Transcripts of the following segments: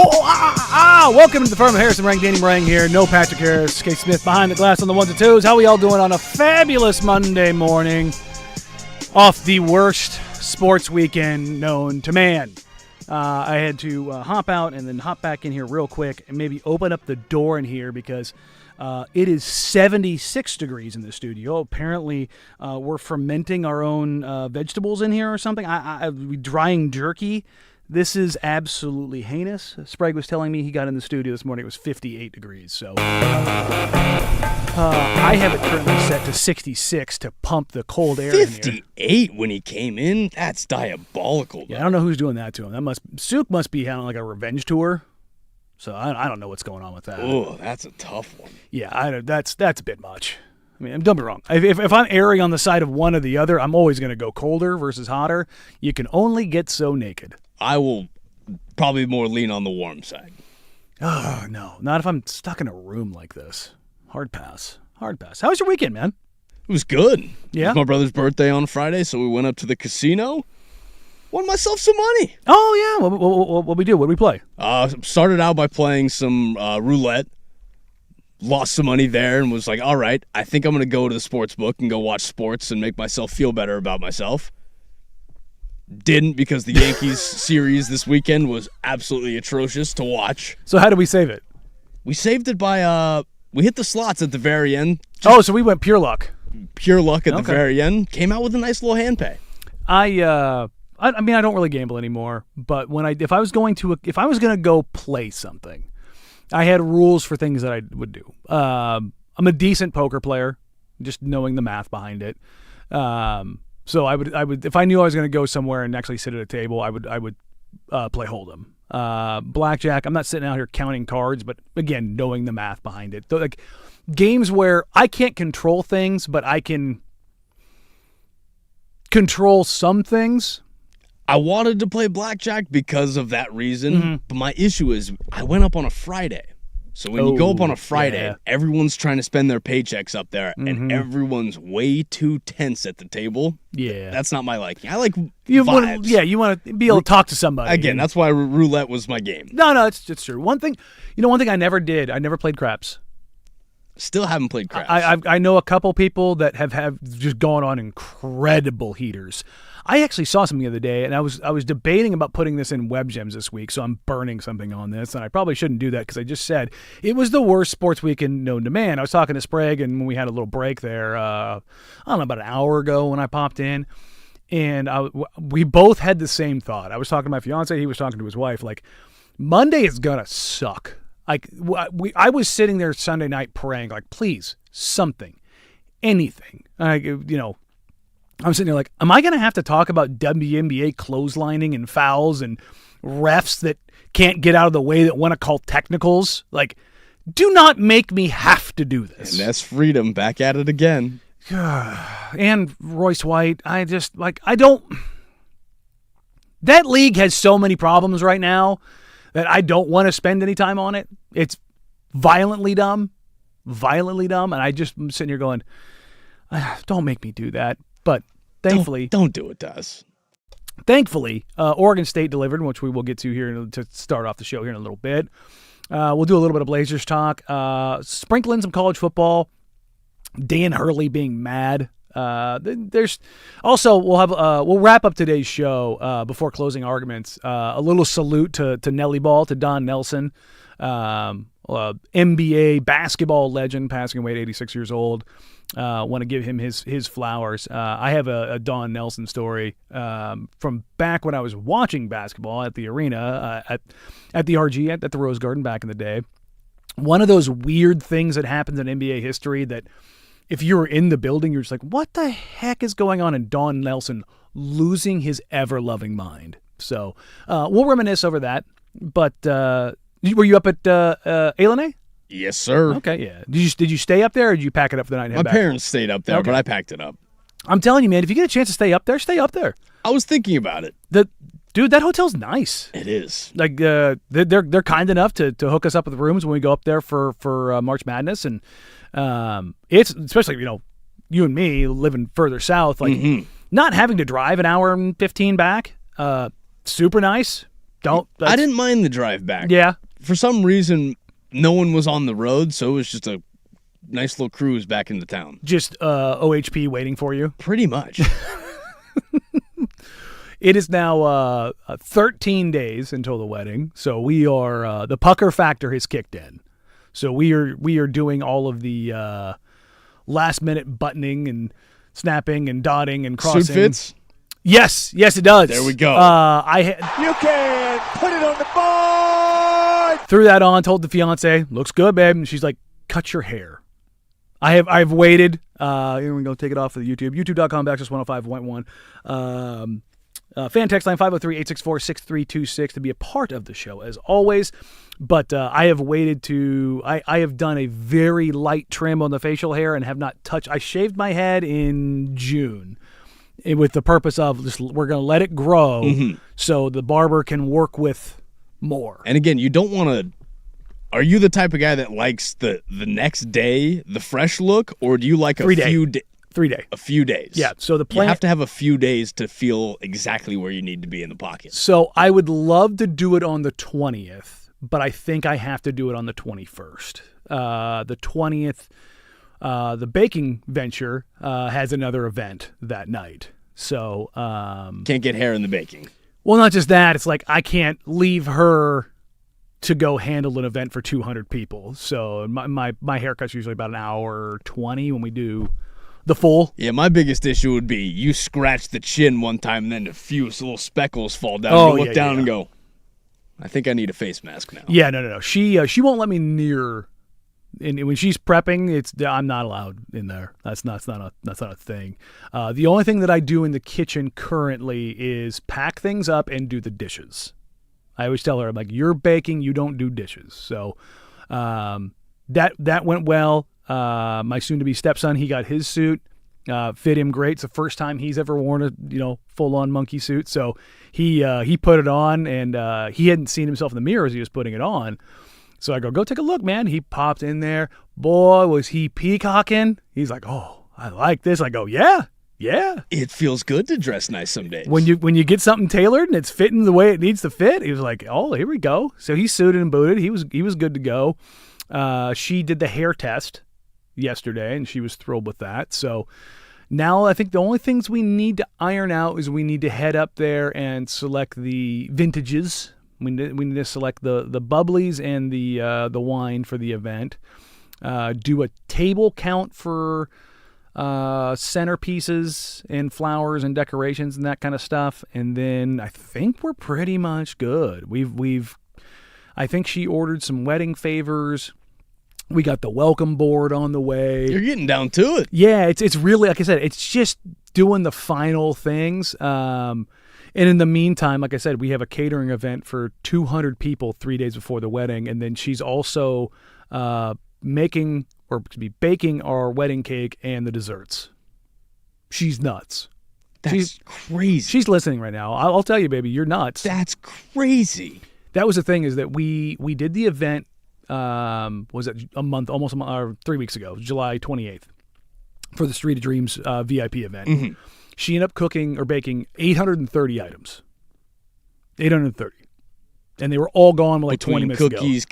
Welcome to the firm of Harrison Marang, Danny Marang here. No Patrick Harris, Kate Smith behind the glass on the ones and twos. How are we all doing on a fabulous Monday morning off the worst sports weekend known to man? I had to hop out and then hop back in here real quick and maybe open up the door in here because it is 76 degrees in the studio. Apparently, we're fermenting our own vegetables in here or something. We drying jerky. This is absolutely heinous. Sprague was telling me he got in the studio this morning. It was 58 degrees. So I have it currently set to 66 to pump the cold air in here. 58 when he came in? That's diabolical. Yeah, I don't know who's doing that to him. Souk must be having like a revenge tour. So I don't know what's going on with that. Oh, that's a tough one. Yeah, that's a bit much. I mean, don't be wrong. If I'm erring on the side of one or the other, I'm always going to go colder versus hotter. You can only get so naked. I will probably more lean on the warm side. Oh, no. Not if I'm stuck in a room like this. Hard pass. How was your weekend, man? It was good. Yeah? It was my brother's birthday on Friday, so we went up to the casino. Won myself some money. Oh, yeah. What we do? What did we play? Started out by playing some roulette. Lost some money there and was like, all right, I think I'm going to go to the sports book and go watch sports and make myself feel better about myself. Didn't, because the Yankees series this weekend was absolutely atrocious to watch. So how did we save it? We saved it by, we hit the slots at the very end. So we went pure luck. Pure luck at the very end. Came out with a nice little hand pay. I mean, I don't really gamble anymore, but if I was going to go play something, I had rules for things that I would do. I'm a decent poker player, just knowing the math behind it. So I would if I knew I was going to go somewhere and actually sit at a table, I would play Hold'em. Blackjack, I'm not sitting out here counting cards, but again, knowing the math behind it. Like games where I can't control things, but I can control some things. I wanted to play blackjack because of that reason, but my issue is I went up on a Friday. So when you go up on a Friday, everyone's trying to spend their paychecks up there, and everyone's way too tense at the table. Yeah. That's not my liking. I like vibes. You want to be able to talk to somebody. Again, that's why roulette was my game. No, it's true. One thing I never did, I never played craps. Still haven't played craps. I know a couple people that have just gone on incredible heaters. I actually saw something the other day, and I was debating about putting this in Web Gems this week, so I'm burning something on this, and I probably shouldn't do that because I just said it was the worst sports weekend known to man. I was talking to Sprague, and when we had a little break there, I don't know, about an hour ago when I popped in, and we both had the same thought. I was talking to my fiance, he was talking to his wife, like, Monday is gonna suck. Like, I was sitting there Sunday night praying, like, please, something, anything. I'm sitting there like, am I going to have to talk about WNBA clotheslining and fouls and refs that can't get out of the way that want to call technicals? Like, do not make me have to do this. And that's freedom. Back at it again. And Royce White, that league has so many problems right now that I don't want to spend any time on it. It's violently dumb, and I'm sitting here going, don't make me do that. But thankfully, don't do it to us. Thankfully, Oregon State delivered, which we will get to here to start off the show here in a little bit. We'll do a little bit of Blazers talk. Sprinkle in some college football. Dan Hurley being mad. There's also we'll wrap up today's show before closing arguments. A little salute to Nelly Ball, to Don Nelson, NBA basketball legend, passing away at 86 years old. Want to give him his flowers. I have a Don Nelson story from back when I was watching basketball at the arena, at the RG, at the Rose Garden back in the day. One of those weird things that happens in NBA history that if you were in the building, you're just like, what the heck is going on? And Don Nelson losing his ever-loving mind. So we'll reminisce over that. But were you up at Alene? Yes, sir. Okay, yeah. Did you stay up there, or did you pack it up for the night and head back? My parents stayed up there, but I packed it up. I'm telling you, man, if you get a chance to stay up there, stay up there. I was thinking about it. Dude, that hotel's nice. It is. Like they're kind enough to hook us up with rooms when we go up there for March Madness, and it's especially you and me living further south, like not having to drive an hour and 15 back. Super nice. I didn't mind the drive back. Yeah. For some reason, no one was on the road, so it was just a nice little cruise back into town. Just OHP waiting for you. Pretty much. It is now 13 days until the wedding, so we are the pucker factor has kicked in. So we are doing all of the last minute buttoning and snapping and dotting and crossing. Suit fits? Yes, it does. There we go. You can put it on the board. Threw that on, told the fiance, looks good, babe. And she's like, cut your hair. I've waited. Here we go, take it off of the YouTube. YouTube.com/105.1. Fan text line 503-864-6326 to be a part of the show as always. But I have waited I have done a very light trim on the facial hair and have not touched. I shaved my head in June with the purpose of just, we're going to let it grow so the barber can work with more. And again, you don't want to. Are you the type of guy that likes the next day, the fresh look, or do you like a 3 day. few days? 3 day. A few days. Yeah. So the plan. You have to have a few days to feel exactly where you need to be in the pocket. So I would love to do it on the 20th, but I think I have to do it on the 21st. The 20th, the baking venture has another event that night. So Can't get hair in the baking. well, not just that. It's like I can't leave her to go handle an event for 200 people. So my haircut's usually about an hour 20 when we do the full. Yeah, my biggest issue would be you scratch the chin one time and then a few little speckles fall down. Oh, you look yeah, down yeah. and go, I think I need a face mask now. Yeah, no. She won't let me near. And when she's prepping, I'm not allowed in there. That's not a thing. The only thing that I do in the kitchen currently is pack things up and do the dishes. I always tell her, I'm like, you're baking, you don't do dishes. So that went well. My soon-to-be stepson, he got his suit, fit him great. It's the first time he's ever worn a full-on monkey suit. So he put it on, and he hadn't seen himself in the mirror as he was putting it on. So I go take a look, man. He popped in there. Boy, was he peacocking. He's like, oh, I like this. I go, yeah. It feels good to dress nice some days. When you get something tailored and it's fitting the way it needs to fit, he was like, oh, here we go. So he's suited and booted. He was good to go. She did the hair test yesterday, and she was thrilled with that. So now I think the only things we need to iron out is we need to head up there and select the vintages. We need to select the bubblies and the wine for the event. Do a table count for centerpieces and flowers and decorations and that kind of stuff, and then I think we're pretty much good. I think she ordered some wedding favors. We got the welcome board on the way. You're getting down to it. Yeah, it's really, like I said, it's just doing the final things. And in the meantime, like I said, we have a catering event for 200 people 3 days before the wedding, and then she's also baking our wedding cake and the desserts. She's nuts. That's crazy. She's listening right now. I'll tell you, baby, you're nuts. That's crazy. That was the thing, is that we did the event. Was it almost a month, or 3 weeks ago, July 28th, for the Street of Dreams VIP event. Mm-hmm. She ended up cooking or baking 830 items. 830. And they were all gone like 20 minutes ago. Cookies,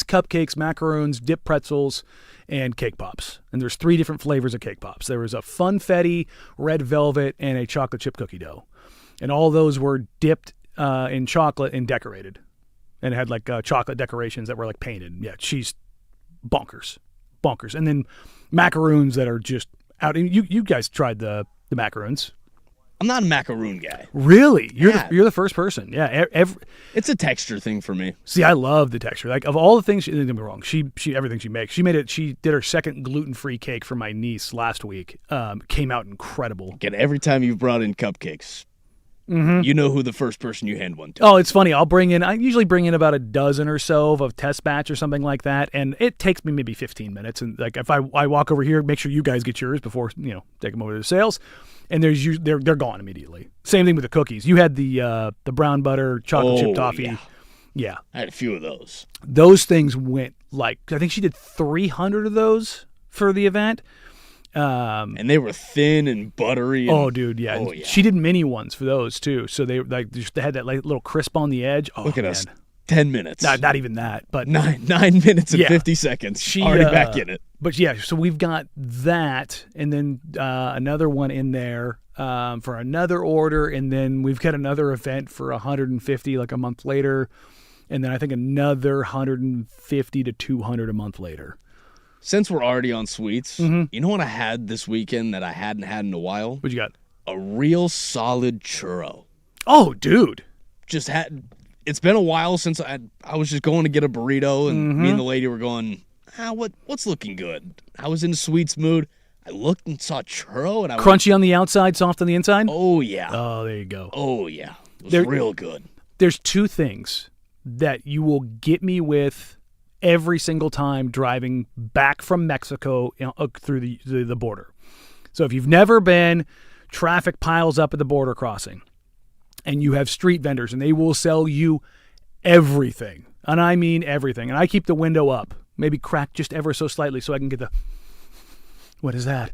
Cupcakes, macaroons, dip pretzels, and cake pops. And there's 3 different flavors of cake pops. There was a funfetti, red velvet, and a chocolate chip cookie dough. And all those were dipped in chocolate and decorated. And it had like chocolate decorations that were like painted. Yeah, she's bonkers. And then macaroons that are just out. And you guys tried the macaroons. I'm not a macaroon guy. Really? You're Yeah. you're the first person. Yeah. It's a texture thing for me. See, I love the texture. Like, of all the things, don't get me wrong, she everything she makes. She did her second gluten-free cake for my niece last week. Came out incredible. Again, every time you've brought in cupcakes, you know who the first person you hand one to. Oh, it's funny. I usually bring in about a dozen or so of a test batch or something like that, and it takes me maybe 15 minutes. And like, if I walk over here, make sure you guys get yours before take them over to the sales, and they're gone immediately. Same thing with the cookies. You had the brown butter chocolate chip toffee. Yeah, I had a few of those. those things went like, I think she did 300 of those for the event. And they were thin and buttery. And, Oh, dude, yeah. Oh, yeah. She did mini ones for those too, so they had that like little crisp on the edge. Oh, Look at man. us. 10 minutes. Not even that, but 9 minutes and Yeah. 50 seconds. She Already back in it. But yeah, so we've got that, and then another one in there for another order, and then we've got another event for 150 like a month later, and then I think another 150 to 200 a month later. Since we're already on sweets, Mm-hmm. you know what I had this weekend that I hadn't had in a while? What you got? A real solid churro. Oh, dude. Just had. It's been a while since I was just going to get a burrito, and Mm-hmm. me and the lady were going, what's looking good? I was in a sweets mood. I looked and saw churro, and I went, Crunchy on the outside, soft on the inside. oh yeah, Oh, there you go. oh yeah, it was There- real good. There's two things that you will get me with every single time driving back from Mexico through the border. So if you've never been, traffic piles up at the border crossing, and you have street vendors, and they will sell you everything, and I mean everything. And I keep the window up, maybe cracked just ever so slightly, so I can get the. What is that?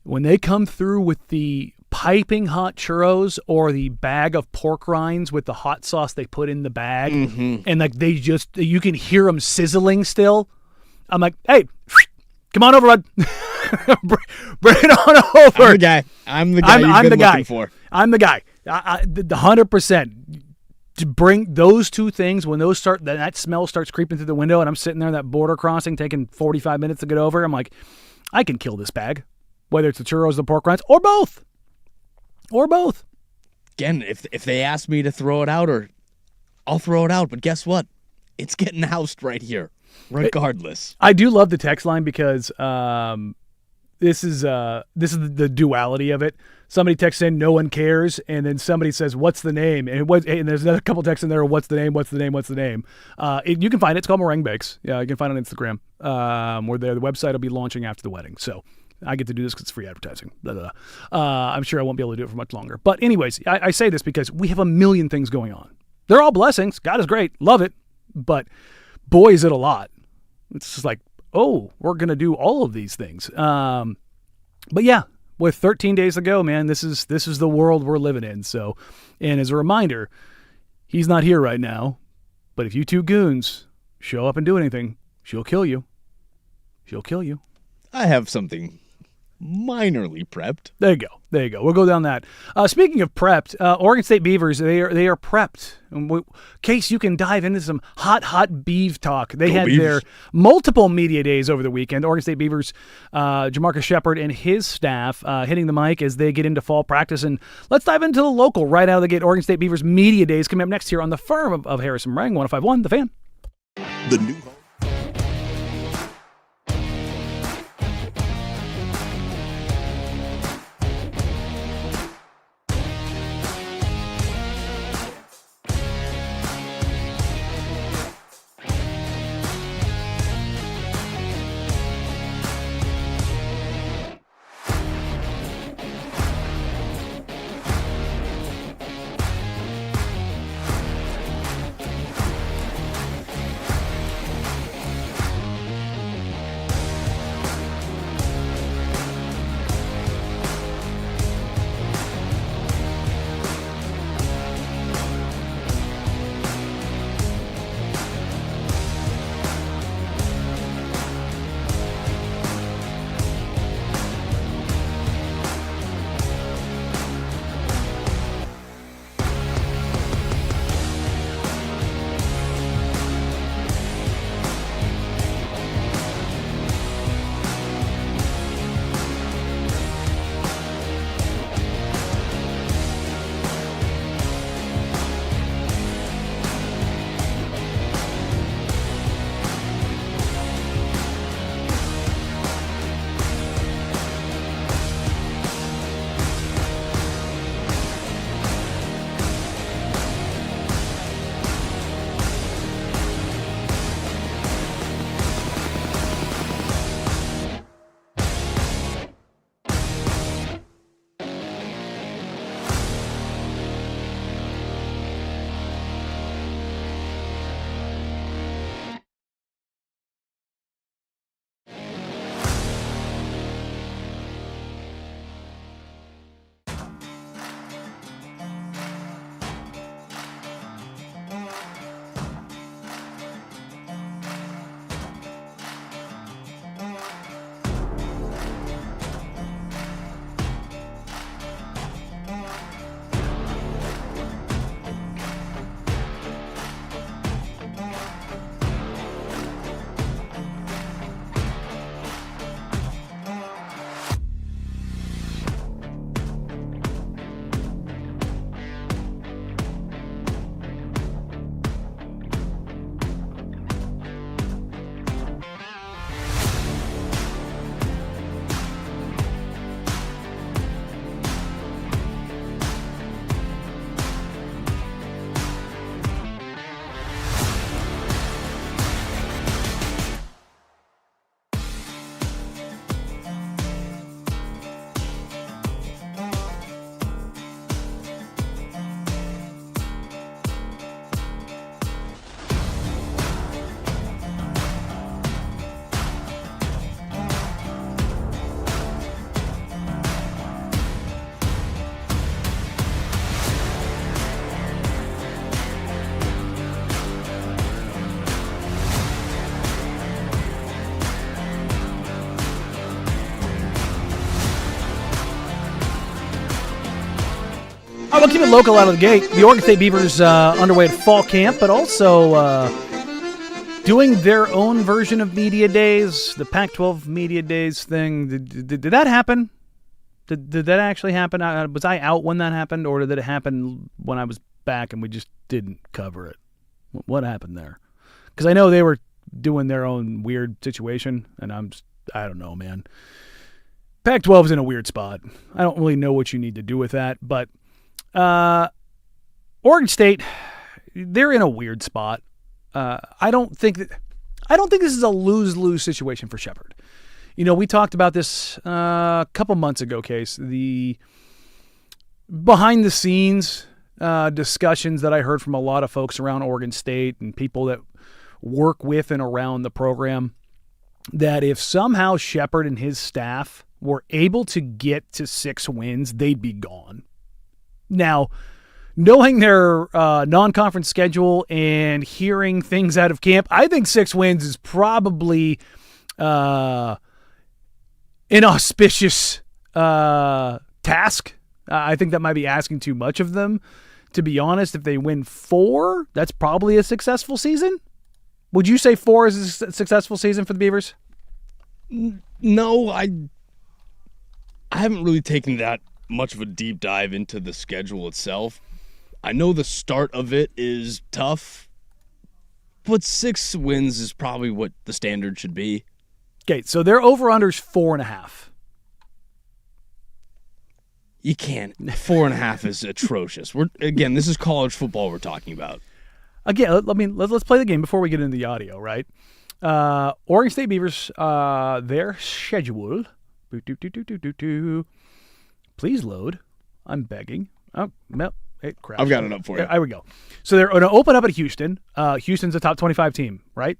When they come through with the piping hot churros or the bag of pork rinds with the hot sauce they put in the bag, and like you can hear them sizzling still. I'm like, hey, come on over, bud. Bring it on over. I'm the guy you've been looking for. I'm the guy. The 100%. To bring those two things, when those start, that smell starts creeping through the window, and I'm sitting there that border crossing, taking 45 minutes to get over. I'm like, I can kill this bag, whether it's the churros, the pork rinds, or both. Or both. Again, if they ask me to throw it out, I'll throw it out. But guess what? It's getting housed right here, regardless. I do love the text line because this is the duality of it. Somebody texts in, no one cares, and then somebody says, "What's the name?" And there's another couple texts in there. What's the name? What's the name? What's the name? You can find it. It's called Marang Bakes. Yeah, you can find it on Instagram. Or the website will be launching after the wedding. So I get to do this because it's free advertising. Blah, blah, blah. I'm sure I won't be able to do it for much longer. But anyways, I say this because we have a million things going on. They're all blessings. God is great. Love it. But boy, is it a lot. It's just like, oh, we're going to do all of these things. But yeah, with 13 days to go, man, this is the world we're living in. So, and as a reminder, he's not here right now. But if you two goons show up and do anything, she'll kill you. She'll kill you. I have something minorly prepped. There you go. We'll go down that. Speaking of prepped, Oregon State Beavers, they are prepped. Case you can dive into some hot beef talk. They had Beavs. their multiple media days over the weekend. Oregon State Beavers, Jamarcus Shepard and his staff hitting the mic as they get into fall practice. And let's dive into the local right out of the gate. Oregon State Beavers media days coming up next here on the Firm of Harrison Marang, 105.1 The Fan. The new we'll keep it local out of the gate. The Oregon State Beavers underway at fall camp, but also doing their own version of media days, the Pac-12 media days thing. Did that happen? Did that actually happen? Was I out when that happened, or did it happen when I was back and we just didn't cover it? What happened there? Because I know they were doing their own weird situation, and I don't know, man. Pac-12 is in a weird spot. I don't really know what you need to do with that, but Oregon State, they're in a weird spot. I don't think this is a lose-lose situation for Shepherd. You know, we talked about this a couple months ago, Case. The behind-the-scenes discussions that I heard from a lot of folks around Oregon State and people that work with and around the program, that if somehow Shepherd and his staff were able to get to 6 wins, they'd be gone. Now, knowing their non-conference schedule and hearing things out of camp, I think 6 wins is probably an auspicious task. I think that might be asking too much of them. To be honest, if they win 4, that's probably a successful season. Would you say 4 is a successful season for the Beavers? No, I haven't really taken that much of a deep dive into the schedule itself. I know the start of it is tough, but 6 wins is probably what the standard should be. Okay, so their over-under's 4.5. You can't. 4.5 is atrocious. This is college football we're talking about. Again, let's play the game before we get into the audio, right? Oregon State Beavers, their schedule. Please load. I'm begging. Oh, no. It crashed. I've got it up for you. There we go. So they're going to open up at Houston. Houston's a top 25 team, right?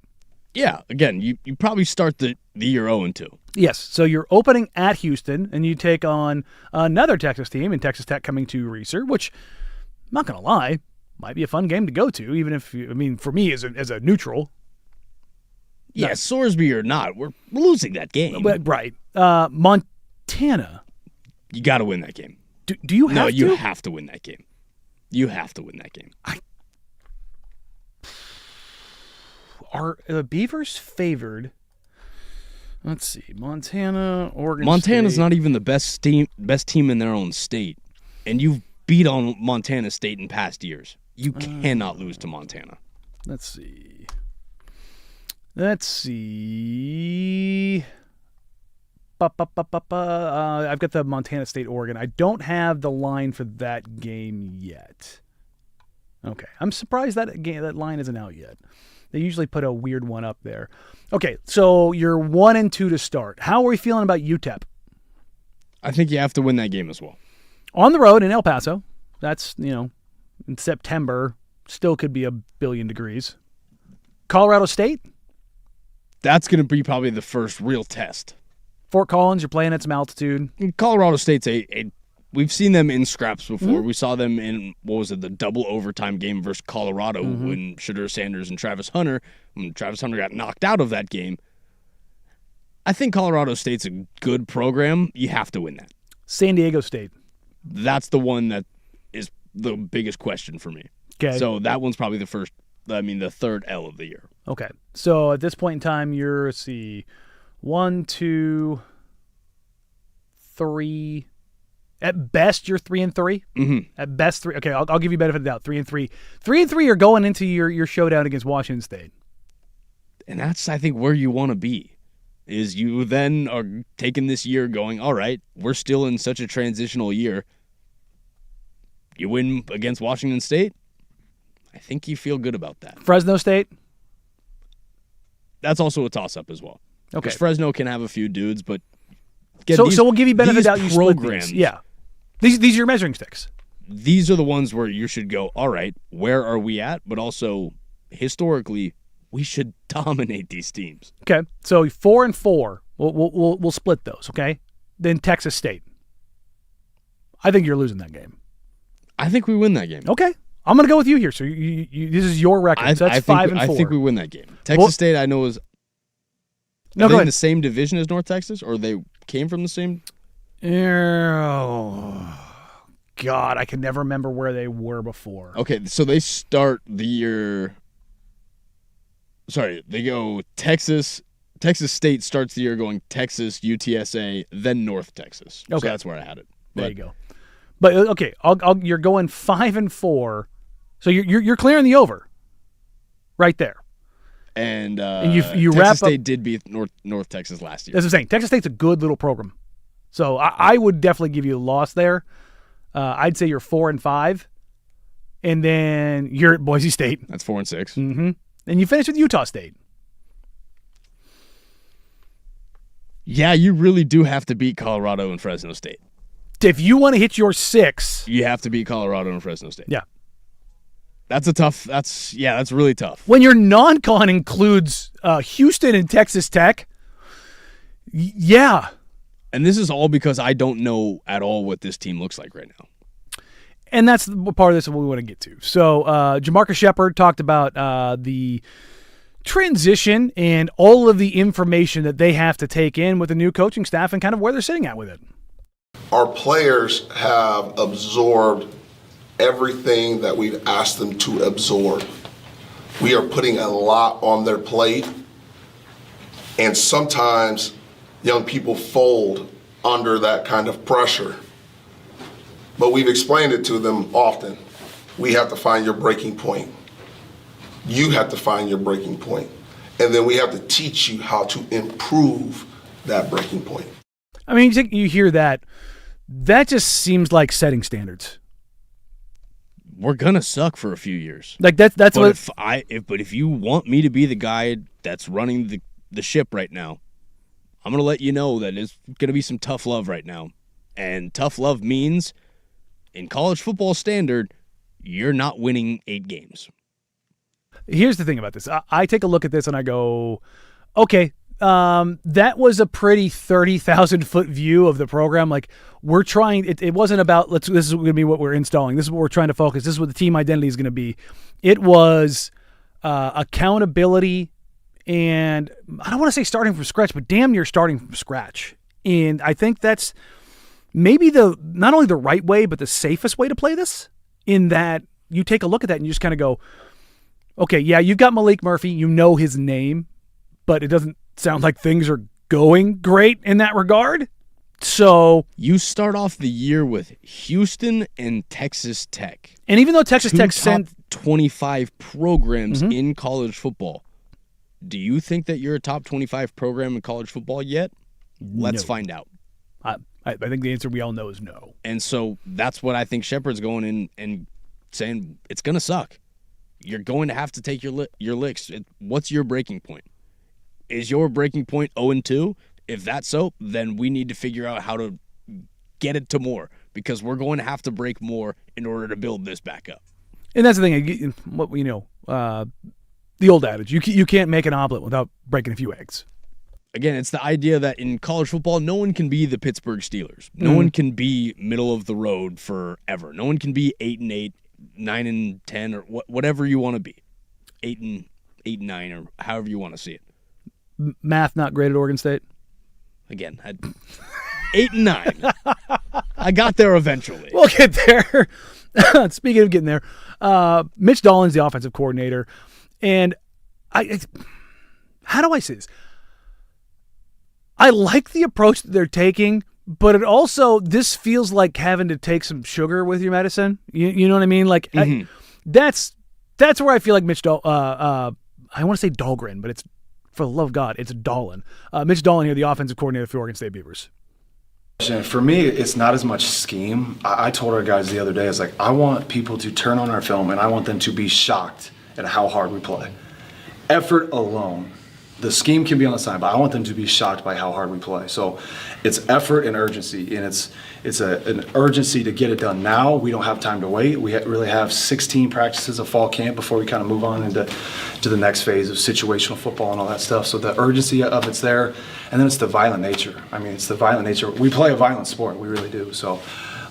Yeah. Again, you probably start the year 0-2. Yes. So you're opening at Houston, and you take on another Texas team, and Texas Tech coming to Reser, which, I'm not going to lie, might be a fun game to go to, even if, for me as a neutral. Yeah, no. Sorsby or not, we're losing that game. Right. Montana. You got to win that game. Do you have to? No, you have to win that game. You have to win that game. Are the Beavers favored? Let's see. Montana, Oregon Montana's State. Not even the best team in their own state. And you've beat on Montana State in past years. You cannot lose to Montana. Let's see. I've got the Montana State, Oregon. I don't have the line for that game yet. Okay. I'm surprised that line isn't out yet. They usually put a weird one up there. Okay, so you're 1-2 to start. How are we feeling about UTEP? I think you have to win that game as well. On the road in El Paso. That's, in September. Still could be 1,000,000,000 degrees. Colorado State? That's going to be probably the first real test. Fort Collins, you're playing at some altitude. Colorado State's we've seen them in scraps before. Mm-hmm. We saw them in, the double overtime game versus Colorado when Shedeur Sanders and Travis Hunter got knocked out of that game. I think Colorado State's a good program. You have to win that. San Diego State. That's the one that is the biggest question for me. Okay. So that one's probably the third L of the year. Okay. So at this point in time, you're, 1, 2, 3. At best, you're 3-3. Mm-hmm. At best, 3. Okay, I'll give you benefit of the doubt. 3-3. 3-3 are going into your showdown against Washington State. And that's, I think, where you want to be. Is you then are taking this year going, all right, we're still in such a transitional year. You win against Washington State, I think you feel good about that. Fresno State? That's also a toss-up as well. Okay. Because Fresno can have a few dudes, but... So we'll give you benefit of the doubt. You split programs, these. Yeah. These are your measuring sticks. These are the ones where you should go, all right, where are we at? But also, historically, we should dominate these teams. Okay. So 4-4. We'll split those, okay? Then Texas State. I think you're losing that game. I think we win that game. Okay. I'm going to go with you here. So this is your record. So that's 5-4. I think we win that game. Texas State, I know, is go ahead. In the same division as North Texas, or they came from the same? God, I can never remember where they were before. Okay, so they start the year. Sorry, they go Texas. Texas State starts the year going Texas, UTSA, then North Texas. Okay. So that's where I had it. There you go. But okay, you're going 5-4, so you're clearing the over, right there. And you Texas wrap State up, did beat North Texas last year. That's what I'm saying. Texas State's a good little program, so I would definitely give you a loss there. I'd say you're 4-5, and then you're at Boise State. That's 4-6. Mm-hmm. And you finish with Utah State. Yeah, you really do have to beat Colorado and Fresno State. If you want to hit your 6, you have to beat Colorado and Fresno State. Yeah. That's really tough. When your non-con includes Houston and Texas Tech, yeah. And this is all because I don't know at all what this team looks like right now. And that's part of this we want to get to. So Jamarcus Shepard talked about the transition and all of the information that they have to take in with the new coaching staff and kind of where they're sitting at with it. Our players have absorbed everything that we've asked them to absorb. We are putting a lot on their plate, and sometimes young people fold under that kind of pressure. But we've explained it to them often. We have to find your breaking point. You have to find your breaking point. And then we have to teach you how to improve that breaking point. I mean, you hear that. That just seems like setting standards. We're gonna suck for a few years. Like that's but what. If you want me to be the guy that's running the ship right now, I'm gonna let you know that it's gonna be some tough love right now, and tough love means, in college football standard, you're not winning 8 games. Here's the thing about this. I take a look at this and I go, okay, that was a pretty 30,000-foot view of the program. Like, we're trying, it wasn't about, this is going to be what we're installing. This is what we're trying to focus. This is what the team identity is going to be. It was accountability, and I don't want to say starting from scratch, but damn near starting from scratch. And I think that's maybe not only the right way, but the safest way to play this, in that you take a look at that and you just kind of go, okay, yeah, you've got Malik Murphy. You know his name, but it doesn't sound like things are going great in that regard. So you start off the year with Houston and Texas Tech. And even though Texas Tech sent 25 programs in college football, do you think that you're a top 25 program in college football yet? Let's find out. I think the answer we all know is no. And so that's what I think Shepard's going in and saying, it's going to suck. You're going to have to take your licks. What's your breaking point? Is your breaking point 0-2? If that's so, then we need to figure out how to get it to more, because we're going to have to break more in order to build this back up. And that's the thing. What the old adage: you can't make an omelet without breaking a few eggs. Again, it's the idea that in college football, no one can be the Pittsburgh Steelers. No one can be middle of the road forever. No one can be 8-8, 9-10, or whatever you want to be. 8-9, or however you want to see it. Math not great at Oregon State. Again, 8-9. I got there eventually. We'll get there. Speaking of getting there, Mitch Dolan's the offensive coordinator, and how do I say this? I like the approach that they're taking, but this feels like having to take some sugar with your medicine. You know what I mean? Like that's where I feel like Mitch I want to say Dahlgren, but it's, for the love of God, it's Dolan. Mitch Dolan here, the offensive coordinator for Oregon State Beavers. For me, it's not as much scheme. I told our guys the other day, I want people to turn on our film and I want them to be shocked at how hard we play. Effort alone. The scheme can be on the side, but I want them to be shocked by how hard we play. So it's effort and urgency, and it's an urgency to get it done now. We don't have time to wait. We really have 16 practices of fall camp before we kind of move on into the next phase of situational football and all that stuff. So the urgency of it's there, and then it's the violent nature. I mean, it's the violent nature. We play a violent sport. We really do. So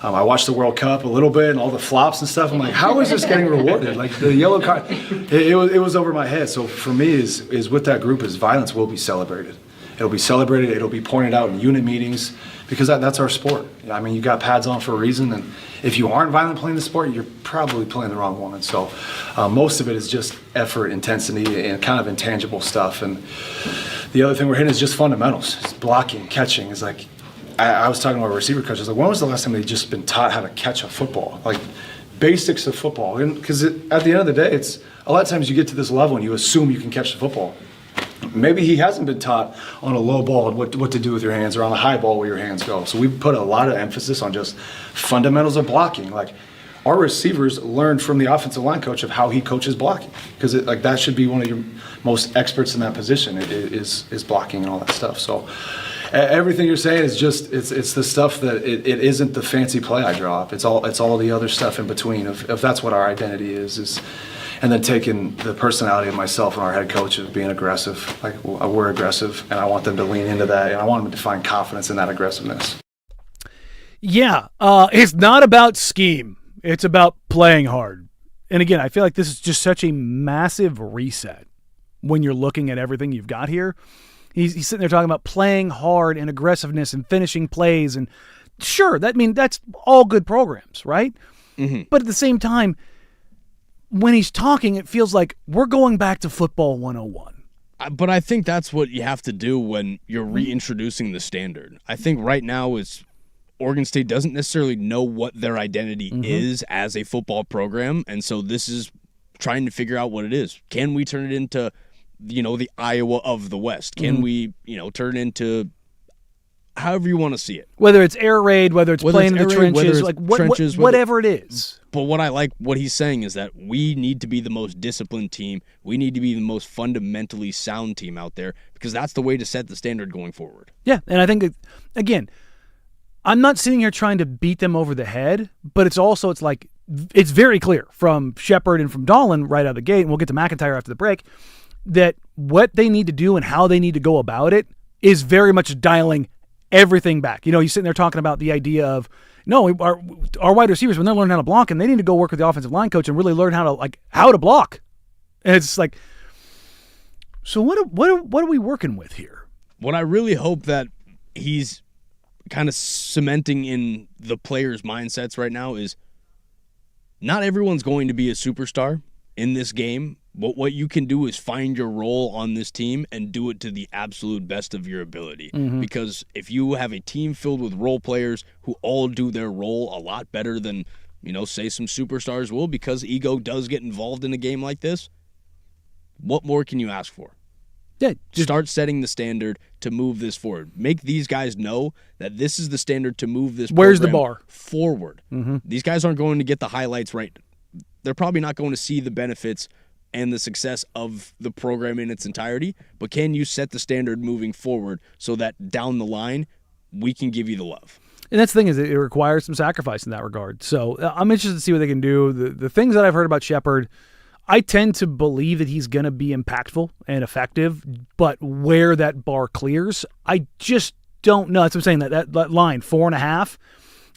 I watched the World Cup a little bit and all the flops and stuff. I'm like, how is this getting rewarded? Like the yellow card, it was over my head. So for me, is with that group, is violence will be celebrated. It'll be celebrated. It'll be pointed out in unit meetings because that's our sport. I mean, you got pads on for a reason, and if you aren't violent playing the sport, you're probably playing the wrong one. And so most of it is just effort, intensity, and kind of intangible stuff. And the other thing we're hitting is just fundamentals. It's blocking, catching. It's like, I was talking to our receiver coach. I was like, when was the last time they'd just been taught how to catch a football? Like, basics of football. Because at the end of the day, it's a lot of times you get to this level and you assume you can catch the football. Maybe he hasn't been taught on a low ball what to do with your hands, or on a high ball where your hands go. So we put a lot of emphasis on just fundamentals of blocking. Like, our receivers learned from the offensive line coach of how he coaches blocking, because that should be one of your most experts in that position is blocking and all that stuff. So everything you're saying is just it's the stuff that it isn't the fancy play I draw up. It's all the other stuff in between. If that's what our identity is. And then taking the personality of myself and our head coach of being aggressive. Like, we're aggressive, and I want them to lean into that, and I want them to find confidence in that aggressiveness. Yeah, it's not about scheme. It's about playing hard. And again, I feel like this is just such a massive reset when you're looking at everything you've got here. He's sitting there talking about playing hard and aggressiveness and finishing plays. And sure, that's all good programs, right? Mm-hmm. But at the same time, when he's talking, it feels like we're going back to football 101. But I think that's what you have to do when you're reintroducing the standard. I think right now is Oregon State doesn't necessarily know what their identity is as a football program, and so this is trying to figure out what it is. Can we turn it into, the Iowa of the West? Can we, turn it into however you want to see it? Whether it's air raid, whether it's playing in the trenches, whatever it is. But what he's saying is that we need to be the most disciplined team. We need to be the most fundamentally sound team out there, because that's the way to set the standard going forward. Yeah, and I think, again, I'm not sitting here trying to beat them over the head, but it's very clear from Shepard and from Dahlin right out of the gate, and we'll get to McIntyre after the break, that what they need to do and how they need to go about it is very much dialing everything back. He's sitting there talking about the idea of, no, our wide receivers, when they're learning how to block, and they need to go work with the offensive line coach and really learn how to block. And it's like, so what are we working with here? What I really hope that he's kind of cementing in the players' mindsets right now is not everyone's going to be a superstar in this game. But what you can do is find your role on this team and do it to the absolute best of your ability. Mm-hmm. Because if you have a team filled with role players who all do their role a lot better than, say some superstars will, because ego does get involved in a game like this, what more can you ask for? Yeah, start setting the standard to move this forward. Make these guys know that this is the standard to move this Where's the bar? Forward. Mm-hmm. These guys aren't going to get the highlights right. They're probably not going to see the benefits and the success of the program in its entirety, but can you set the standard moving forward so that down the line we can give you the love? And that's the thing, is it requires some sacrifice in that regard. So I'm interested to see what they can do. The things that I've heard about Shepard, I tend to believe that he's going to be impactful and effective, but where that bar clears, I just don't know. That's what I'm saying, that line, 4.5,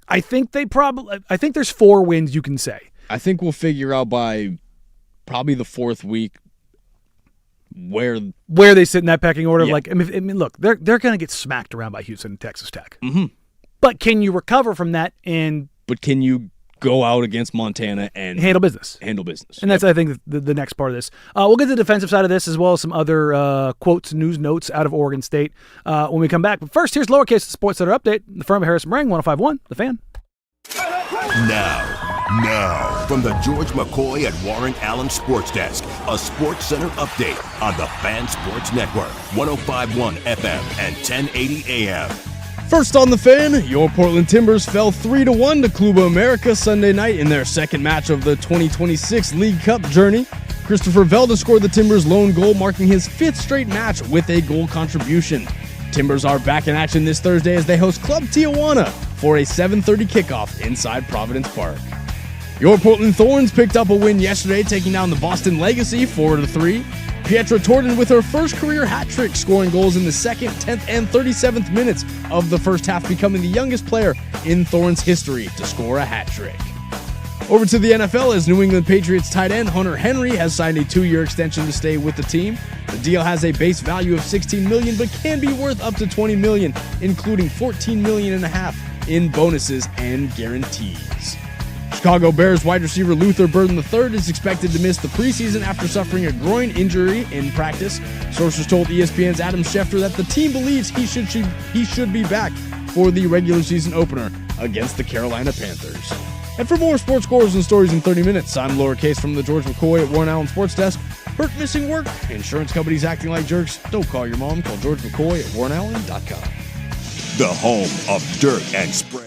I think there's 4 wins you can say. I think we'll figure out by probably the 4th week where they sit in that pecking order. Yeah. Look, they're going to get smacked around by Houston and Texas Tech. Mm-hmm. But can you recover from that? But can you go out against Montana and handle business? And that's, I think, the next part of this. We'll get to the defensive side of this, as well as some other quotes, news notes out of Oregon State when we come back. But first, here's lowercase Sports Center update. The firm of Harris Marang, 105.1, The Fan. Now, from the George McCoy at Warren Allen Sports Desk, a Sports Center update on the Fan Sports Network, 105.1 FM and 1080 AM. First on The Fan, your Portland Timbers fell 3-1 to Club America Sunday night in their second match of the 2026 League Cup journey. Christopher Velda scored the Timbers' lone goal, marking his 5th straight match with a goal contribution. Timbers are back in action this Thursday as they host Club Tijuana for a 7:30 kickoff inside Providence Park. Your Portland Thorns picked up a win yesterday, taking down the Boston Legacy 4-3. Pietra Torden with her first career hat trick, scoring goals in the 2nd, 10th, and 37th minutes of the first half, becoming the youngest player in Thorns history to score a hat trick. Over to the NFL, as New England Patriots tight end Hunter Henry has signed a 2-year extension to stay with the team. The deal has a base value of $16 million, but can be worth up to $20 million, including $14.5 million in bonuses and guarantees. Chicago Bears wide receiver Luther Burden III is expected to miss the preseason after suffering a groin injury in practice. Sources told ESPN's Adam Schefter that the team believes he should be back for the regular season opener against the Carolina Panthers. And for more sports scores and stories in 30 minutes, I'm Laura Case from the George McCoy at Warren Allen Sports Desk. Hurt, missing work? Insurance companies acting like jerks? Don't call your mom. Call George McCoy at warrenallen.com. The home of dirt and spray.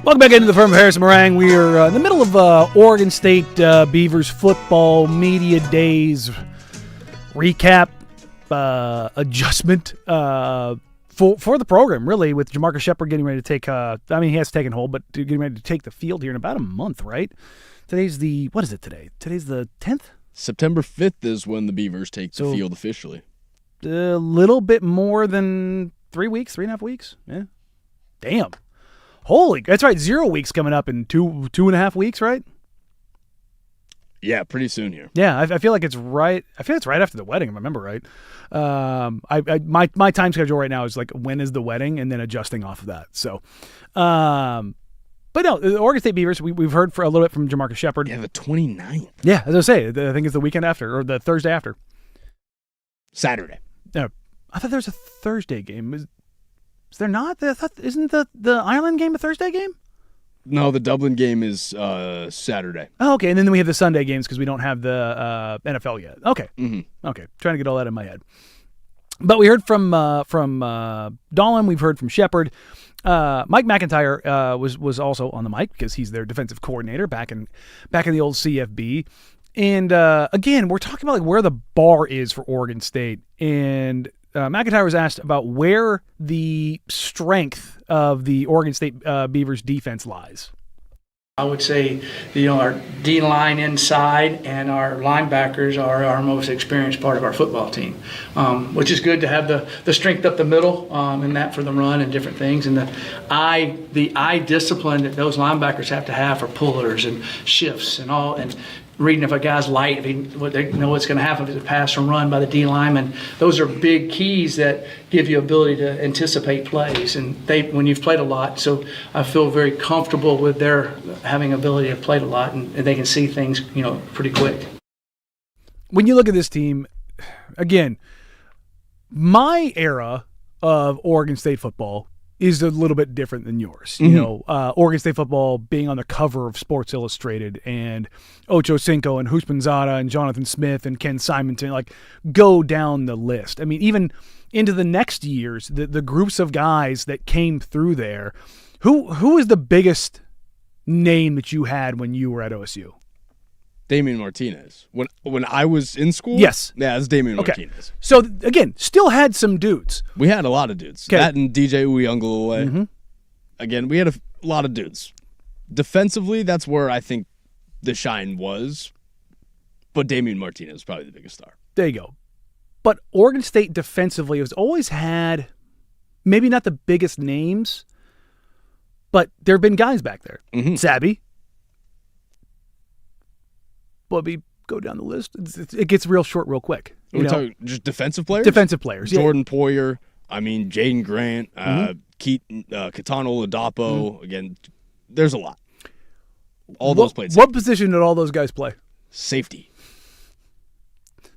Welcome back into the firm of Harris and Marang. We are in the middle of Oregon State Beavers football media days recap adjustment for the program, really, with Jamarcus Shepard getting ready to take, he has taken hold, but getting ready to take the field here in about a month, right? What is it today? Today's the 10th? September 5th is when the Beavers take the field officially. A little bit more than 3.5 weeks. Yeah. Damn. That's right. 0 weeks coming up in 2.5 weeks, right? Yeah, pretty soon here. Yeah, I feel like it's right. I feel it's right after the wedding, if I remember right. My time schedule right now is like, when is the wedding, and then adjusting off of that. So, but no, the Oregon State Beavers. We've heard for a little bit from Jamarcus Shepard. Yeah, the 29th. Yeah, as I say, I think it's the weekend after, or the Thursday after. Saturday. No, I thought there was a Thursday game. Is there not? Isn't the Ireland game a Thursday game? No, the Dublin game is Saturday. Oh, okay, and then we have the Sunday games because we don't have the NFL yet. Okay, Okay, trying to get all that in my head. But we heard from Dahlin. We've heard from Shepard. Mike McIntyre was also on the mic because he's their defensive coordinator back in the old CFB. And again, we're talking about like where the bar is for Oregon State. And McIntyre was asked about where the strength of the Oregon State Beavers defense lies. I would say, our D line inside and our linebackers are our most experienced part of our football team, which is good to have the strength up the middle and that for the run and different things, and the eye discipline that those linebackers have to have for pullers and shifts and all, and reading if a guy's light, they know what's going to happen if it's a pass or run by the D lineman. Those are big keys that give you ability to anticipate plays, and when you've played a lot, so I feel very comfortable with their having ability to play a lot, and they can see things, pretty quick. When you look at this team, again, my era of Oregon State football is a little bit different than yours. Oregon State football being on the cover of Sports Illustrated, and Ocho Cinco and Husmanzada and Jonathan Smith and Ken Simonton, like, go down the list. I mean, even into the next years, the groups of guys that came through there, who is the biggest name that you had when you were at OSU? Damian Martinez. When I was in school? Yes. Yeah, it's Damian Okay. Martinez. So, again, still had some dudes. We had a lot of dudes. Okay. That and DJ Uyunglele. Again, we had a lot of dudes. Defensively, that's where I think the shine was. But Damian Martinez was probably the biggest star. There you go. But Oregon State defensively has always had maybe not the biggest names, but there have been guys back there. Sabby. But we go down the list. It gets real short real quick. We're talking just defensive players? Defensive players, yeah. Jordan Poyer, Jaden Grant, Keaton, Katano Ladapo. Again, there's a lot. Those played What position did all those guys play? Safety.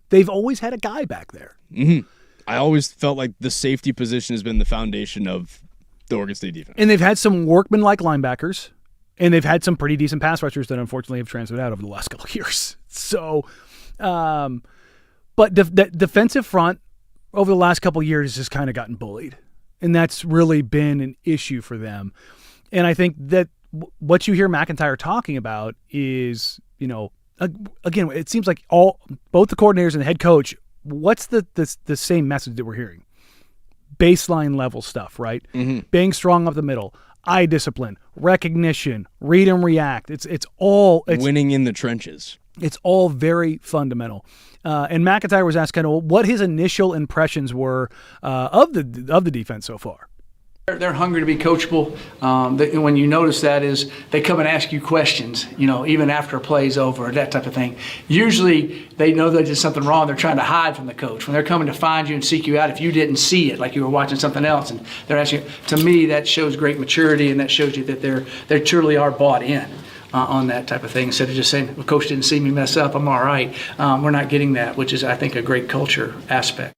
They've always had a guy back there. I always felt like the safety position has been the foundation of the Oregon State defense. And they've had some workman-like linebackers. And they've had some pretty decent pass rushers that unfortunately have transferred out over the last couple of years. So, but the defensive front over the last couple of years has just kind of gotten bullied. And that's really been an issue for them. And I think that what you hear McIntyre talking about is, again, it seems like both the coordinators and the head coach, what's the same message that we're hearing? Baseline level stuff, right? Being strong up the middle. Eye discipline, recognition, read and react. It's winning in the trenches. It's all very fundamental. And McIntyre was asked kind of what his initial impressions were of the defense so far. They're hungry to be coachable. When you notice that is they come and ask you questions, even after a play's over, that type of thing. Usually they know they did something wrong. They're trying to hide from the coach. When they're coming to find you and seek you out, if you didn't see it, like you were watching something else, and they're asking you, to me, that shows great maturity, and that shows you that they truly are bought in on that type of thing. Instead of just saying, well, coach didn't see me mess up, I'm all right. We're not getting that, which is, I think, a great culture aspect.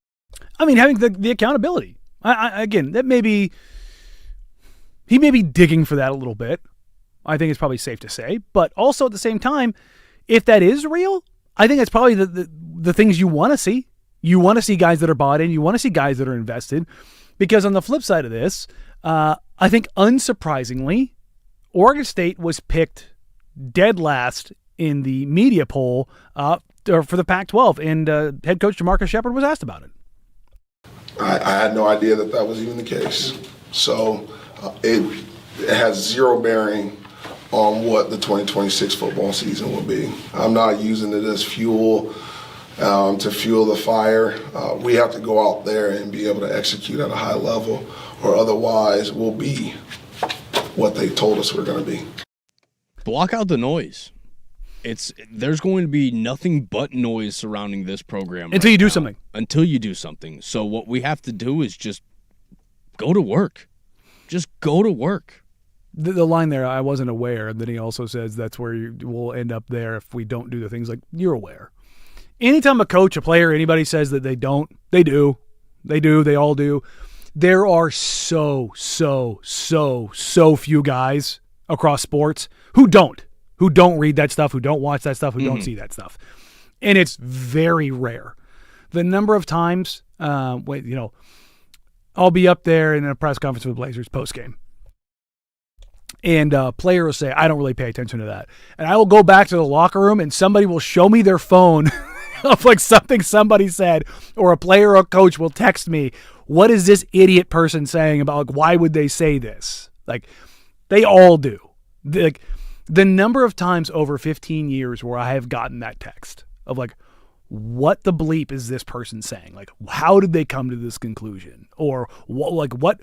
I mean, having the accountability. Again, that may be... He may be digging for that a little bit. I think it's probably safe to say. But also at the same time, if that is real, I think that's probably the things you want to see. You want to see guys that are bought in. You want to see guys that are invested. Because on the flip side of this, I think unsurprisingly, Oregon State was picked dead last in the media poll for the Pac-12. And head coach Jamarcus Shepard was asked about it. I had no idea that was even the case. So it has zero bearing on what the 2026 football season will be. I'm not using it as fuel to fuel the fire. We have to go out there and be able to execute at a high level, or otherwise we'll be what they told us we're going to be. Block out the noise. There's going to be nothing but noise surrounding this program until you do something. Until you do something. So what we have to do is just go to work. Just go to work. The line there, I wasn't aware, and then he also says that's where we'll end up there if we don't do the things like you're aware. Anytime a coach, a player, anybody says that they don't, they do. They do. They all do. There are so few guys across sports who don't read that stuff, who don't watch that stuff, who don't see that stuff. And it's very rare. The number of times, I'll be up there in a press conference with Blazers postgame. And a player will say, I don't really pay attention to that. And I will go back to the locker room and somebody will show me their phone of like something somebody said, or a player or a coach will text me, what is this idiot person saying about, like, why would they say this? Like, they all do. Like, the number of times over 15 years where I have gotten that text of like, what the bleep is this person saying? Like, how did they come to this conclusion? Or what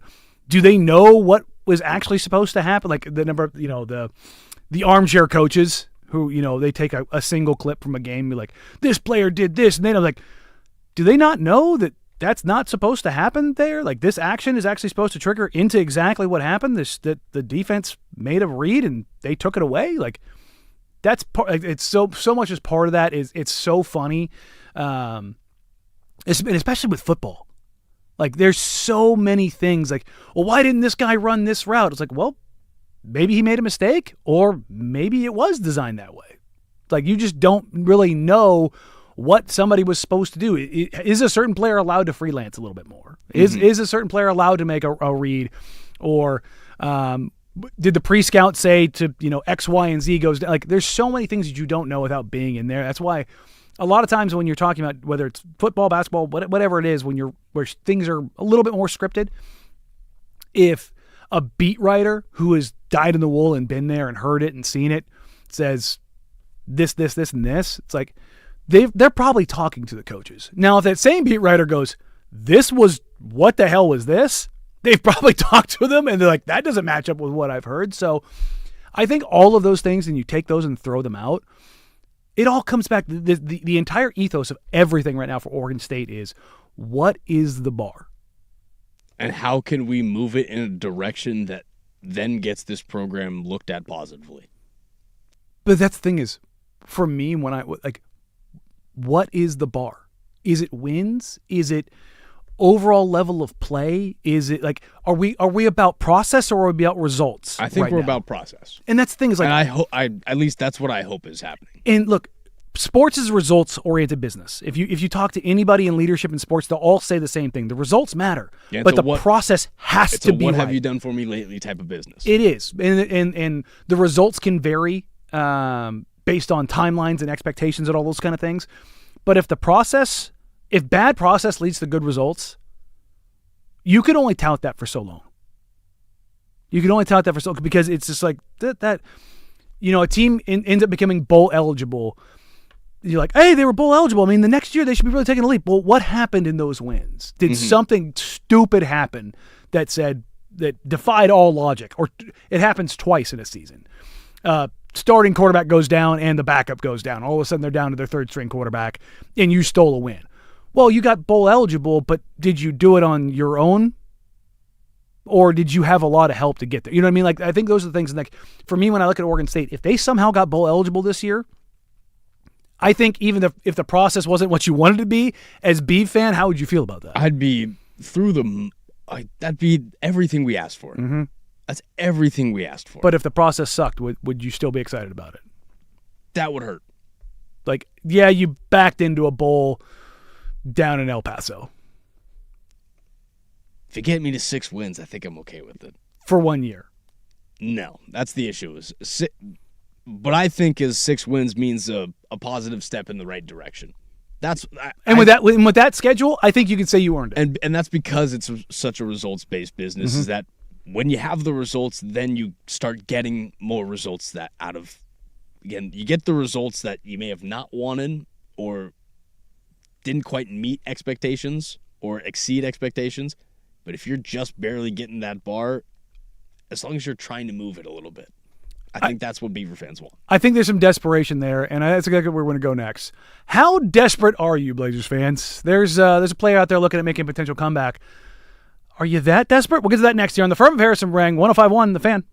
do they know what was actually supposed to happen? Like the number of, the armchair coaches who, they take a single clip from a game and be like, this player did this. And then I'm like, do they not know that that's not supposed to happen there? Like, this action is actually supposed to trigger into exactly what happened. That the defense made a read and they took it away. Like, that's part. It's so much as part of that is it's so funny, especially with football. Like, there's so many things. Like, well, why didn't this guy run this route? It's like, well, maybe he made a mistake, or maybe it was designed that way. Like, you just don't really know what somebody was supposed to do. Is a certain player allowed to freelance a little bit more? Is a certain player allowed to make a read? Or did the pre-scout say to, X, Y, and Z goes down? Like, there's so many things that you don't know without being in there. That's why a lot of times when you're talking about whether it's football, basketball, whatever it is, where things are a little bit more scripted, if a beat writer who has dyed in the wool and been there and heard it and seen it says this, and this, it's like they're probably talking to the coaches. Now, if that same beat writer goes, what the hell was this? They've probably talked to them and they're like, that doesn't match up with what I've heard. So I think all of those things, and you take those and throw them out, it all comes back. The entire ethos of everything right now for Oregon State is, what is the bar? And how can we move it in a direction that then gets this program looked at positively? But that's the thing is, for me, when what is the bar? Is it wins? Is it overall level of play? Is it like, are we about process or are we about results? I think right we're now? About process. And that's the thing is, like, and I hope, at least that's what I hope is happening. And look, sports is a results-oriented business. If you talk to anybody in leadership in sports, they'll all say the same thing. The results matter, but the process has to be what right. have you done for me lately type of business. It is, and the results can vary based on timelines and expectations and all those kind of things. But if bad process leads to good results, you can only tout that for so long. You can only tout that for so long because it's just like that a team ends up becoming bowl eligible. You're like, hey, they were bowl eligible. I mean, the next year they should be really taking a leap. Well, what happened in those wins? Did something stupid happen that defied all logic? Or it happens twice in a season. Starting quarterback goes down and the backup goes down. All of a sudden they're down to their third string quarterback and you stole a win. Well, you got bowl eligible, but did you do it on your own? Or did you have a lot of help to get there? You know what I mean? Like, I think those are the things. Like, for me, when I look at Oregon State, if they somehow got bowl eligible this year, I think even if the process wasn't what you wanted to be, as Beeve fan, how would you feel about that? I'd be that'd be everything we asked for. Mm-hmm. That's everything we asked for. But if the process sucked, would you still be excited about it? That would hurt. Like, yeah, you backed into a bowl down in El Paso. If you get me to 6 wins, I think I'm okay with it. For 1 year. No, that's the issue. What I think is 6 wins means a positive step in the right direction. With that schedule, I think you can say you earned it. And that's because it's such a results-based business. Is that when you have the results, then you start getting more results that out of. Again, you get the results that you may have not wanted or didn't quite meet expectations or exceed expectations. But if you're just barely getting that bar, as long as you're trying to move it a little bit, I think that's what Beaver fans want. I think there's some desperation there, and that's exactly where we're going to go next. How desperate are you, Blazers fans? There's a player out there looking at making a potential comeback. Are you that desperate? We'll get to that next year on the Firm of Harrison Marang, 105.1 The Fan.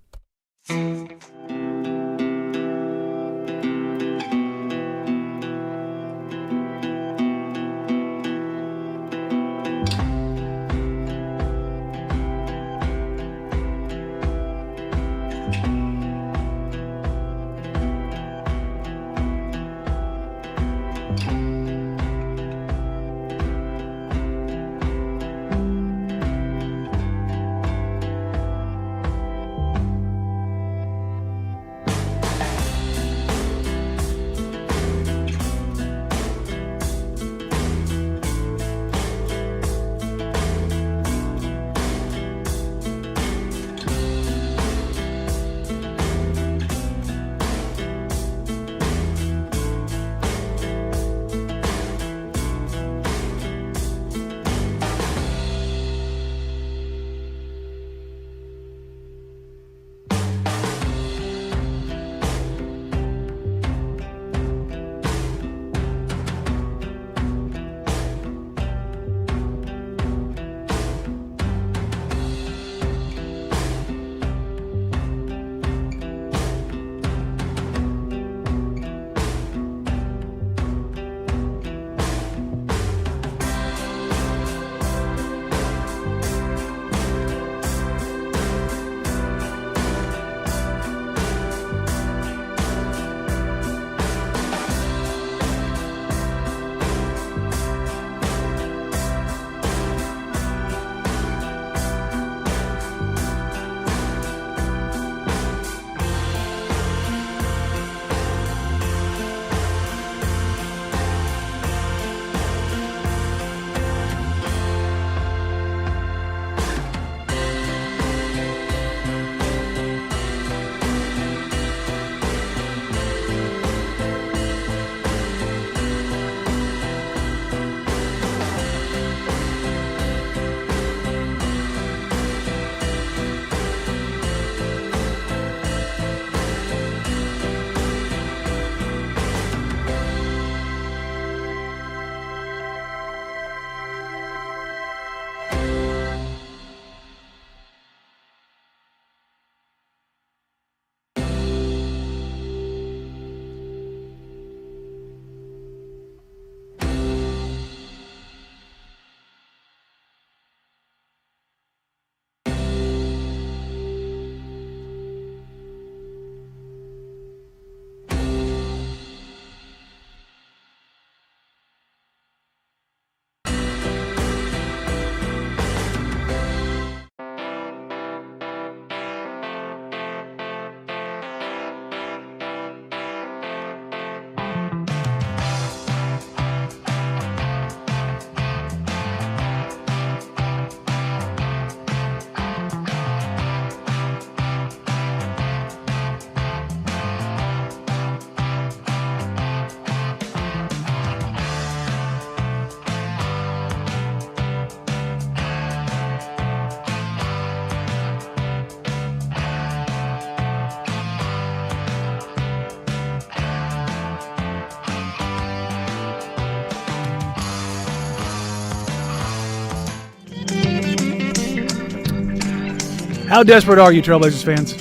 How desperate are you, Trailblazers fans?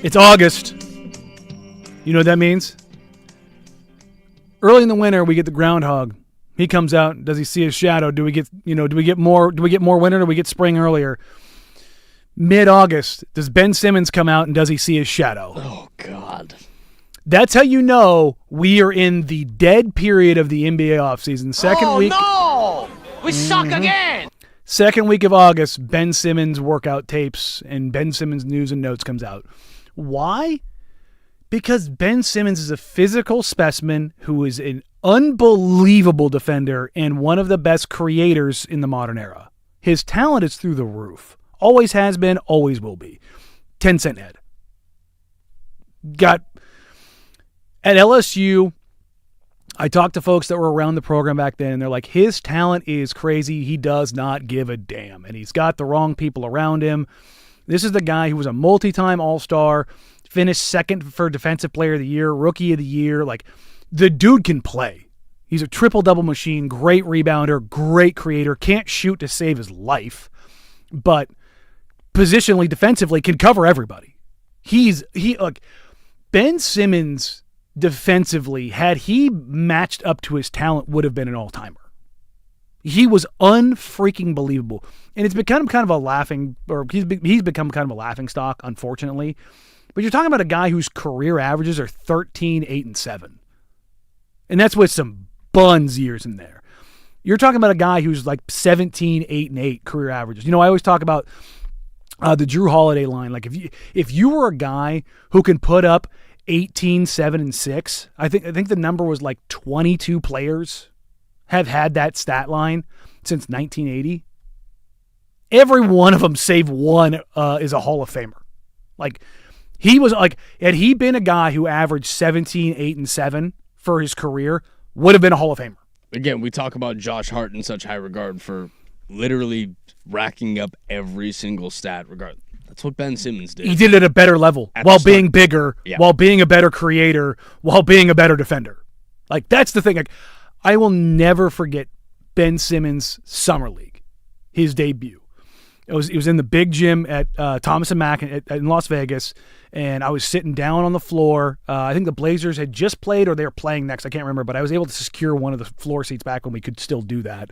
It's August. You know what that means? Early in the winter, we get the groundhog. He comes out. Does he see his shadow? Do we get more winter, or do we get spring earlier? Mid-August, does Ben Simmons come out and does he see his shadow? Oh, God. That's how you know we are in the dead period of the NBA offseason. Second week. Oh, no! We suck again! Second week of August, Ben Simmons workout tapes and Ben Simmons news and notes comes out. Why? Because Ben Simmons is a physical specimen who is an unbelievable defender and one of the best creators in the modern era. His talent is through the roof. Always has been, always will be. 10-cent head. Got at LSU, I talked to folks that were around the program back then, and they're like, his talent is crazy. He does not give a damn, and he's got the wrong people around him. This is the guy who was a multi-time All-Star, finished second for Defensive Player of the Year, Rookie of the Year. Like, the dude can play. He's a triple-double machine, great rebounder, great creator, can't shoot to save his life, but positionally, defensively, can cover everybody. Look, Ben Simmons defensively, had he matched up to his talent, would have been an all-timer. He was unfreaking believable. And it's become kind of a laughing, or he's become kind of a laughing stock, unfortunately. But you're talking about a guy whose career averages are 13, 8, and 7. And that's with some buns years in there. You're talking about a guy who's like 17, 8, and 8 career averages. I always talk about the Drew Holiday line. Like, if you were a guy who can put up 18, 7, and 6, I think the number was like 22 players have had that stat line since 1980. Every one of them, save one, is a Hall of Famer. Like, he was like, had he been a guy who averaged 17, 8, and 7 for his career, would have been a Hall of Famer. Again, we talk about Josh Hart in such high regard for literally racking up every single stat regardless. That's what Ben Simmons did. He did it at a better level while being bigger, while being a better creator, while being a better defender. Like, that's the thing. Like, I will never forget Ben Simmons' Summer League, his debut. It was in the big gym at Thomas & Mack in Las Vegas, and I was sitting down on the floor. I think the Blazers had just played or they were playing next. I can't remember, but I was able to secure one of the floor seats back when we could still do that.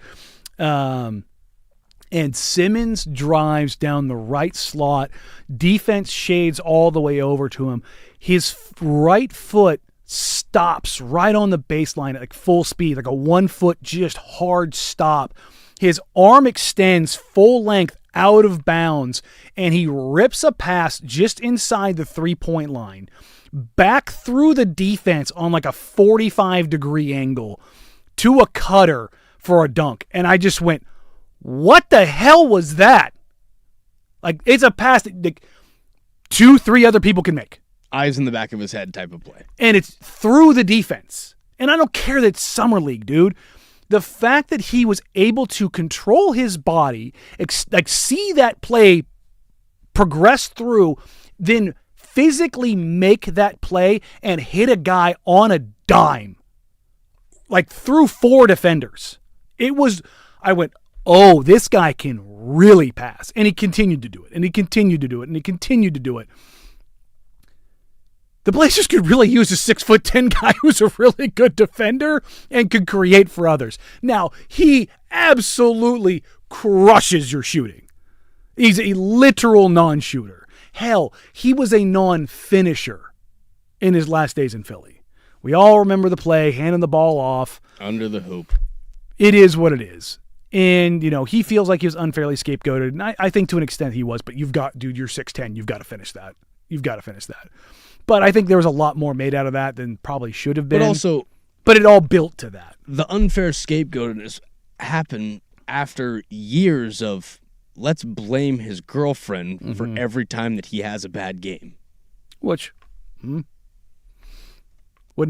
And Simmons drives down the right slot. Defense shades all the way over to him. His right foot stops right on the baseline at like full speed, like a 1 foot just hard stop. His arm extends full length out of bounds, and he rips a pass just inside the 3-point line, back through the defense on like a 45-degree angle to a cutter for a dunk. And I just went, what the hell was that? Like, it's a pass that 2-3 other people can make. Eyes in the back of his head type of play. And it's through the defense. And I don't care that it's Summer League, dude. The fact that he was able to control his body, like see that play progress through, then physically make that play and hit a guy on a dime, like through 4 defenders. I went, oh, this guy can really pass. And he continued to do it, and he continued to do it, and he continued to do it. The Blazers could really use a 6'10" guy who's a really good defender and could create for others. Now, he absolutely crushes your shooting. He's a literal non-shooter. Hell, he was a non-finisher in his last days in Philly. We all remember the play, handing the ball off. Under the hoop. It is what it is. And, he feels like he was unfairly scapegoated. And I think to an extent he was, but you're 6'10". You've got to finish that. You've got to finish that. But I think there was a lot more made out of that than probably should have been. But it all built to that. The unfair scapegoatedness happened after years of let's blame his girlfriend for every time that he has a bad game. Which wouldn't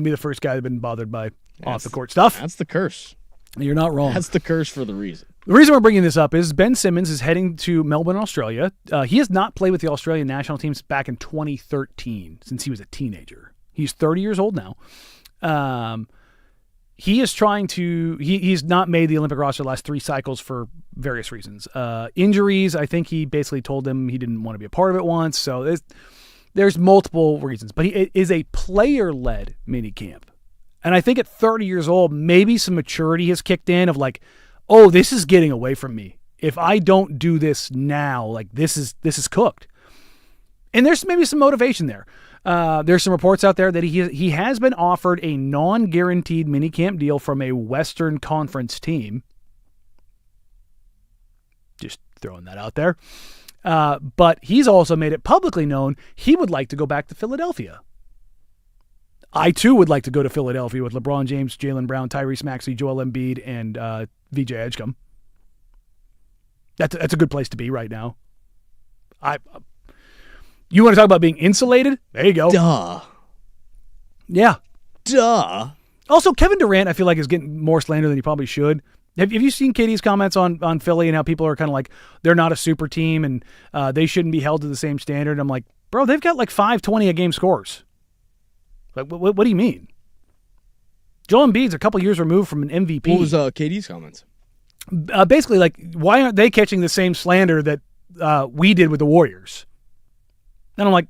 be the first guy that's been bothered by off-the-court stuff. That's the curse. You're not wrong. That's the curse for the reason. The reason we're bringing this up is Ben Simmons is heading to Melbourne, Australia. He has not played with the Australian national teams back in 2013 since he was a teenager. He's 30 years old now. He is trying to – he's not made the Olympic roster the last 3 cycles for various reasons. Injuries, I think he basically told them he didn't want to be a part of it once. So there's multiple reasons. But it is a player-led minicamp. And I think at 30 years old, maybe some maturity has kicked in of like, oh, this is getting away from me. If I don't do this now, like this is cooked. And there's maybe some motivation there. There's some reports out there that he has been offered a non-guaranteed minicamp deal from a Western Conference team. Just throwing that out there. But he's also made it publicly known he would like to go back to Philadelphia. I too would like to go to Philadelphia with LeBron James, Jaylen Brown, Tyrese Maxey, Joel Embiid, and VJ Edgecombe. That's a good place to be right now. You want to talk about being insulated? There you go. Duh. Yeah. Duh. Also, Kevin Durant, I feel like, is getting more slander than he probably should. Have you seen KD's comments on Philly and how people are kind of like, they're not a super team and they shouldn't be held to the same standard? I'm like, bro, they've got like 520 a game scores. Like, what do you mean? Joel Embiid's a couple years removed from an MVP. What was KD's comments? Basically, like, why aren't they catching the same slander that we did with the Warriors? And I'm like,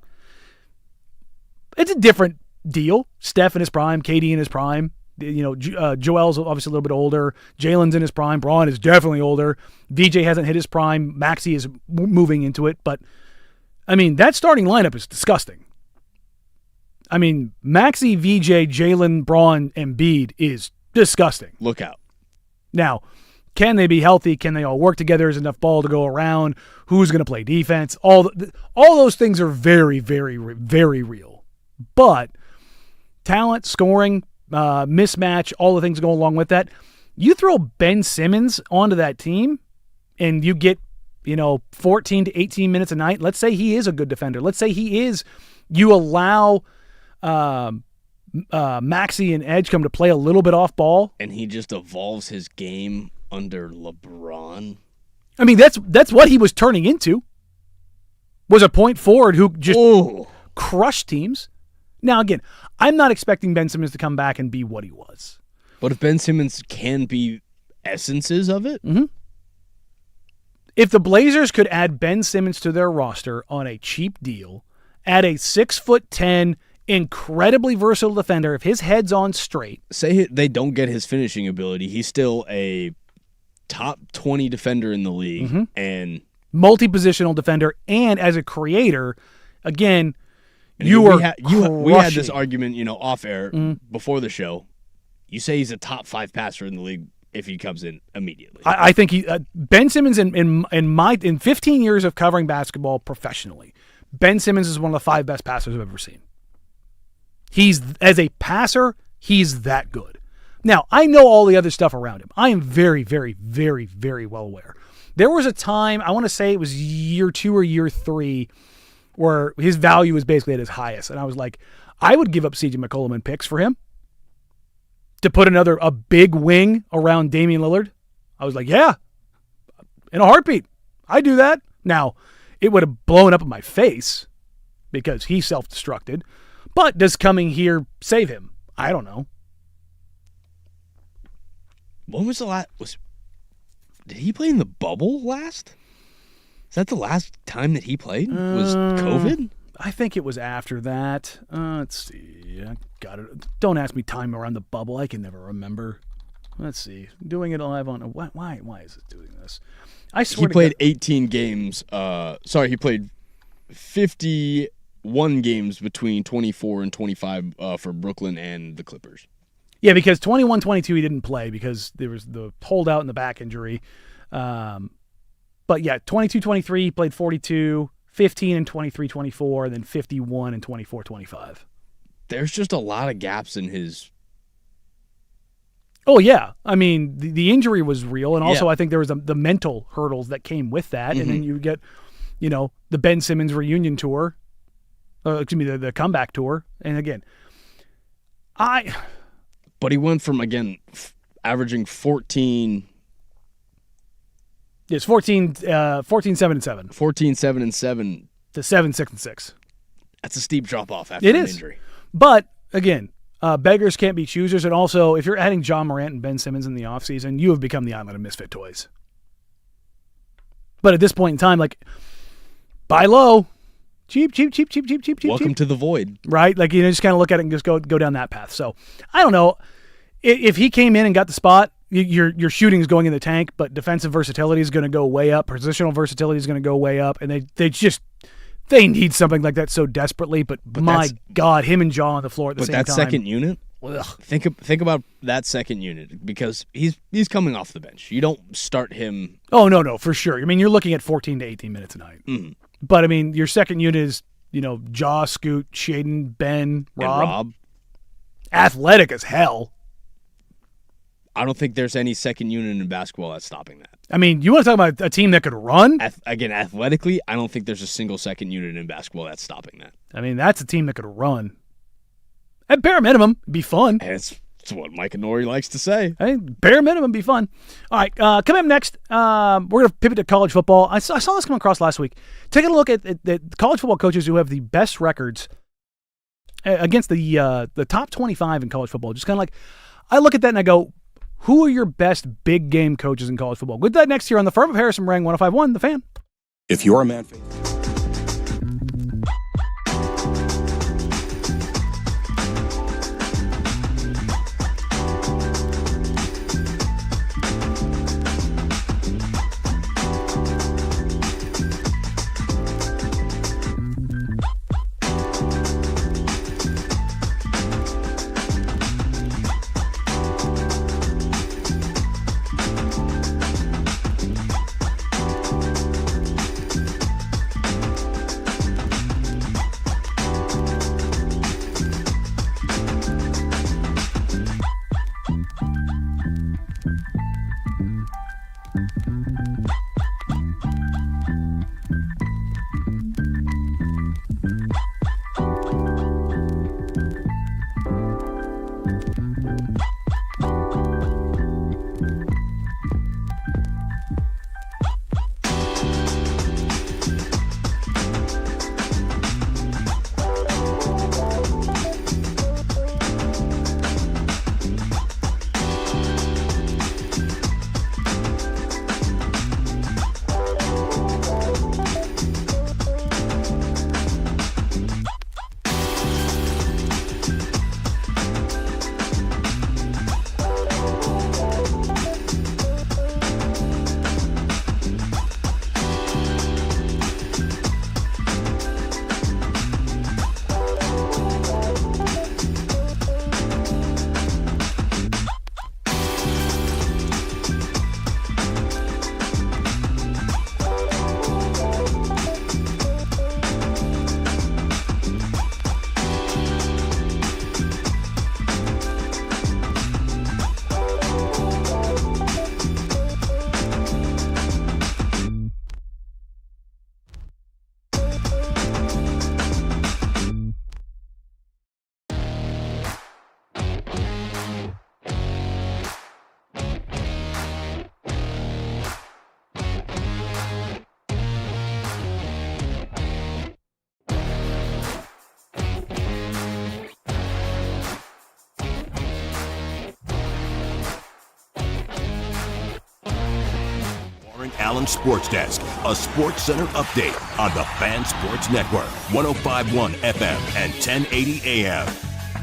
it's a different deal. Steph in his prime, KD in his prime. You know, Joel's obviously a little bit older. Jalen's in his prime. Braun is definitely older. VJ hasn't hit his prime. Maxey is moving into it. But, I mean, that starting lineup is disgusting. I mean, Maxey, VJ, Jalen, Braun, Embiid is disgusting. Look out. Now, can they be healthy? Can they all work together? Is enough ball to go around? Who's going to play defense? All those things are very, very, very real. But talent, scoring, mismatch, all the things that go along with that. You throw Ben Simmons onto that team and you get, 14 to 18 minutes a night. Let's say he is a good defender. Let's say you allow Maxey and Edgecombe to play a little bit off ball. And he just evolves his game under LeBron. I mean, that's what he was turning into. Was a point forward who just crushed teams. Now, again, I'm not expecting Ben Simmons to come back and be what he was. But if Ben Simmons can be essences of it? Mm-hmm. If the Blazers could add Ben Simmons to their roster on a cheap deal, add a 6'10", incredibly versatile defender, if his head's on straight. Say they don't get his finishing ability, he's still a top 20 defender in the league. And multi-positional defender, and as a creator, again, we had this argument, off air before the show. You say he's a top 5 passer in the league if he comes in immediately. I think Ben Simmons in 15 years of covering basketball professionally, Ben Simmons is one of the 5 best passers I've ever seen. As a passer, he's that good. Now, I know all the other stuff around him. I am very, very, very, very well aware. There was a time, I want to say it was year 2 or year 3, where his value was basically at his highest. And I was like, I would give up CJ McCollum and picks for him to put a big wing around Damian Lillard. I was like, yeah, in a heartbeat. I do that. Now, it would have blown up in my face because he self-destructed. But does coming here save him? I don't know. When was the last... Did he play in the bubble last? Is that the last time that he played? Was COVID? I think it was after that. Let's see. I got it. Don't ask me time around the bubble. I can never remember. Let's see. Doing it live on... Why is it doing this? I swear he played 18 games. He played 51 games between 24 and 25 for Brooklyn and the Clippers. Yeah, because 21-22 he didn't play because there was the holdout and the back injury. But yeah, 22-23 he played 42, 15 and 23-24, and then 51 and 24-25. There's just a lot of gaps in his... Oh, yeah. I mean, the injury was real, and also I think there was the mental hurdles that came with that, and then you get, the Ben Simmons reunion tour, the comeback tour, and again, But he went from, again, averaging 14... It's 14, 7-7. 14, 7, and 7. To 7, 6, and 6. That's a steep drop-off after an injury. But, again, beggars can't be choosers, and also, if you're adding John Morant and Ben Simmons in the offseason, you have become the island of misfit toys. But at this point in time, like, buy low. Cheap. Welcome to the void. Right? Like, just kind of look at it and just go down that path. So, I don't know. If he came in and got the spot, your shooting is going in the tank, but defensive versatility is going to go way up. Positional versatility is going to go way up. And they need something like that so desperately. But my God, him and Jaw on the floor at the same time. But that second unit, think about that second unit because he's coming off the bench. You don't start him. Oh, no, for sure. I mean, you're looking at 14 to 18 minutes a night. Mm. But, I mean, your second unit is, Jaw, Scoot, Shaden, Ben, Rob. athletic as hell. I don't think there's any second unit in basketball that's stopping that. I mean, you want to talk about a team that could run? Again, athletically, I don't think there's a single second unit in basketball that's stopping that. I mean, that's a team that could run. At bare minimum, it'd be fun. And it's what Mike Nori likes to say. I mean, bare minimum, be fun. All right, coming up next, we're going to pivot to college football. I saw this come across last week. Taking a look at the college football coaches who have the best records against the top 25 in college football. Just kind of like, I look at that and I go, who are your best big game coaches in college football? We'll do that next year on the Firm of Harrison Marang 105.1, The Fan. If you're a man... Allen Sports Desk, a Sports Center update on the Fan Sports Network, 105.1 FM and 1080 AM.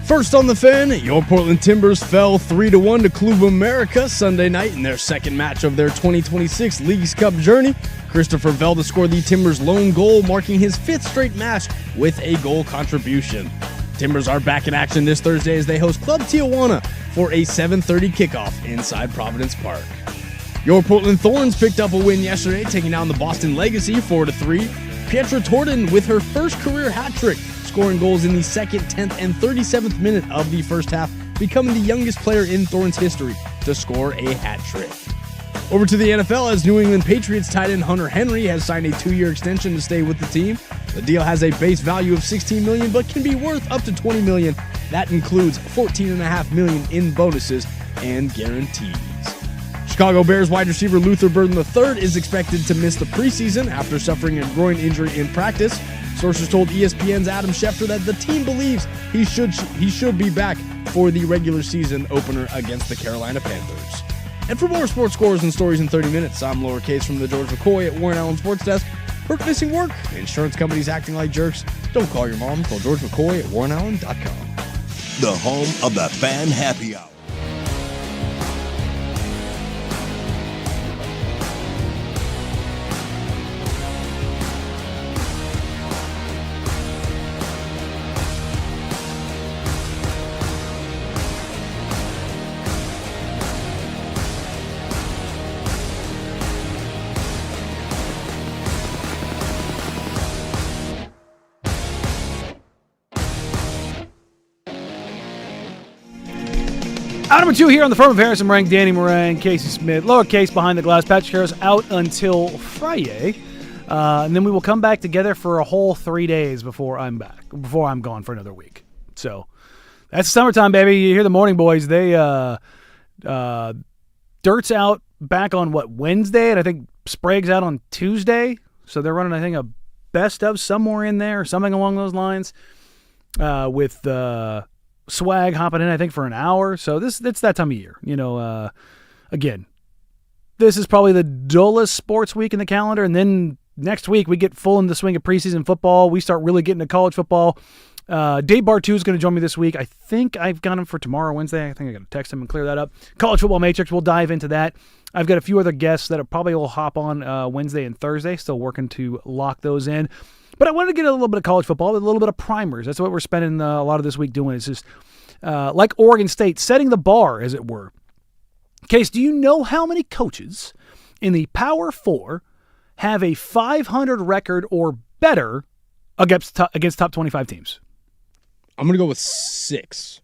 First on the Fan, your Portland Timbers fell 3-1 to Club America Sunday night in their second match of their 2026 Leagues Cup journey. Christopher Velda scored the Timbers' lone goal, marking his fifth straight match with a goal contribution. Timbers are back in action this Thursday as they host Club Tijuana for a 7:30 kickoff inside Providence Park. Your Portland Thorns picked up a win yesterday, taking down the Boston Legacy 4-3. Pietra Torden with her first career hat trick, scoring goals in the 2nd, 10th, and 37th minute of the first half, becoming the youngest player in Thorns history to score a hat trick. Over to the NFL as New England Patriots tight end Hunter Henry has signed a 2-year extension to stay with the team. The deal has a base value of $16 million, but can be worth up to $20 million. That includes $14.5 million in bonuses and guarantees. Chicago Bears wide receiver Luther Burden III is expected to miss the preseason after suffering a groin injury in practice. Sources told ESPN's Adam Schefter that the team believes he should be back for the regular season opener against the Carolina Panthers. And for more sports scores and stories in 30 minutes, I'm lowercase from the George McCoy at Warren Allen Sports Desk. Hurt missing work? Insurance companies acting like jerks? Don't call your mom. Call George McCoy at warrenallen.com. The home of the Fan Happy Hour. Out number 2 here on the firm of Harrison Marang, Danny Marang, Casey Smith, lowercase behind the glass. Patrick Harris out until Friday. And then we will come back together for a whole 3 days before I'm gone for another week. So that's summertime, baby. You hear the morning boys. They, Dirt's out back on Wednesday, and I think Sprague's out on Tuesday. So they're running, I think, a best of somewhere in there, or something along those lines, with Swag hopping in, I think, for an hour. So it's that time of year. Again, this is probably the dullest sports week in the calendar, and then next week we get full in the swing of preseason football. We start really getting to college football. Dave Bartu is going to join me this week. I think I've got him for tomorrow, Wednesday. I think I got to text him and clear that up. College Football Matrix, we'll dive into that. I've got a few other guests that probably will hop on Wednesday and Thursday. Still working to lock those in. But I wanted to get a little bit of college football, a little bit of primers. That's what we're spending a lot of this week doing. It's just like Oregon State, setting the bar, as it were. Case, do you know how many coaches in the Power 4 have a 500 record or better against top 25 teams? I'm going to go with 6.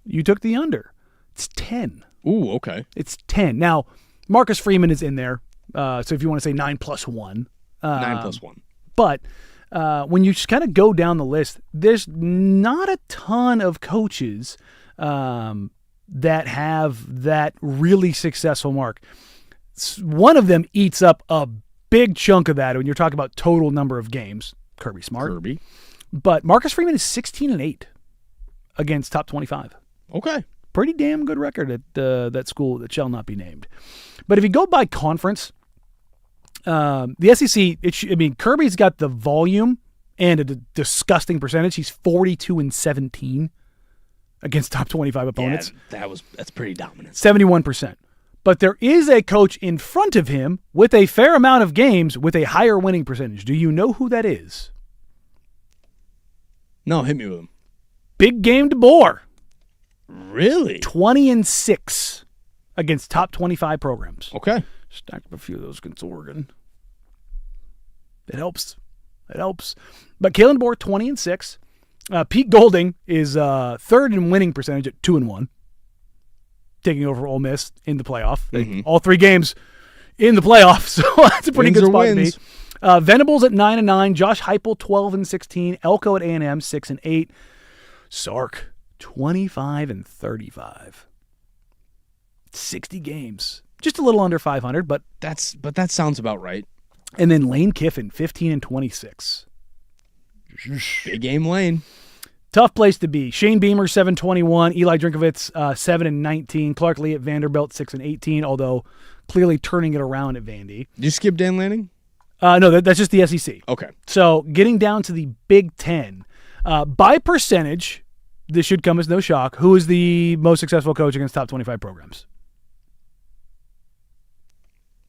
You took the under. It's 10. Ooh, okay. It's 10. Now, Marcus Freeman is in there, so if you want to say 9 plus 1. 9 plus 1. But when you just kind of go down the list, there's not a ton of coaches that have that really successful mark. One of them eats up a big chunk of that when you're talking about total number of games. Kirby Smart. But Marcus Freeman is 16-8 against top 25. Okay. Pretty damn good record at that school that shall not be named. But if you go by conference, the SEC, Kirby's got the volume and a disgusting percentage. He's 42-17 against top 25 opponents. Yeah, that's pretty dominant. 71%. But there is a coach in front of him with a fair amount of games with a higher winning percentage. Do you know who that is? No, hit me with him. Big Game DeBoer. Really? 20-6 against top 25 programs. Okay. Stacked up a few of those against Oregon. It helps. But Kalen DeBoer, 20-6. Pete Golding is third in winning percentage at 2-1. Taking over Ole Miss in the playoff. Mm-hmm. All 3 games in the playoff, so that's a pretty Wins good or spot to be. wins. Venables at 9-9. Josh Heupel, 12-16. Elko at A&M, 6-8. Sark, 25-35. 60 games. Just a little under 500, but that sounds about right. And then Lane Kiffin, 15-26. Big game Lane. Tough place to be. Shane Beamer, 7-21. Eli Drinkovitz, 7-19. Clark Lee at Vanderbilt, 6-18, although clearly turning it around at Vandy. Did you skip Dan Lanning? No, that's just the SEC. Okay. So getting down to the Big Ten, by percentage, this should come as no shock, who is the most successful coach against top 25 programs?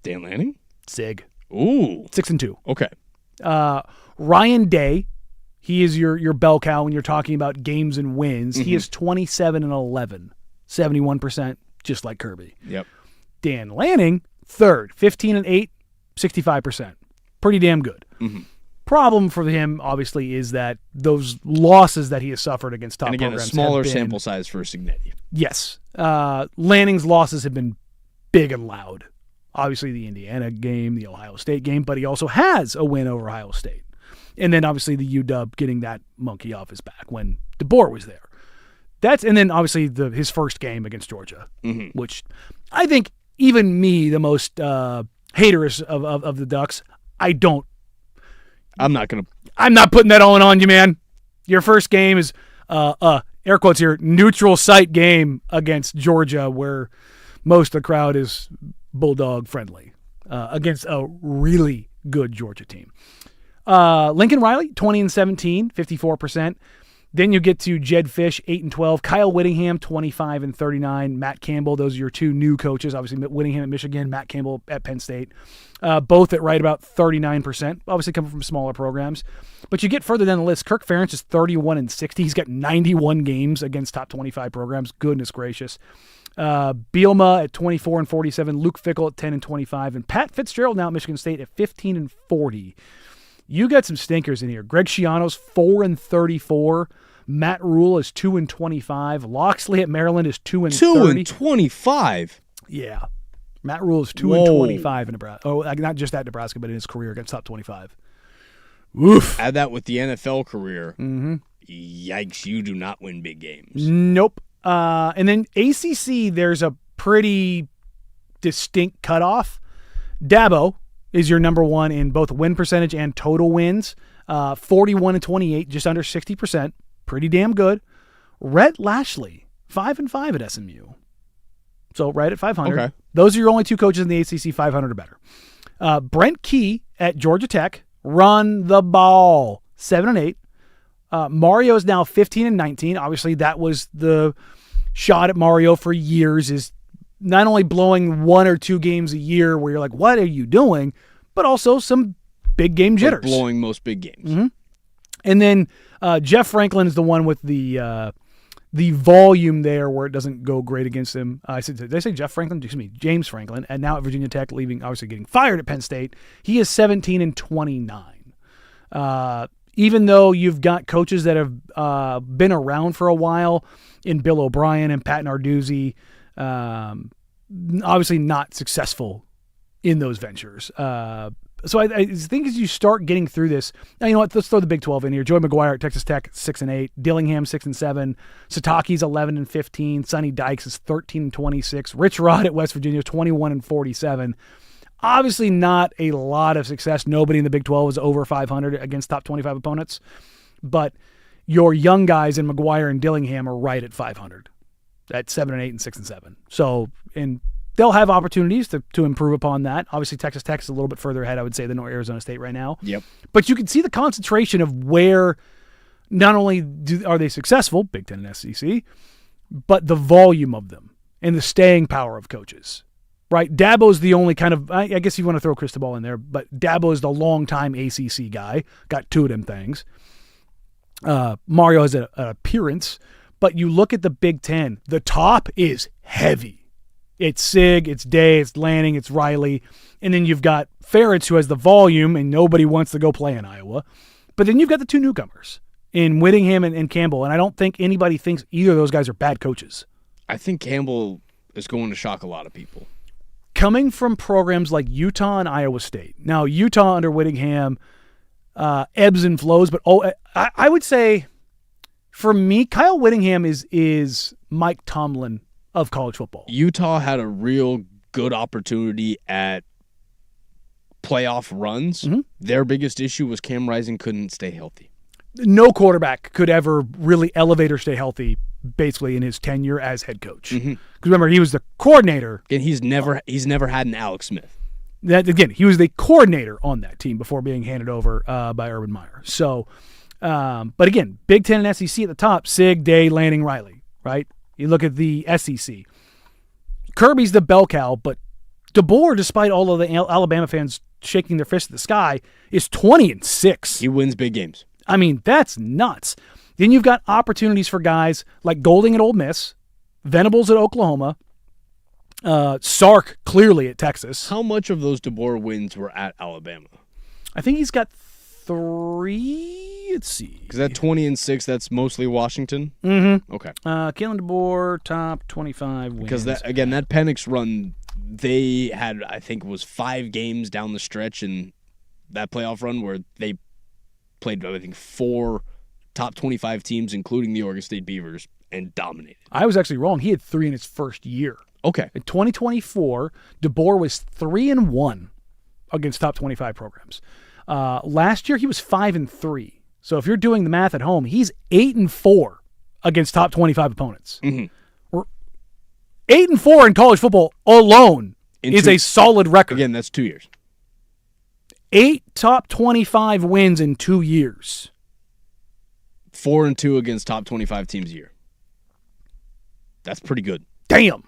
Dan Lanning? Sig. Ooh. 6-2. Okay. Ryan Day, he is your bell cow when you're talking about games and wins. Mm-hmm. He is 27-11, 71%, just like Kirby. Yep. Dan Lanning, third, 15-8, 65%. Pretty damn good. Mm-hmm. Problem for him, obviously, is that those losses that he has suffered against top programs. And again, a smaller sample size for Signetti. Yes. Lanning's losses have been big and loud. Obviously, the Indiana game, the Ohio State game, but he also has a win over Ohio State. And then, obviously, the UW getting that monkey off his back when DeBoer was there. And then, obviously, his first game against Georgia, mm-hmm. which I think even me, the most haterous of the Ducks, I'm not putting that on you, man. Your first game is, air quotes here, neutral site game against Georgia, where most of the crowd is Bulldog friendly, against a really good Georgia team. Lincoln Riley, 20-17, 54%. Then you get to Jed Fish, 8-12. Kyle Whittingham, 25-39. Matt Campbell, those are your 2 new coaches. Obviously, Whittingham at Michigan, Matt Campbell at Penn State. Both at right about 39%. Obviously coming from smaller programs. But you get further down the list. Kirk Ferentz is 31-60. He's got 91 games against top 25 programs. Goodness gracious. Bielma at 24-47. Luke Fickle at 10-25. And Pat Fitzgerald now at Michigan State at 15-40. You got some stinkers in here. Greg Schiano's 4-34. Matt Rule is 2-25. Loxley at Maryland is 2-30. 2-25. Yeah. Matt Rule is 2-25 in Nebraska. Oh, not just at Nebraska, but in his career against top 25. Oof. Add that with the NFL career. Mm-hmm. Yikes, you do not win big games. Nope. And then ACC, there's a pretty distinct cutoff. Dabo is your number one in both win percentage and total wins. 41-28, just under 60%. Pretty damn good. Rhett Lashley, 5-5 at SMU. So right at 500. Okay. Those are your only two coaches in the ACC 500 or better. Brent Key at Georgia Tech, run the ball, 7-8. Mario is now 15-19. Obviously, that was the shot at Mario for years, is not only blowing 1 or 2 games a year where you're like, what are you doing? But also some big game jitters. Like blowing most big games. Mm-hmm. And then Jeff Franklin is the one with the volume there where it doesn't go great against him. Did I say Jeff Franklin? Excuse me, James Franklin. And now at Virginia Tech, leaving, obviously getting fired at Penn State. He is 17-29. Even though you've got coaches that have been around for a while in Bill O'Brien and Pat Narduzzi, obviously not successful in those ventures. So I think as you start getting through this, now, you know what? Let's throw the Big 12 in here. Joey McGuire at Texas Tech, 6-8. Dillingham, 6-7. Sataki's 11-15. Sonny Dykes is 13-26. Rich Rod at West Virginia, 21-47. Obviously not a lot of success. Nobody in the Big 12 is over 500 against top 25 opponents. But your young guys in McGuire and Dillingham are right at 500 at 7-8 and 6-7. So, and they'll have opportunities to improve upon that. Obviously, Texas Tech is a little bit further ahead, I would say, than Arizona State right now. Yep. But you can see the concentration of where not only are they successful, Big Ten and SEC, but the volume of them and the staying power of coaches. Right? Dabo's the only kind of, I guess you want to throw Cristobal in there, but Dabo is the longtime ACC guy. Got 2 of them things. Mario has an appearance, but you look at the Big Ten, the top is heavy. It's Sig, it's Day, it's Lanning, it's Riley. And then you've got Ferretz, who has the volume, and nobody wants to go play in Iowa. But then you've got the 2 newcomers in Whittingham and Campbell. And I don't think anybody thinks either of those guys are bad coaches. I think Campbell is going to shock a lot of people. Coming from programs like Utah and Iowa State. Now, Utah under Whittingham ebbs and flows. But I would say, for me, Kyle Whittingham is Mike Tomlin of college football. Utah had a real good opportunity at playoff runs. Mm-hmm. Their biggest issue was Cam Rising couldn't stay healthy. No quarterback could ever really elevate or stay healthy basically in his tenure as head coach. Because remember, he was the coordinator. And he's never had an Alex Smith. He was the coordinator on that team before being handed over by Urban Meyer. So, but again, Big Ten and SEC at the top, Sig, Day, Lanning, Riley, right? You look at the SEC. Kirby's the bell cow, but DeBoer, despite all of the Alabama fans shaking their fist at the sky, is 20-6. He wins big games. I mean, that's nuts. Then you've got opportunities for guys like Golding at Ole Miss, Venables at Oklahoma, Sark clearly at Texas. How much of those DeBoer wins were at Alabama? I think he's got 3. Let's see. Because that 20-6, that's mostly Washington? Mm-hmm. Okay. Kalen DeBoer, top 25 wins. Because, that Penix run, they had, I think, was 5 games down the stretch in that playoff run where they played, I think, 4 top 25 teams, including the Oregon State Beavers, and dominated. I was actually wrong. He had 3 in his first year. Okay. In 2024, DeBoer was 3-1 against top 25 programs. Last year, he was 5-3. So if you're doing the math at home, he's 8-4 against top 25 opponents. Mm-hmm. 8-4 in college football alone is a solid record. Again, that's 2 years. 8 top 25 wins in 2 years. 4-2 against top 25 teams a year. That's pretty good. Damn.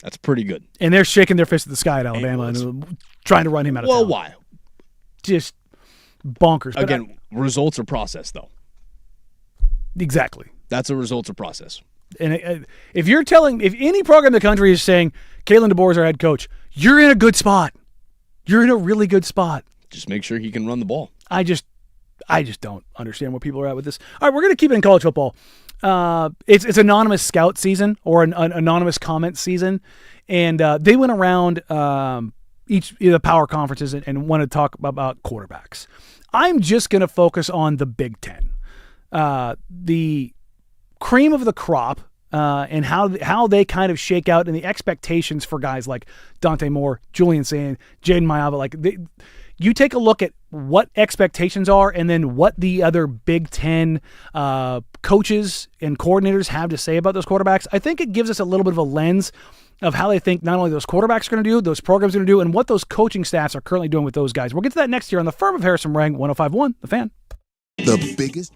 That's pretty good. And they're shaking their fist at the sky at Alabama and trying to run him out of town. Well, why? Just bonkers. Again, results are process, though. Exactly. That's a results are process. And if any program in the country is saying Kalen DeBoer is our head coach, you're in a good spot. You're in a really good spot. Just make sure he can run the ball. I I just don't understand where people are at with this. All right, we're going to keep it in college football. It's anonymous scout season or an anonymous comment season, and they went around each of the power conferences and want to talk about quarterbacks. I'm just going to focus on the Big Ten, the cream of the crop, and how they kind of shake out and the expectations for guys like Dante Moore, Julian Sand, Jaden Mayava. You take a look at what expectations are and then what the other Big Ten coaches and coordinators have to say about those quarterbacks. I think it gives us a little bit of a lens of how they think not only those quarterbacks are going to do, those programs are going to do, and what those coaching staffs are currently doing with those guys. We'll get to that next year on the Firm of Harrison Marang, 105.1 The Fan. The biggest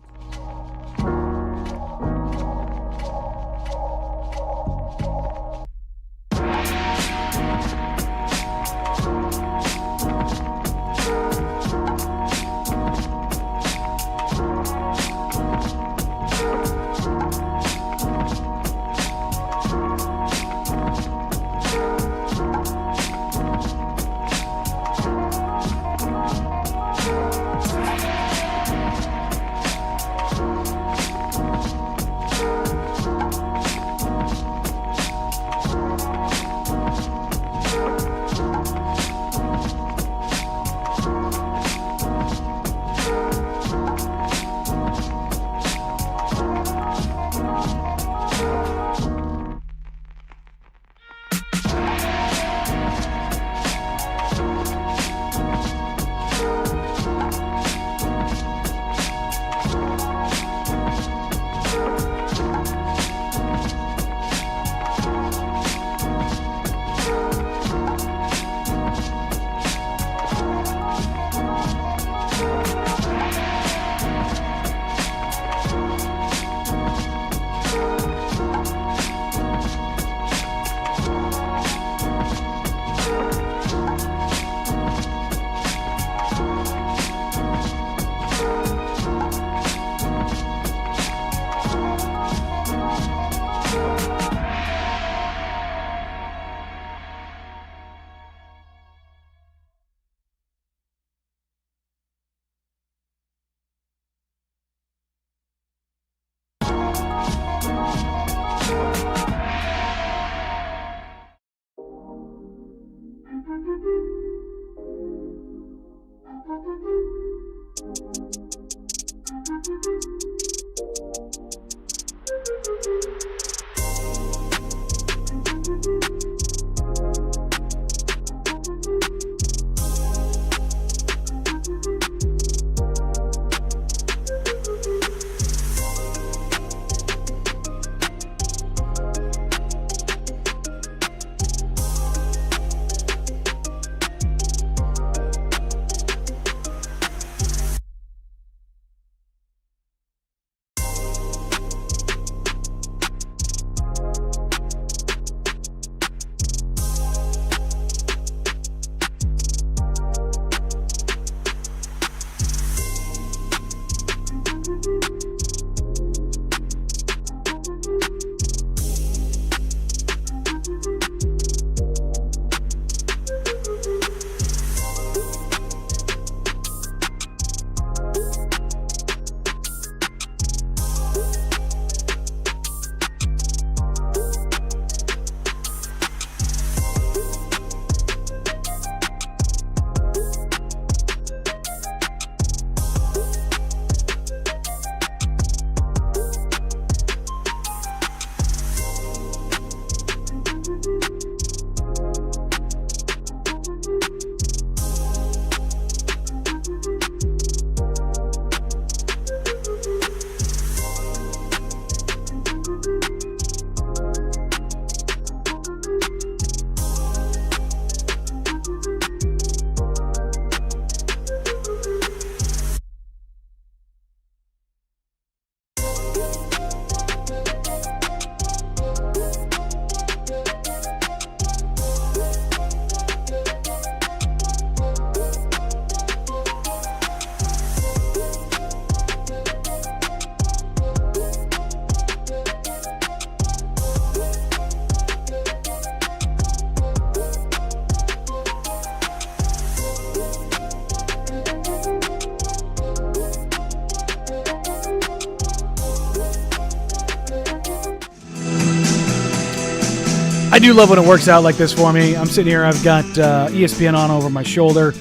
I do love when it works out like this for me. I'm sitting here, I've got ESPN on over my shoulder,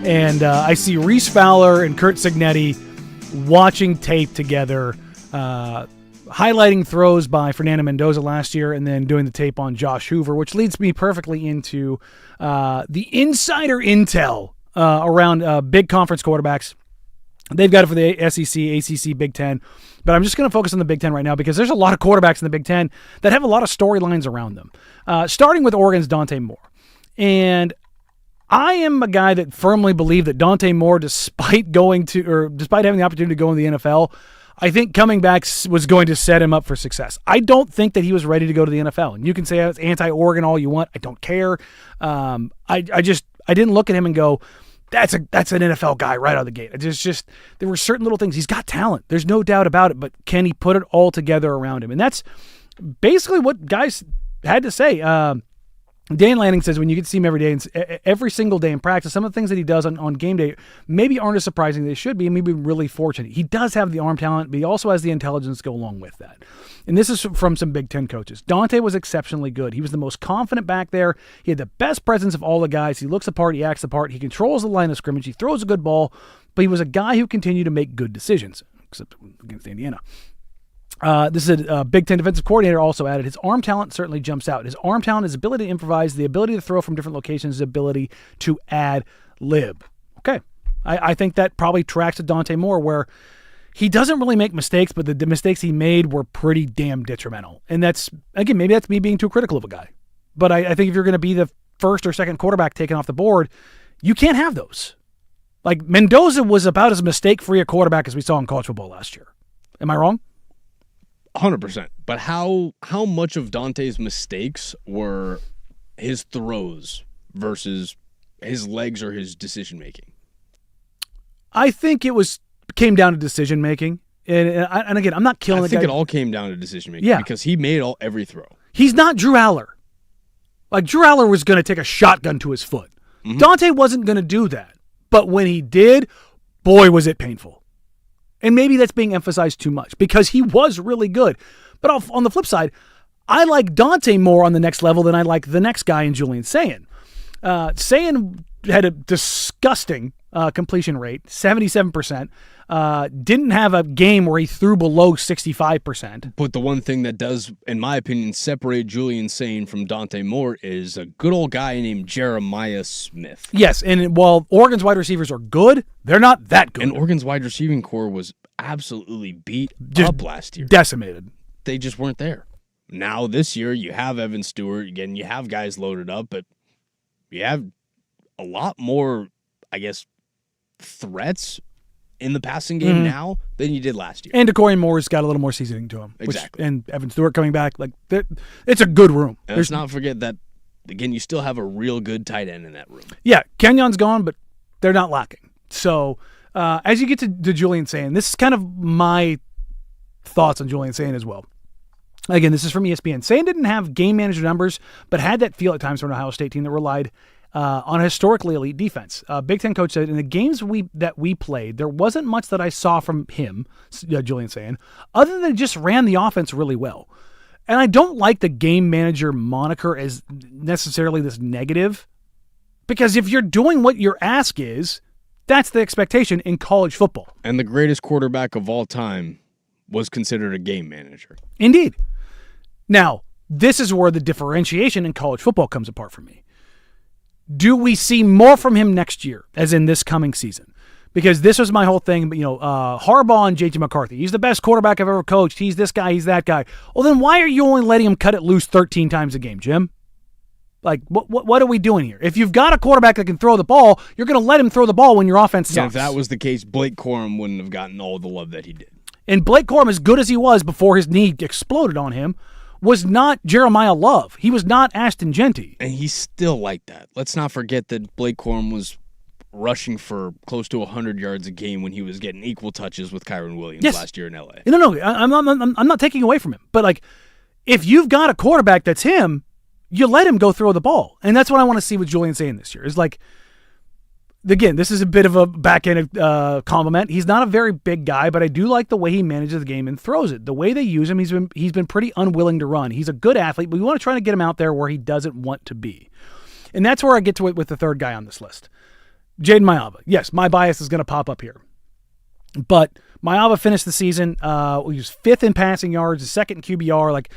and I see Reese Fowler and Kurt Signetti watching tape together, highlighting throws by Fernando Mendoza last year and then doing the tape on Josh Hoover, which leads me perfectly into the insider intel around big conference quarterbacks. They've got it for the SEC, ACC, Big Ten. But I'm just going to focus on the Big Ten right now because there's a lot of quarterbacks in the Big Ten that have a lot of storylines around them. Starting with Oregon's Dante Moore. And I am a guy that firmly believe that Dante Moore, despite having the opportunity to go in the NFL, I think coming back was going to set him up for success. I don't think that he was ready to go to the NFL. And you can say it's anti-Oregon all you want. I don't care. I didn't look at him and go, that's an NFL guy right out of the gate. It's just there were certain little things. He's got talent. There's no doubt about it. But can he put it all together around him? And that's basically what guys had to say. Dan Lanning says when you get to see him every day, every single day in practice, some of the things that he does on game day maybe aren't as surprising as they should be, and maybe really fortunate. He does have the arm talent, but he also has the intelligence to go along with that. And this is from some Big Ten coaches. Dante was exceptionally good. He was the most confident back there. He had the best presence of all the guys. He looks the part. He acts the part. He controls the line of scrimmage. He throws a good ball, but he was a guy who continued to make good decisions, except against Indiana. This is a Big Ten defensive coordinator also added, his arm talent certainly jumps out. His arm talent, his ability to improvise, the ability to throw from different locations, his ability to add lib. Okay. I think that probably tracks to Dante Moore, where he doesn't really make mistakes, but the mistakes he made were pretty damn detrimental. And that's, again, maybe that's me being too critical of a guy. But I think if you're going to be the first or second quarterback taken off the board, you can't have those. Like, Mendoza was about as mistake-free a quarterback as we saw in college football last year. Am I wrong? 100%. But how much of Dante's mistakes were his throws versus his legs or his decision making? I think it came down to decision making, and again, I'm not killing. I think it all came down to decision making. Yeah, because he made every throw. He's not Drew Aller. Like, Drew Aller was going to take a shotgun to his foot. Mm-hmm. Dante wasn't going to do that, but when he did, boy, was it painful. And maybe that's being emphasized too much because he was really good. But on the flip side, I like Dante more on the next level than I like the next guy in Julian Sayin. Sayin had a disgusting completion rate, 77%. Didn't have a game where he threw below 65%. But the one thing that does, in my opinion, separate Julian Sayin from Dante Moore is a good old guy named Jeremiah Smith. Yes, and while Oregon's wide receivers are good, they're not that good. And Oregon's wide receiving core was absolutely beat up last year. Decimated. They just weren't there. Now this year, you have Evan Stewart. Again, you have guys loaded up, but you have a lot more, I guess, threats in the passing game now than you did last year. And DeCorian Moore's got a little more seasoning to him. Exactly. And Evan Stewart coming back, it's a good room. And let's not forget that, again, you still have a real good tight end in that room. Yeah, Kenyon's gone, but they're not lacking. So as you get to Julian Sayin, this is kind of my thoughts on Julian Sayin as well. Again, this is from ESPN. Sayin didn't have game manager numbers, but had that feel at times for an Ohio State team that relied on a historically elite defense. Big Ten coach said, in the games that we played, there wasn't much that I saw from him, Julian Sayin, other than just ran the offense really well. And I don't like the game manager moniker as necessarily this negative, because if you're doing what your ask is, that's the expectation in college football. And the greatest quarterback of all time was considered a game manager. Indeed. Now, this is where the differentiation in college football comes apart for me. Do we see more from him next year, as in this coming season? Because this was my whole thing, Harbaugh and J.J. McCarthy. He's the best quarterback I've ever coached. He's this guy, he's that guy. Well, then why are you only letting him cut it loose 13 times a game, Jim? Like, what are we doing here? If you've got a quarterback that can throw the ball, you're going to let him throw the ball when your offense sucks. Yeah, if that was the case, Blake Corum wouldn't have gotten all the love that he did. And Blake Corum, as good as he was before his knee exploded on him, was not Jeremiah Love. He was not Ashton Genty. And he's still like that. Let's not forget that Blake Corum was rushing for close to 100 yards a game when he was getting equal touches with Kyron Williams last year in L.A. No, I'm not taking away from him. But, like, if you've got a quarterback that's him, you let him go throw the ball. And that's what I want to see with Julian Sayin this year. Is like, again, this is a bit of a back-end compliment. He's not a very big guy, but I do like the way he manages the game and throws it. The way they use him, he's been pretty unwilling to run. He's a good athlete, but we want to try to get him out there where he doesn't want to be. And that's where I get to it with the third guy on this list. Jaden Maiava. Yes, my bias is going to pop up here. But Maiava finished the season. He was 5th in passing yards, 2nd in QBR. Like,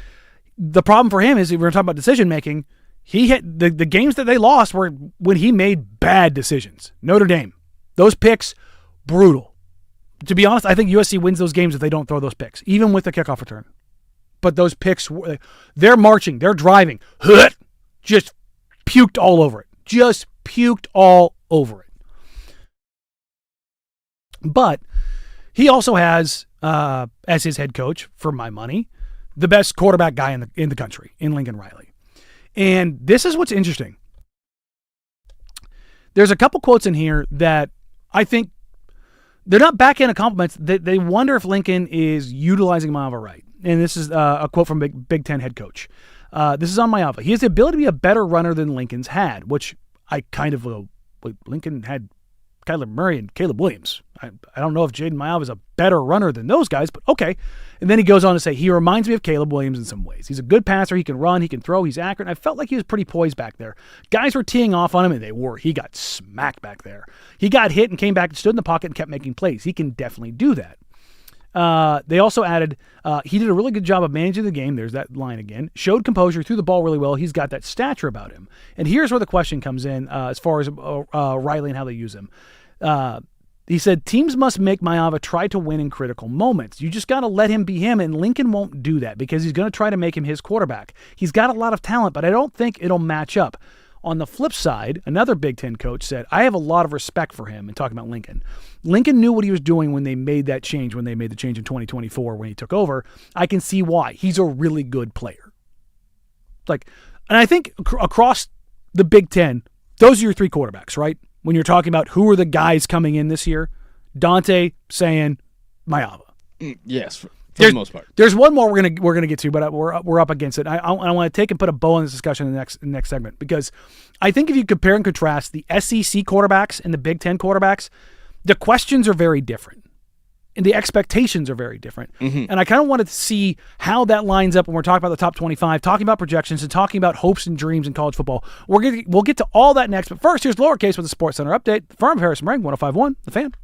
the problem for him is, if we're talking about decision-making, he hit the games that they lost were when he made bad decisions. Notre Dame, those picks, brutal. To be honest, I think USC wins those games if they don't throw those picks, even with the kickoff return. But those picks, they're marching, they're driving, just puked all over it. Just puked all over it. But he also has, as his head coach, for my money, the best quarterback guy in the country, in Lincoln Riley. And this is what's interesting. There's a couple quotes in here that I think they're not backhanded compliments. They wonder if Lincoln is utilizing Maiava right. And this is a quote from Big Ten head coach. This is on Maiava. He has the ability to be a better runner than Lincoln's had, which I kind of Lincoln had Kyler Murray and Caleb Williams. I don't know if Jaden Maiava is a better runner than those guys, but okay. And then he goes on to say, he reminds me of Caleb Williams in some ways. He's a good passer. He can run. He can throw. He's accurate. I felt like he was pretty poised back there. Guys were teeing off on him, and they were. He got smacked back there. He got hit and came back and stood in the pocket and kept making plays. He can definitely do that. They also added, he did a really good job of managing the game. There's that line again. Showed composure, threw the ball really well. He's got that stature about him. And here's where the question comes in as far as Riley and how they use him. He said, teams must make Maiava try to win in critical moments. You just got to let him be him, and Lincoln won't do that because he's going to try to make him his quarterback. He's got a lot of talent, but I don't think it'll match up. On the flip side, another Big Ten coach said, I have a lot of respect for him, and talking about Lincoln. Lincoln knew what he was doing when they made that change, when they made the change in 2024 when he took over. I can see why. He's a really good player. And I think across the Big Ten, those are your 3 quarterbacks, right? When you're talking about who are the guys coming in this year, Dante, Sayin, Maiava. Yes, for the most part. There's one more we're gonna get to, but we're up against it. I want to take and put a bow on this discussion in the next segment, because I think if you compare and contrast the SEC quarterbacks and the Big Ten quarterbacks, the questions are very different. And the expectations are very different. Mm-hmm. And I kind of wanted to see how that lines up when we're talking about the top 25, talking about projections, and talking about hopes and dreams in college football. We'll get to all that next. But first, here's Lowercase with the Sports Center update. The firm of Harris Marang, 105.1, The Fan.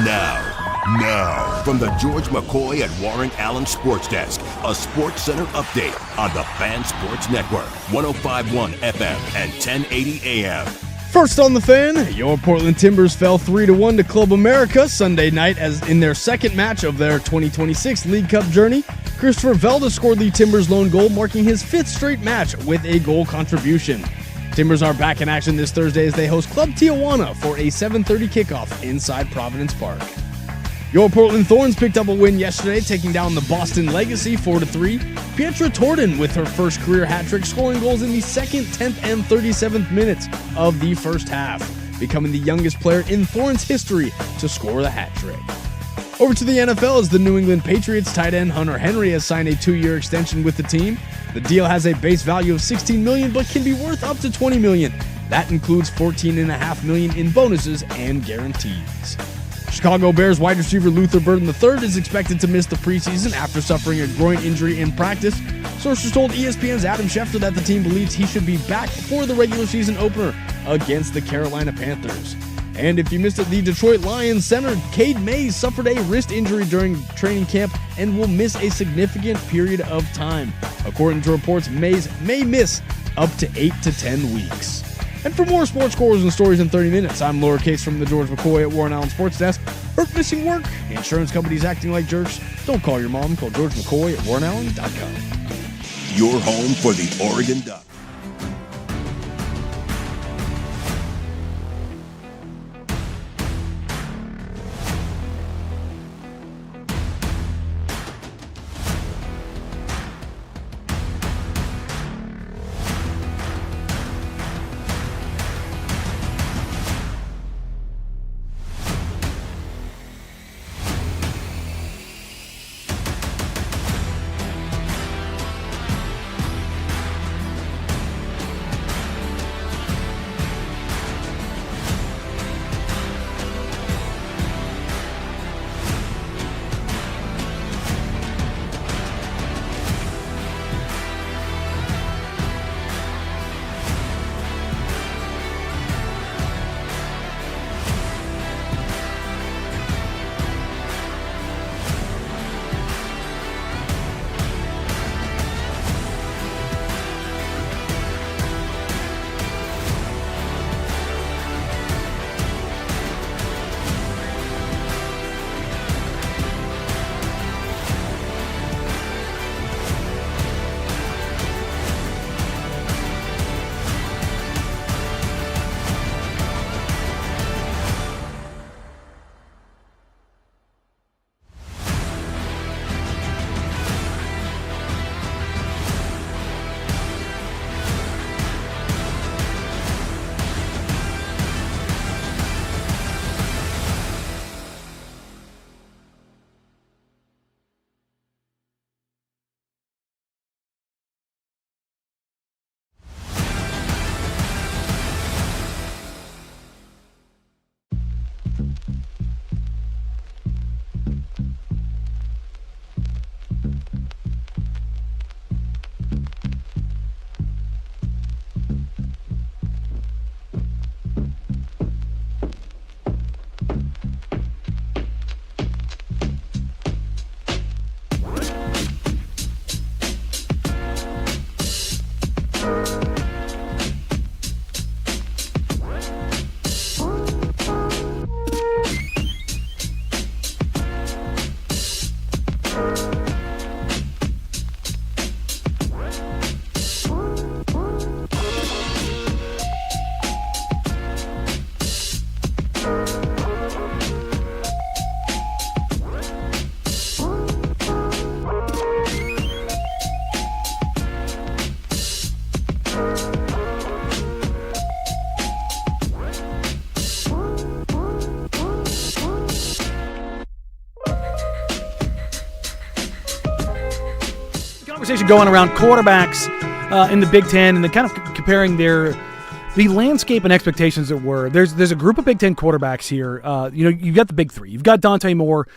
Now, from the George McCoy at Warren Allen Sports Desk, a Sports Center update on the Fan Sports Network, 105.1 FM and 1080 AM. First on The Fan, your Portland Timbers fell 3-1 to Club America Sunday night as in their second match of their 2026 League Cup journey. Christopher Velda scored the Timbers' lone goal, marking his 5th straight match with a goal contribution. Timbers are back in action this Thursday as they host Club Tijuana for a 7:30 kickoff inside Providence Park. Your Portland Thorns picked up a win yesterday, taking down the Boston Legacy 4-3. Pietra Torden with her first career hat trick, scoring goals in the 2nd, 10th, and 37th minutes of the first half, becoming the youngest player in Thorns history to score the hat trick. Over to the NFL as the New England Patriots tight end Hunter Henry has signed a 2-year extension with the team. The deal has a base value of $16 million, but can be worth up to $20 million. That includes $14.5 million in bonuses and guarantees. Chicago Bears wide receiver Luther Burden III is expected to miss the preseason after suffering a groin injury in practice. Sources told ESPN's Adam Schefter that the team believes he should be back for the regular season opener against the Carolina Panthers. And if you missed it, the Detroit Lions center Cade Mays suffered a wrist injury during training camp and will miss a significant period of time. According to reports, Mays may miss up to 8 to 10 weeks. And for more sports scores and stories in 30 minutes, I'm Lowercase from the George McCoy at Warren Allen Sports Desk. Hurt missing work? Insurance companies acting like jerks? Don't call your mom. Call George McCoy at WarrenAllen.com. Your home for the Oregon Ducks. conversation going around quarterbacks in the Big Ten, and then kind of comparing the landscape and expectations that were. There's a group of Big Ten quarterbacks here. You've got the big three. You've got Dante Moore,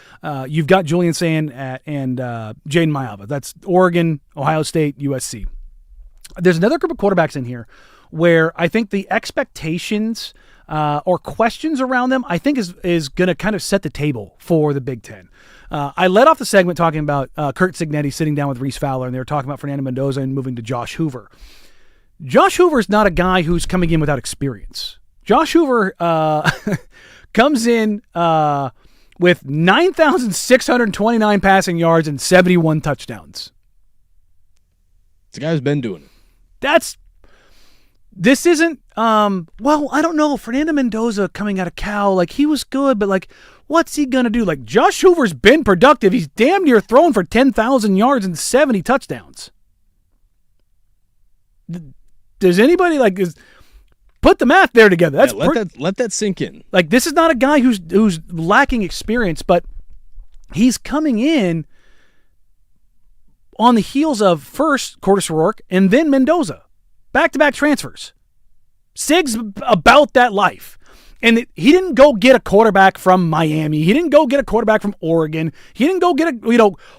you've got Julian Sand, and Jaden Mayava. That's Oregon, Ohio State, USC. There's another group of quarterbacks in here where I think the expectations or questions around them, I think is going to kind of set the table for the Big Ten. I led off the segment talking about Kurt Cignetti sitting down with Reese Fowler, and they were talking about Fernando Mendoza and moving to Josh Hoover. Josh Hoover is not a guy who's coming in without experience. Josh Hoover comes in with 9,629 passing yards and 71 touchdowns. It's a guy who's been doing it. This isn't, I don't know. Fernando Mendoza coming out of Cal, like, he was good, but, like, what's he going to do? Like, Josh Hoover's been productive. He's damn near thrown for 10,000 yards and 70 touchdowns. Does anybody, like, put the math there together? That's let that sink in. Like, this is not a guy who's lacking experience, but he's coming in on the heels of first Curtis Rourke and then Mendoza. Back-to-back transfers. Sig's about that life. And he didn't go get a quarterback from Miami. He didn't go get a quarterback from Oregon. He didn't go get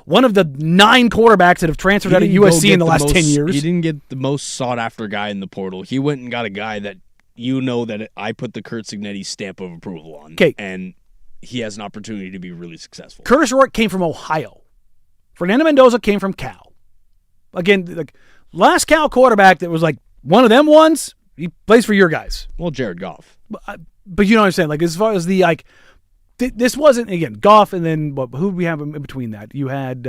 one of the 9 quarterbacks that have transferred out of USC in the last 10 years. He didn't get the most sought-after guy in the portal. He went and got a guy that that I put the Kurt Cignetti stamp of approval on. Okay. And he has an opportunity to be really successful. Curtis Rourke came from Ohio. Fernando Mendoza came from Cal. Again, like, last Cal quarterback that was like one of them ones, he plays for your guys. Well, Jared Goff. But you know what I'm saying? Like, as far as the, like, this wasn't, again, Goff, and then who do we have in between that? You had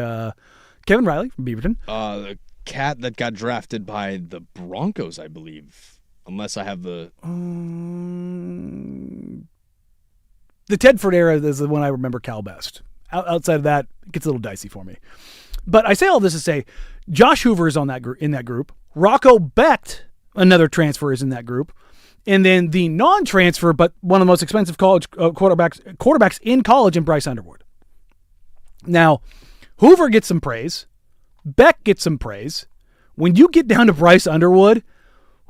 Kevin Riley from Beaverton. The cat that got drafted by the Broncos, I believe. Unless I have the Tedford era is the one I remember Cal best. Outside of that, it gets a little dicey for me. But I say all this to say, Josh Hoover is in that group. Rocco Becht, another transfer, is in that group. And then the non-transfer, but one of the most expensive college quarterbacks in college, in Bryce Underwood. Now, Hoover gets some praise. Beck gets some praise. When you get down to Bryce Underwood,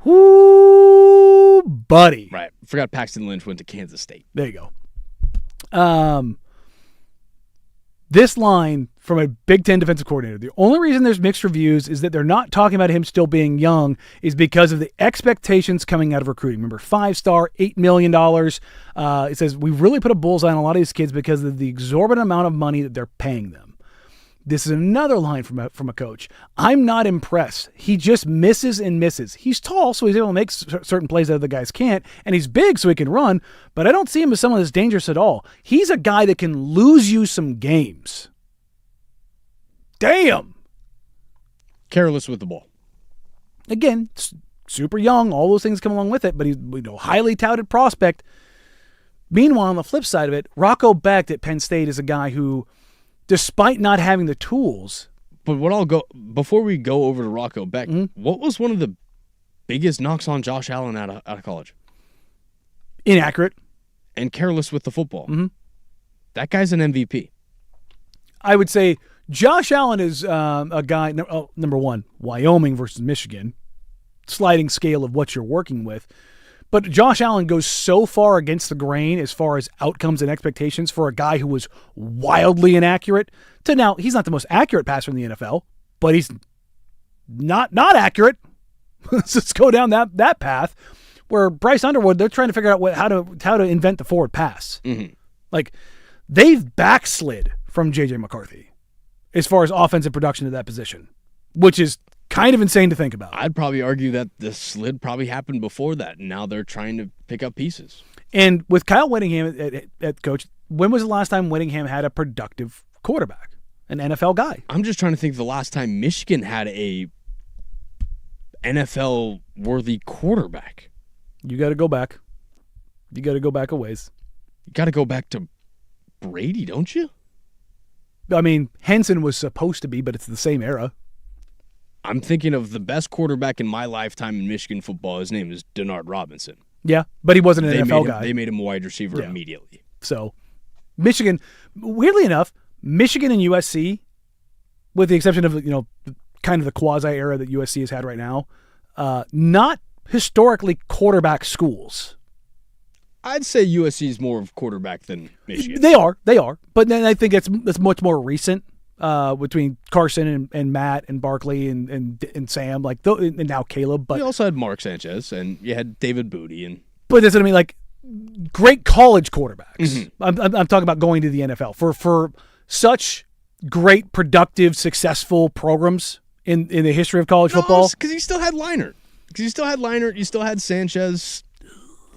whoo, buddy. Right. Forgot Paxton Lynch went to Kansas State. There you go. This line from a Big Ten defensive coordinator, the only reason there's mixed reviews is that they're not talking about him still being young is because of the expectations coming out of recruiting. Remember, 5-star, $8 million. It says, we've really put a bullseye on a lot of these kids because of the exorbitant amount of money that they're paying them. This is another line from a coach. I'm not impressed. He just misses and misses. He's tall, so he's able to make certain plays that other guys can't, and he's big, so he can run, but I don't see him as someone that's dangerous at all. He's a guy that can lose you some games. Damn. Careless with the ball. Again, super young, all those things come along with it, but he's highly touted prospect. Meanwhile, on the flip side of it, Rocco Becht at Penn State is a guy who, despite not having the tools. But before we go over to Rocco Becht, what was one of the biggest knocks on Josh Allen out of college? Inaccurate. And careless with the football. Mm-hmm. That guy's an MVP. I would say Josh Allen is a guy, number one, Wyoming versus Michigan, sliding scale of what you're working with. But Josh Allen goes so far against the grain as far as outcomes and expectations for a guy who was wildly inaccurate to now he's not the most accurate passer in the NFL, but he's not accurate. Let's just go down that path where Bryce Underwood, they're trying to figure out how to invent the forward pass. Mm-hmm. Like, they've backslid from J.J. McCarthy as far as offensive production at that position, which is kind of insane to think about. I'd probably argue that the slid probably happened before that, and now they're trying to pick up pieces. And with Kyle Whittingham at coach, when was the last time Whittingham had a productive quarterback, an NFL guy? I'm just trying to think of the last time Michigan had a NFL-worthy quarterback. You got to go back. You got to go back a ways. You got to go back to Brady, don't you? I mean, Henson was supposed to be, but it's the same era. I'm thinking of the best quarterback in my lifetime in Michigan football. His name is Denard Robinson. Yeah, but he wasn't an NFL guy. They made him a wide receiver immediately. So, Michigan, weirdly enough, Michigan and USC, with the exception of kind of the quasi era that USC has had right now, not historically quarterback schools. I'd say USC is more of quarterback than Michigan. They are. But then I think that's much more recent between Carson and Matt and Barkley and Sam, and now Caleb. But you also had Mark Sanchez, and you had David Booty. But that's what I mean, like great college quarterbacks. I'm talking about going to the NFL for such great, productive, successful programs in the history of college football. Because you still had Leinart. You still had Sanchez.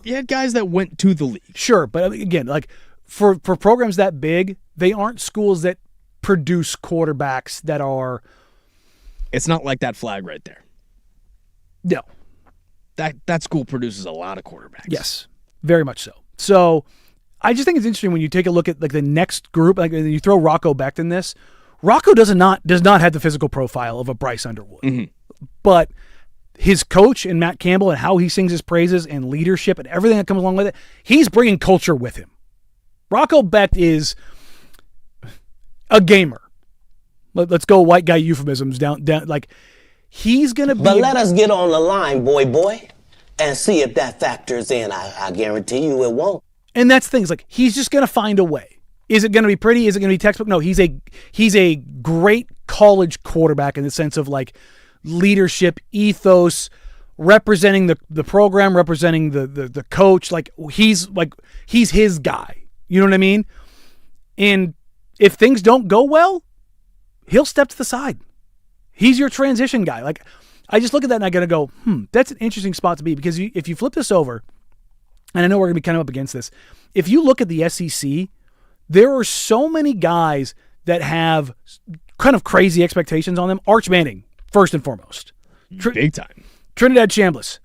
You had guys that went to the league. Sure, but again, like for programs that big, they aren't schools that produce quarterbacks that are. It's not like that flag right there. No. That school produces a lot of quarterbacks. Yes, very much so. So I just think it's interesting when you take a look at like the next group, like you throw Rocco Becht in this. Rocco does not have the physical profile of a Bryce Underwood, but his coach and Matt Campbell and how he sings his praises and leadership and everything that comes along with it, he's bringing culture with him. Rocco Becht is a gamer. Let's go white guy euphemisms down. Like he's gonna be. But let us get on the line, boy, and see if that factors in. I guarantee you it won't. And that's things like he's just gonna find a way. Is it gonna be pretty? Is it gonna be textbook? No, he's a great college quarterback in the sense of like leadership, ethos, representing the program, representing the coach. Like he's his guy. You know what I mean? And if things don't go well, he'll step to the side. He's your transition guy. Like I just look at that and I gotta go, that's an interesting spot to be because if you flip this over, and I know we're gonna be kind of up against this, if you look at the SEC, there are so many guys that have kind of crazy expectations on them. Arch Manning, first and foremost. Big time. Trinidad Chambliss,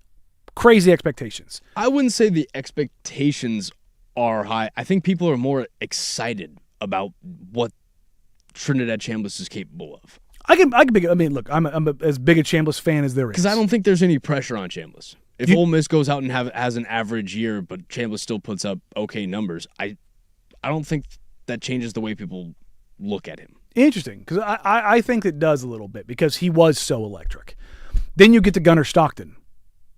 crazy expectations. I wouldn't say the expectations are high. I think people are more excited about what Trinidad Chambliss is capable of. Look, I'm as big a Chambliss fan as there is. Because I don't think there's any pressure on Chambliss. If Ole Miss goes out and has an average year, but Chambliss still puts up okay numbers, I don't think that changes the way people look at him. Interesting, because I think it does a little bit because he was so electric. Then you get to Gunnar Stockton.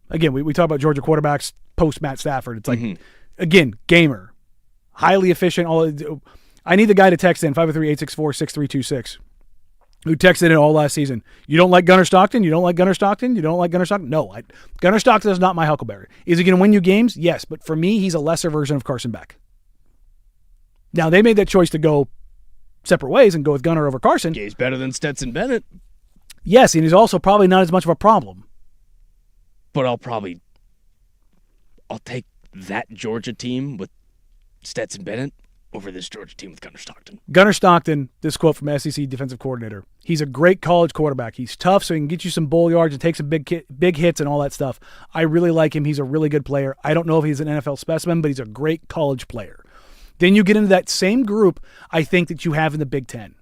Again, we talk about Georgia quarterbacks post Matt Stafford. It's like, again, gamer, highly efficient. I need the guy to text in 503-864-6326 who texted in all last season. You don't like Gunnar Stockton? You don't like Gunnar Stockton? You don't like Gunnar Stockton? No, Gunnar Stockton is not my Huckleberry. Is he going to win you games? Yes, but for me, he's a lesser version of Carson Beck. Now, they made that choice to go separate ways and go with Gunnar over Carson. He's better than Stetson Bennett. Yes, and he's also probably not as much of a problem. But I'll take that Georgia team with Stetson Bennett over this Georgia team with Gunnar Stockton. Gunnar Stockton, this quote from SEC defensive coordinator, he's a great college quarterback. He's tough, so he can get you some bull yards and take some big hits and all that stuff. I really like him. He's a really good player. I don't know if he's an NFL specimen, but he's a great college player. Then you get into that same group, I think, that you have in the Big Ten.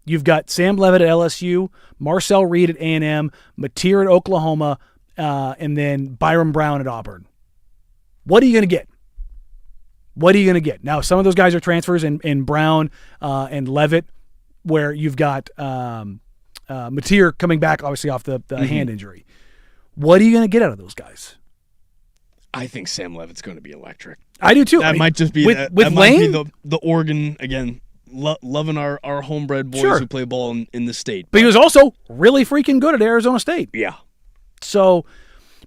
You've got Sam Leavitt at LSU, Marcel Reed at A&M, Mateer at Oklahoma, and then Byron Brown at Auburn. What are you going to get? Now, some of those guys are transfers in Brown and Leavitt, where you've got Mateer coming back, obviously, off the hand injury. What are you going to get out of those guys? I think Sam Leavitt's going to be electric. I do too. That might just be with that Lane. Might be the Oregon again. Loving our homebred boys who play ball in the state. But he was also really freaking good at Arizona State. Yeah. So,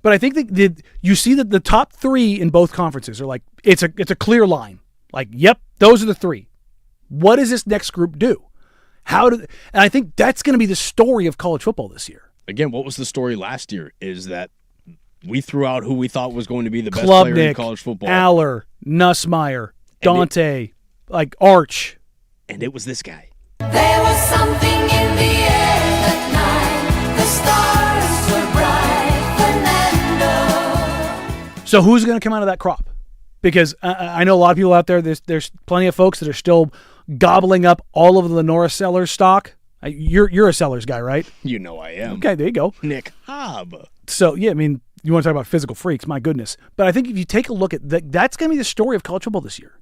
but I think that you see that the top three in both conferences are like, it's a clear line. Like, yep, those are the three. What does this next group do? And I think that's going to be the story of college football this year. Again, what was the story last year is that we threw out who we thought was going to be the best player in college football. Aller, Nussmeier, Dante, Arch. And it was this guy. There was something in the air that night. The stars were bright. Fernando. So who's going to come out of that crop? Because I know a lot of people out there, there's plenty of folks that are still gobbling up all of the Lenora Sellers stock. You're a Sellers guy, right? You know I am. Okay, there you go. Nick Hobb. So, yeah, I mean, you want to talk about physical freaks, my goodness. But I think if you take a look at that's going to be the story of college football this year.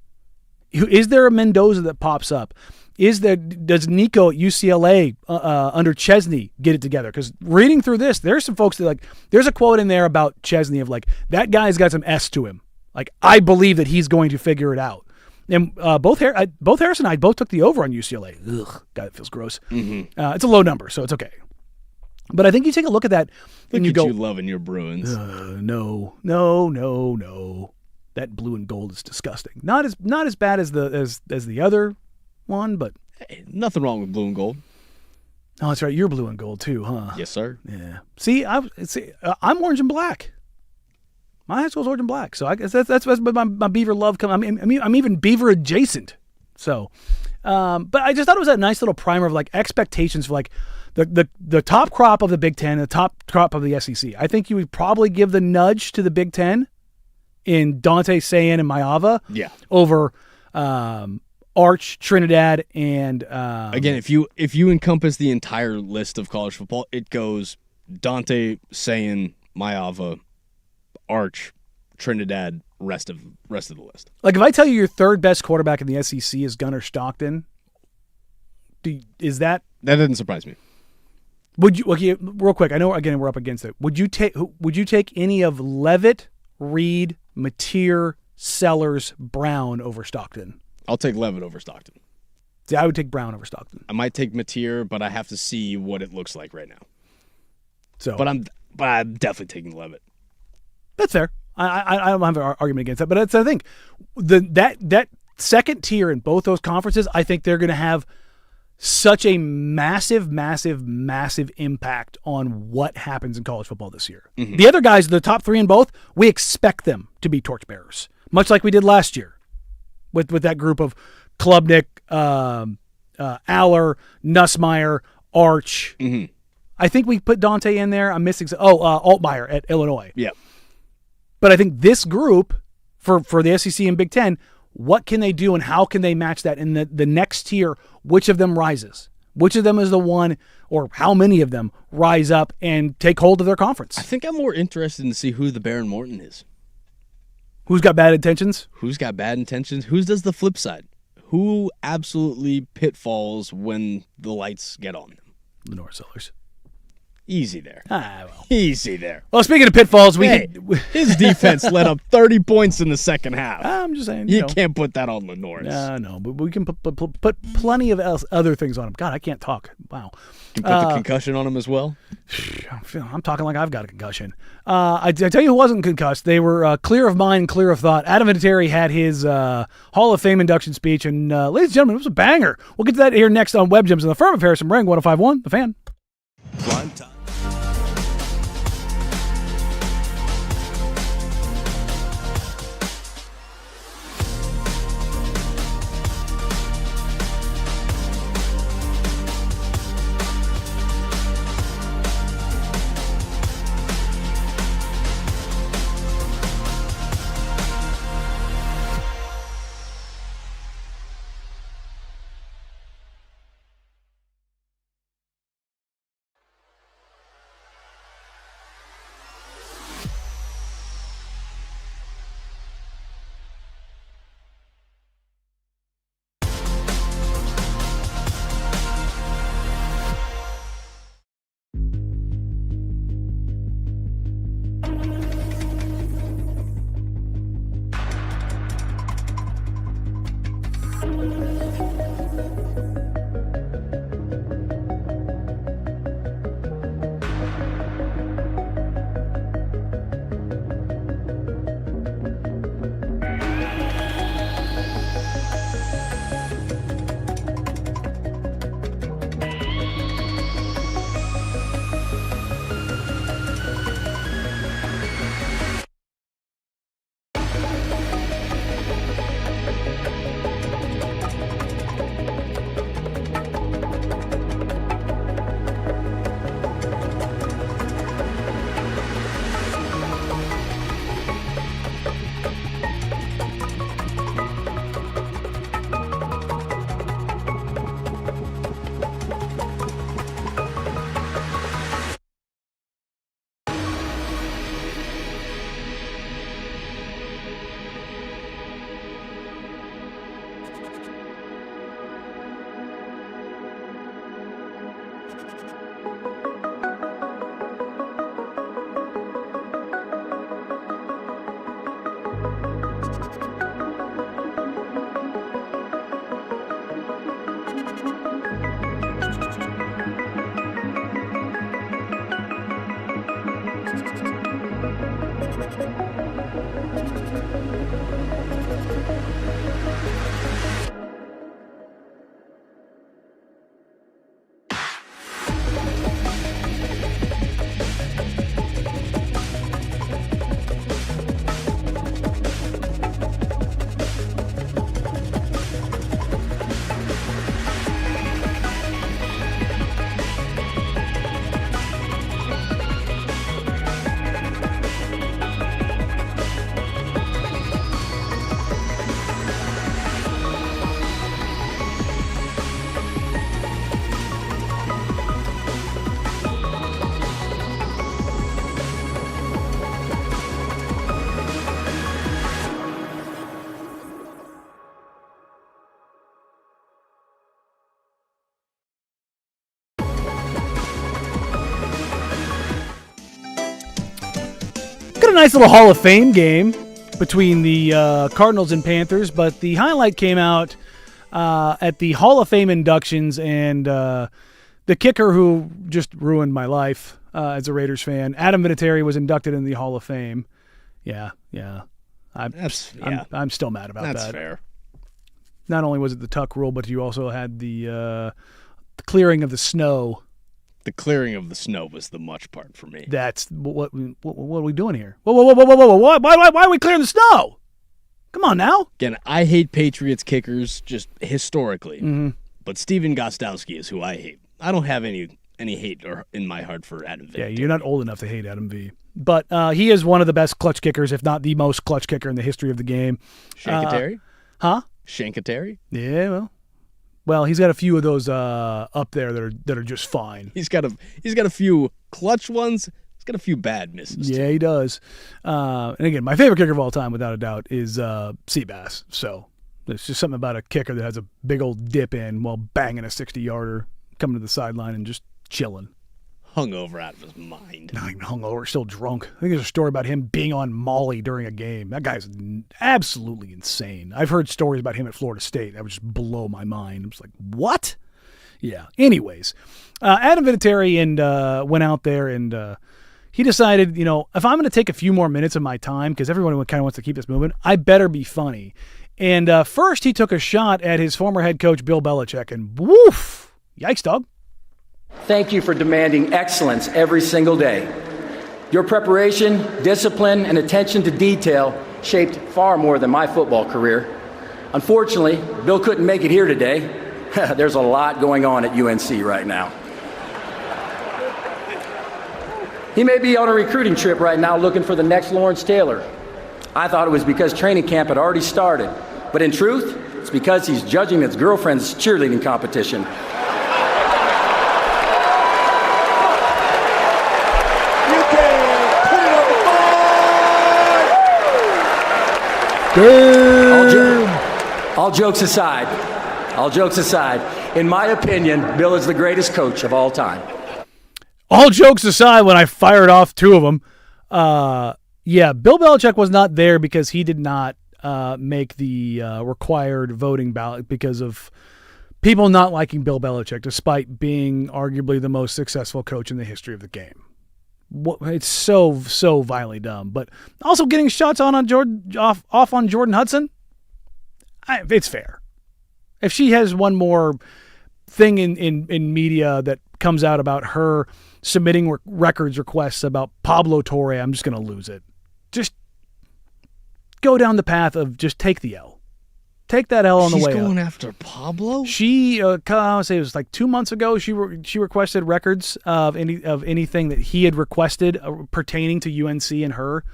Is there a Mendoza that pops up? does Nico at UCLA under Chesney get it together? Because reading through this, there's some folks that there's a quote in there about Chesney of that guy's got some S to him. I believe that he's going to figure it out. And both Harris and I both took the over on UCLA. Ugh, God, it feels gross. Mm-hmm. It's a low number, so it's okay. But I think you take a look at that and you go, you loving your Bruins. No. That blue and gold is disgusting. Not as bad as the other one, but hey, nothing wrong with blue and gold. Oh, that's right. You're blue and gold too, huh? Yes, sir. Yeah. See, I'm orange and black. My high school's orange and black, so I guess that's my Beaver love comes. I'm even Beaver adjacent. So, but I just thought it was a nice little primer of expectations for the top crop of the Big Ten, the top crop of the SEC. I think you would probably give the nudge to the Big Ten in Dante, Sayan, and Maiyava. Yeah. Over Arch, Trinidad, and again, if you encompass the entire list of college football, it goes Dante, Sayan, Maiyava, Arch, Trinidad, rest of the list. If I tell you your third best quarterback in the SEC is Gunnar Stockton, is that doesn't surprise me? Would you? Okay, real quick. I know again we're up against it. Would you take any of Levitt, Reed, Mateer, Sellers, Brown over Stockton? I'll take Levitt over Stockton. See, I would take Brown over Stockton. I might take Mateer, but I have to see what it looks like right now. So, but I'm definitely taking Levitt. That's fair. I don't have an argument against that. But I think that second tier in both those conferences, I think they're going to have such a massive, massive, massive impact on what happens in college football this year. Mm-hmm. The other guys, the top three in both, we expect them to be torchbearers, much like we did last year with that group of Klubnik, Aller, Nussmeier, Arch. Mm-hmm. I think we put Dante in there. I'm missing Altmaier at Illinois. Yeah. But I think this group for the SEC and Big Ten, what can they do and how can they match that in the next tier? Which of them rises? Which of them is the one, or how many of them rise up and take hold of their conference? I think I'm more interested to see who the Baron Morton is. Who's got bad intentions? Who's got bad intentions? Who does the flip side? Who absolutely pitfalls when the lights get on them? Lenore Sellers. Easy there. Well. Easy there. Well, speaking of pitfalls, his defense let up 30 points in the second half. I'm just saying. You can't put that on Lenore. No, but we can put plenty of other things on him. God, I can't talk. Wow. You can put the concussion on him as well? I'm talking like I've got a concussion. I tell you who wasn't concussed. They were clear of mind, clear of thought. Adam Vinatieri had his Hall of Fame induction speech, and ladies and gentlemen, it was a banger. We'll get to that here next on Web Gems in the Firm of Harrison Marang, 105.1, The Fan. Prime time. nice little Hall of Fame game between the Cardinals and Panthers, but the highlight came out at the Hall of Fame inductions, and the kicker who just ruined my life as a Raiders fan, Adam Vinatieri, was inducted in the Hall of Fame. Yeah. I'm still mad about that. That's fair. Not only was it the tuck rule, but you also had the clearing of the snow. The clearing of the snow was the much part for me. That's what are we doing here? Whoa! Why are we clearing the snow? Come on now. Again, I hate Patriots kickers just historically, but Steven Gostkowski is who I hate. I don't have any hate in my heart for Adam V. Yeah, you're not old enough to hate Adam V. But he is one of the best clutch kickers, if not the most clutch kicker in the history of the game. Shankatary? Huh? Shankatary? Yeah, well, he's got a few of those up there that are just fine. He's got a few clutch ones. He's got a few bad misses. Yeah, he does. And again, my favorite kicker of all time, without a doubt, is Seabass. So there's just something about a kicker that has a big old dip in while banging a 60-yarder, coming to the sideline and just chilling. Hungover out of his mind. Not even hungover, still drunk. I think there's a story about him being on Molly during a game. That guy's absolutely insane. I've heard stories about him at Florida State that would just blow my mind. I'm just like, what? Yeah. Anyways, Adam Vinatieri went out there and he decided, if I'm going to take a few more minutes of my time, because everyone kind of wants to keep this moving, I better be funny. And first he took a shot at his former head coach, Bill Belichick, and woof, yikes, dog. Thank you for demanding excellence every single day. Your preparation, discipline, and attention to detail shaped far more than my football career. Unfortunately, Bill couldn't make it here today. There's a lot going on at UNC right now. He may be on a recruiting trip right now looking for the next Lawrence Taylor. I thought it was because training camp had already started, but in truth, it's because he's judging his girlfriend's cheerleading competition. All jokes aside, in my opinion, Bill is the greatest coach of all time. All jokes aside, when I fired off two of them, Bill Belichick was not there because he did not make the required voting ballot because of people not liking Bill Belichick, despite being arguably the most successful coach in the history of the game. It's so violently dumb. But also getting shots on Jordan off on Jordan Hudson, it's fair. If she has one more thing in media that comes out about her submitting records requests about Pablo Torre, I'm just going to lose it. Just go down the path of just take the L. Take that L on the way up. She's going after Pablo? She, I want to say it was like 2 months ago, she requested records of anything that he had requested pertaining to UNC and her.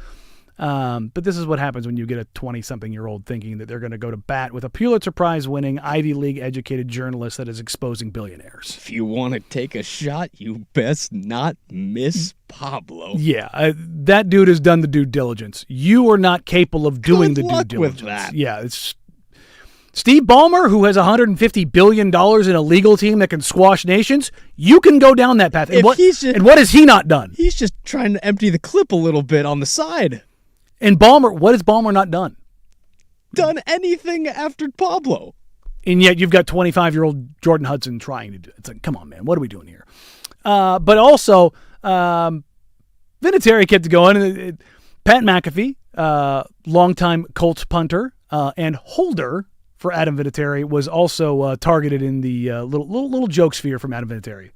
But this is what happens when you get a 20-something-year-old thinking that they're going to go to bat with a Pulitzer Prize-winning, Ivy League-educated journalist that is exposing billionaires. If you want to take a shot, you best not miss Pablo. Yeah, that dude has done the due diligence. You are not capable of doing the due diligence. With that. Yeah, it's Steve Ballmer, who has $150 billion in a legal team that can squash nations. You can go down that path. And what has he not done? He's just trying to empty the clip a little bit on the side. And Ballmer, what has Ballmer not done? Done anything after Pablo. And yet you've got 25-year-old Jordan Hudson trying to do it. It's like, come on, man, what are we doing here? But also, Vinatieri kept going. And Pat McAfee, longtime Colts punter and holder for Adam Vinatieri, was also targeted in the little joke sphere from Adam Vinatieri.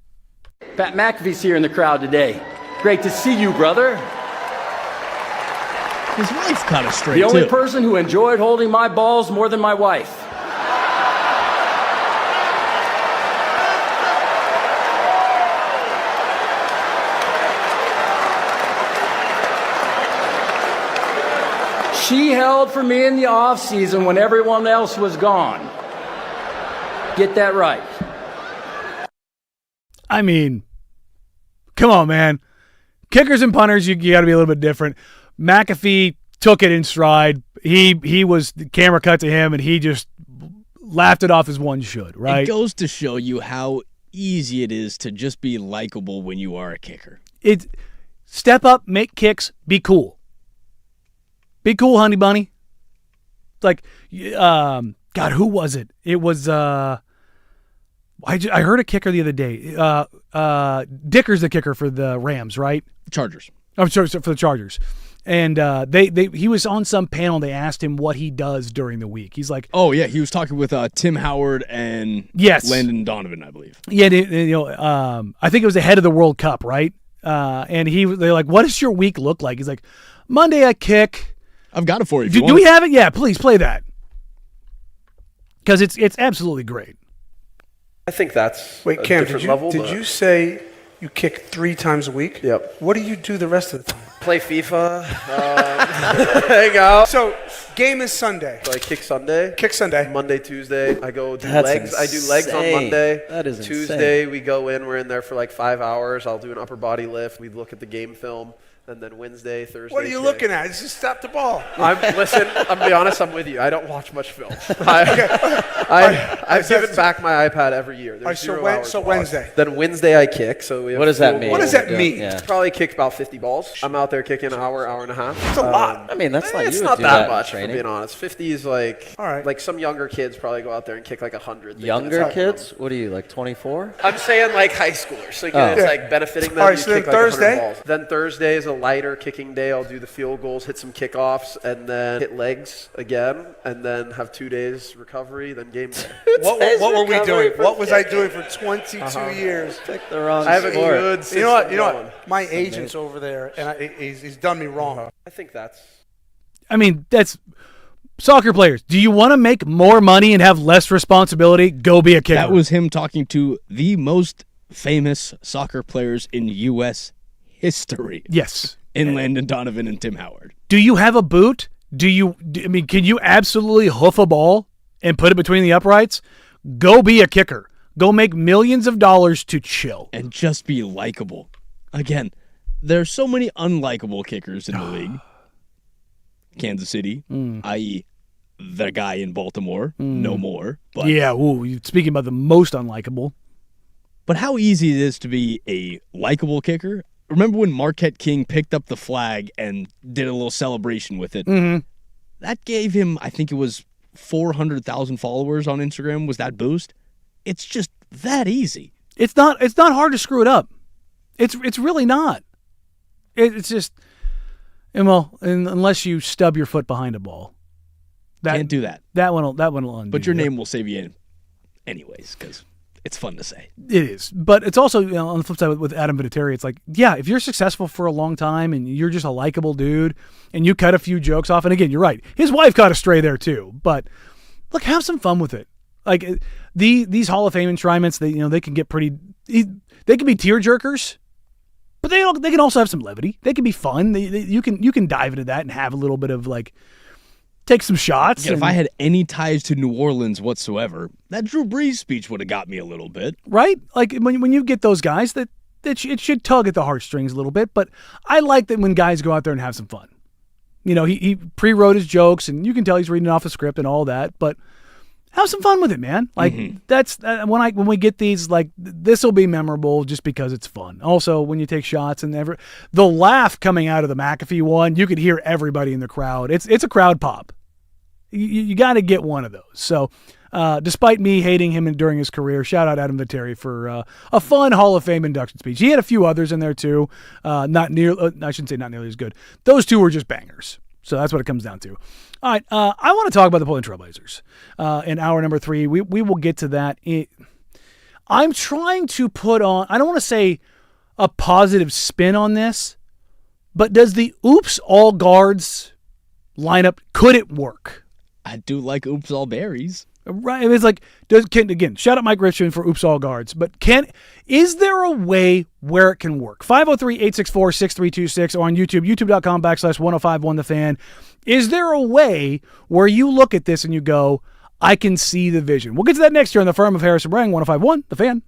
Pat McAfee's here in the crowd today. Great to see you, brother. His wife's kind of straight, The only too. person who enjoyed holding my balls more than my wife. She held for me in the off season when everyone else was gone. Get that right. I mean, come on, man. Kickers and punters, you got to be a little bit different. McAfee took it in stride. He was, the camera cut to him, and he just laughed it off as one should, right? It goes to show you how easy it is to just be likable when you are a kicker. Step up, make kicks, be cool. Be cool, honey bunny. Like, God, who was it? It was, I heard a kicker the other day. Dicker's the kicker for the Rams, right? Chargers. I'm sorry, for the Chargers. And he was on some panel. They asked him what he does during the week. He's like, oh yeah, he was talking with Tim Howard and Landon Donovan, I believe. Yeah, I think it was ahead of the World Cup, right? And they're like, what does your week look like? He's like, Monday I kick. I've got it for you. Do we have it? Yeah, please play that. Because it's absolutely great. I think that's Wait, a Cam, different level. Did you say you kick 3 times a week? Yep. What do you do the rest of the time? Play FIFA. Hang out. So, game is Sunday. So I kick Sunday. Kick Sunday. Monday, Tuesday. I go do That's legs. I do legs on insane. Monday. That is Tuesday, insane. we go in. We're in there for like 5 hours. I'll do an upper body lift. We look at the game film. And then Wednesday, Thursday. What are you kick. looking at? Just stop the ball. Listen, I'm be honest, I'm with you. I don't watch much film. I've given back my iPad every year. There's All right, 0 hours so lost. Wednesday. Then Wednesday I kick. So we have What does that full mean? What does that mean? Yeah. Probably kick about 50 balls. I'm out there kicking an hour and a half. It's a lot. I mean, that's like It's you not would do that in much, if I'm training. being honest. 50 is like, All right. like some younger kids probably go out there and kick like 100. Younger kids? What are you, like 24? I'm saying like high schoolers. So again, it's like benefiting them. All right, You so then kick like 100 Thursday? balls. Then Thursday is a lighter kicking day. I'll do the field goals, hit some kickoffs, and then hit legs again, and then have 2 days recovery, then game day. What were we doing? What was I doing for 22 years? Pick the wrong I have a sport. good You know system what? going. My agent's over there, and he's done me wrong. I think that's... I mean, that's soccer players. Do you want to make more money and have less responsibility? Go be a kicker. That was him talking to the most famous soccer players in U.S. history. Yes. In Landon Donovan and Tim Howard. Do you have a boot? Can you absolutely hoof a ball and put it between the uprights? Go be a kicker. Go make millions of dollars to chill. And just be likable. Again, there's so many unlikable kickers in the league. Kansas City, i.e. the guy in Baltimore, no more. But, yeah, speaking about the most unlikable. But how easy it is to be a likable kicker. Remember when Marquette King picked up the flag and did a little celebration with it? Mm-hmm. That gave him, I think it was 400,000 followers on Instagram, was that boost? It's just that easy. It's not hard to screw it up. It's really not. It's just, unless you stub your foot behind a ball. Can't do that. That one will undo. But your name will save you anyways, because it's fun to say. It is. But it's also, on the flip side with Adam Vinatieri, it's like, yeah, if you're successful for a long time and you're just a likable dude and you cut a few jokes off, and again, you're right. His wife caught a stray there too. But look, have some fun with it. Like these Hall of Fame enshrinements, they can get pretty, they can be tearjerkers, but they can also have some levity. They can be fun. You can dive into that and have a little bit of like, take some shots. Again, if I had any ties to New Orleans whatsoever, that Drew Brees speech would have got me a little bit. Right? Like when you get those guys, that it should tug at the heartstrings a little bit. But I like that when guys go out there and have some fun. He pre-wrote his jokes, and you can tell he's reading off a script and all that. But have some fun with it, man. Like that's when we get these, like this will be memorable just because it's fun. Also, when you take shots and the laugh coming out of the McAfee one, you could hear everybody in the crowd. It's a crowd pop. You got to get one of those. So, despite me hating him during his career, shout out Adam Vinatieri for a fun Hall of Fame induction speech. He had a few others in there too. I shouldn't say not nearly as good. Those two were just bangers. So that's what it comes down to. All right, I want to talk about the Portland Trailblazers in hour number 3. We will get to that. I'm trying to put on, I don't want to say a positive spin on this, but does the oops all guards lineup, could it work? I do like oops all berries. Right. It's like, again, shout out Mike Richmond for oops all guards, but is there a way where it can work? 503-864-6326 or on YouTube, youtube.com/1051 The Fan. Is there a way where you look at this and you go, I can see the vision? We'll get to that next year on the Firm of Harris and Marang, 1051 The Fan.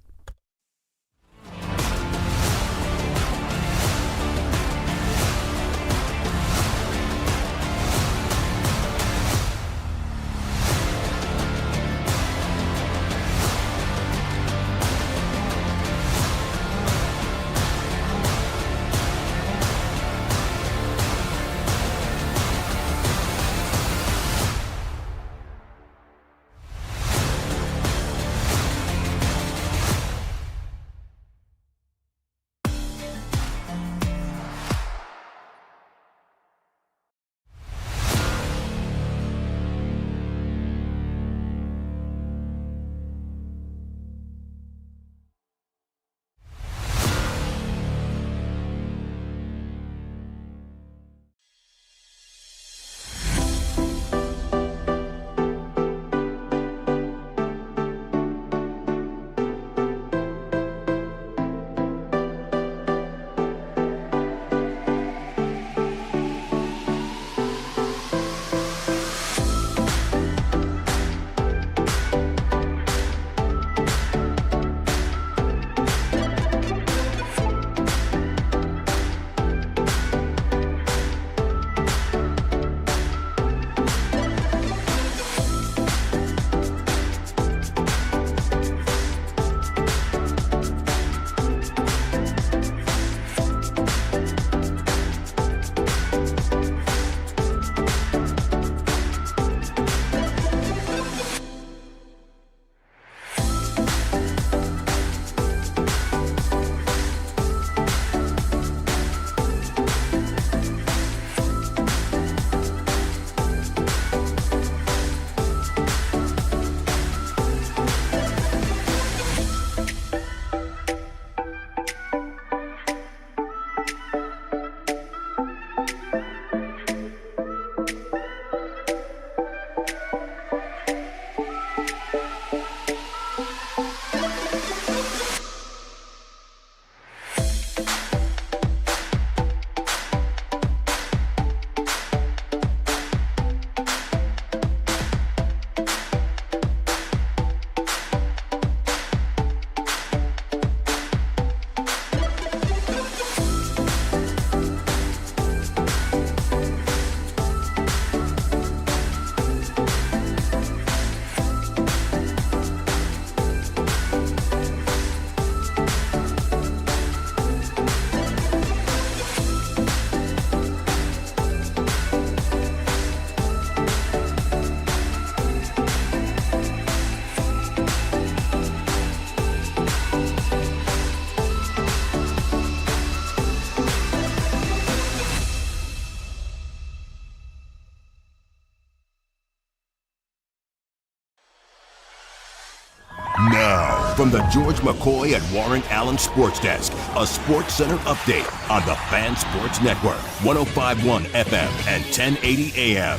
From the George McCoy at Warren Allen Sports Desk, a Sports Center update on the Fan Sports Network, 105.1 FM and 1080 AM.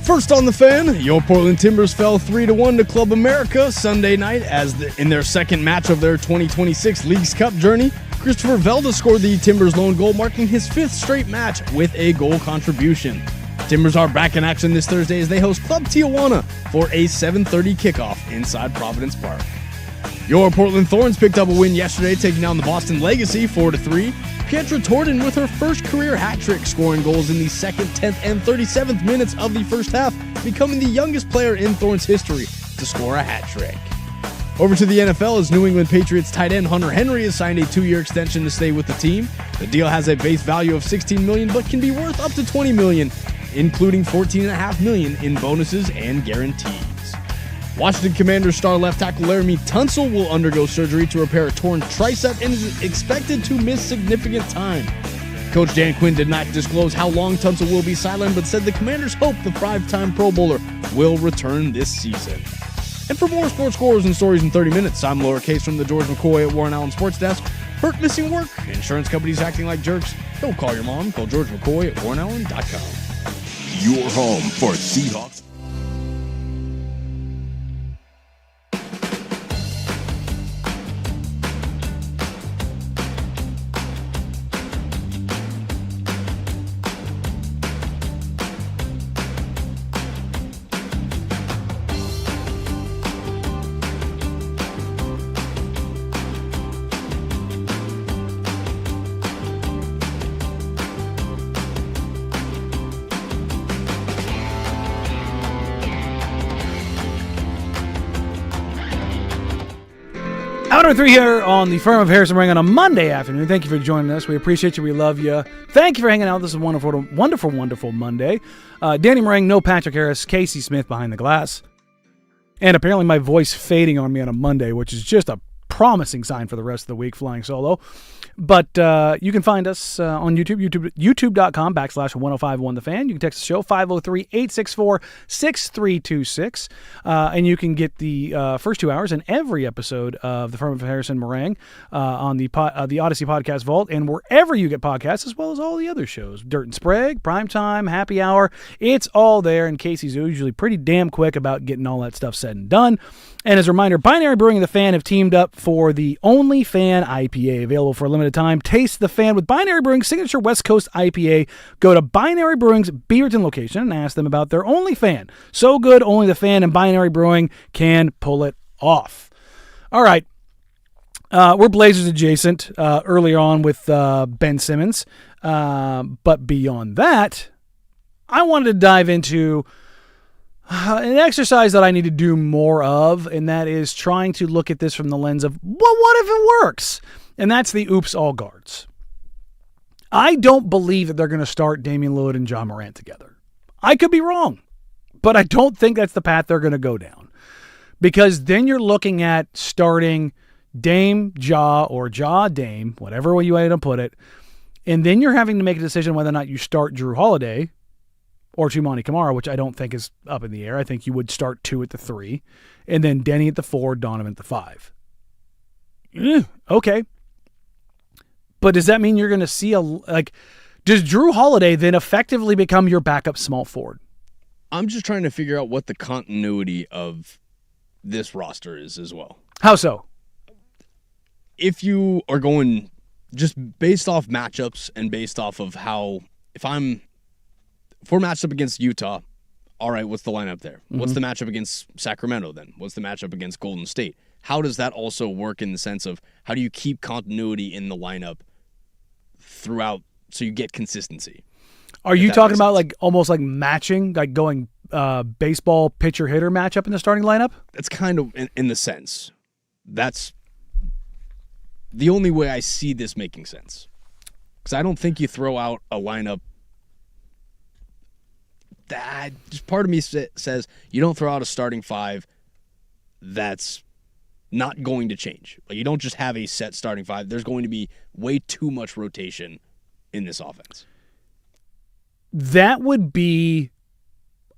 First on the Fan, your Portland Timbers fell 3-1 to Club America Sunday night in their second match of their 2026 Leagues Cup journey. Christopher Velda scored the Timbers' lone goal, marking his 5th straight match with a goal contribution. Timbers are back in action this Thursday as they host Club Tijuana for a 7:30 kickoff inside Providence Park. Your Portland Thorns picked up a win yesterday, taking down the Boston Legacy 4-3. Pietra Torden with her first career hat trick, scoring goals in the 2nd, 10th, and 37th minutes of the first half, becoming the youngest player in Thorns history to score a hat trick. Over to the NFL as New England Patriots tight end Hunter Henry has signed a 2-year extension to stay with the team. The deal has a base value of $16 million, but can be worth up to $20 million, including $14.5 million in bonuses and guarantees. Washington Commanders star left tackle Laramie Tunsil will undergo surgery to repair a torn tricep and is expected to miss significant time. Coach Dan Quinn did not disclose how long Tunsil will be sidelined, but said the Commanders hope the 5-time Pro Bowler will return this season. And for more sports scores and stories in 30 minutes, I'm Lowercase from the George McCoy at Warren Allen Sports Desk. Hurt, missing work, insurance companies acting like jerks. Don't call your mom. Call George McCoy at warrenallen.com. Your home for Seahawks. Hour 3 here on the firm of Harrison Marang on a Monday afternoon. Thank you for joining us. We appreciate you. We love you. Thank you for hanging out. This is a wonderful, wonderful, wonderful Monday. Danny Marang, no Patrick Harris, Casey Smith behind the glass. And apparently my voice fading on me on a Monday, which is just a promising sign for the rest of the week flying solo. But you can find us on youtube.com/1051 The Fan. You can text the show 503-864-6326. And you can get the first 2 hours in every episode of The Firm of Harrison Marang on the Odyssey Podcast Vault and wherever you get podcasts, as well as all the other shows. Dirt and Sprague, Primetime, Happy Hour. It's all there, and Casey's usually pretty damn quick about getting all that stuff said and done. And as a reminder, Binary Brewing and The Fan have teamed up for the Only Fan IPA, available for a limited time. Taste the Fan with Binary Brewing's signature West Coast IPA. Go to Binary Brewing's Beaverton location and ask them about their Only Fan. So good, only the Fan and Binary Brewing can pull it off. All right. We're Blazers adjacent earlier on with Ben Simmons. But beyond that, I wanted to dive into an exercise that I need to do more of, and that is trying to look at this from the lens of, well, what if it works? And that's the oops all guards. I don't believe that they're going to start Damian Lillard and John Morant together. I could be wrong, but I don't think that's the path they're going to go down. Because then you're looking at starting Dame, Ja, or Ja, Dame, whatever way you want to put it, and then you're having to make a decision whether or not you start Drew Holiday or Tumani Kamara, which I don't think is up in the air. I think you would start 2 at the 3, and then Denny at the 4, Donovan at the 5. Okay. But does that mean you're going to see does Drew Holiday then effectively become your backup small forward? I'm just trying to figure out what the continuity of this roster is as well. How so? If you are going just based off matchups and based off of how, if we're matched up against Utah, all right, what's the lineup there? Mm-hmm. What's the matchup against Sacramento then? What's the matchup against Golden State? How does that also work in the sense of how do you keep continuity in the lineup throughout so you get consistency? Are you talking about almost like matching, like going baseball pitcher-hitter matchup in the starting lineup? That's kind of in the sense. That's the only way I see this making sense. Because I don't think you throw out a lineup that just part of me says you don't throw out a starting 5 that's not going to change. Like, you don't just have a set starting 5. There's going to be way too much rotation in this offense. That would be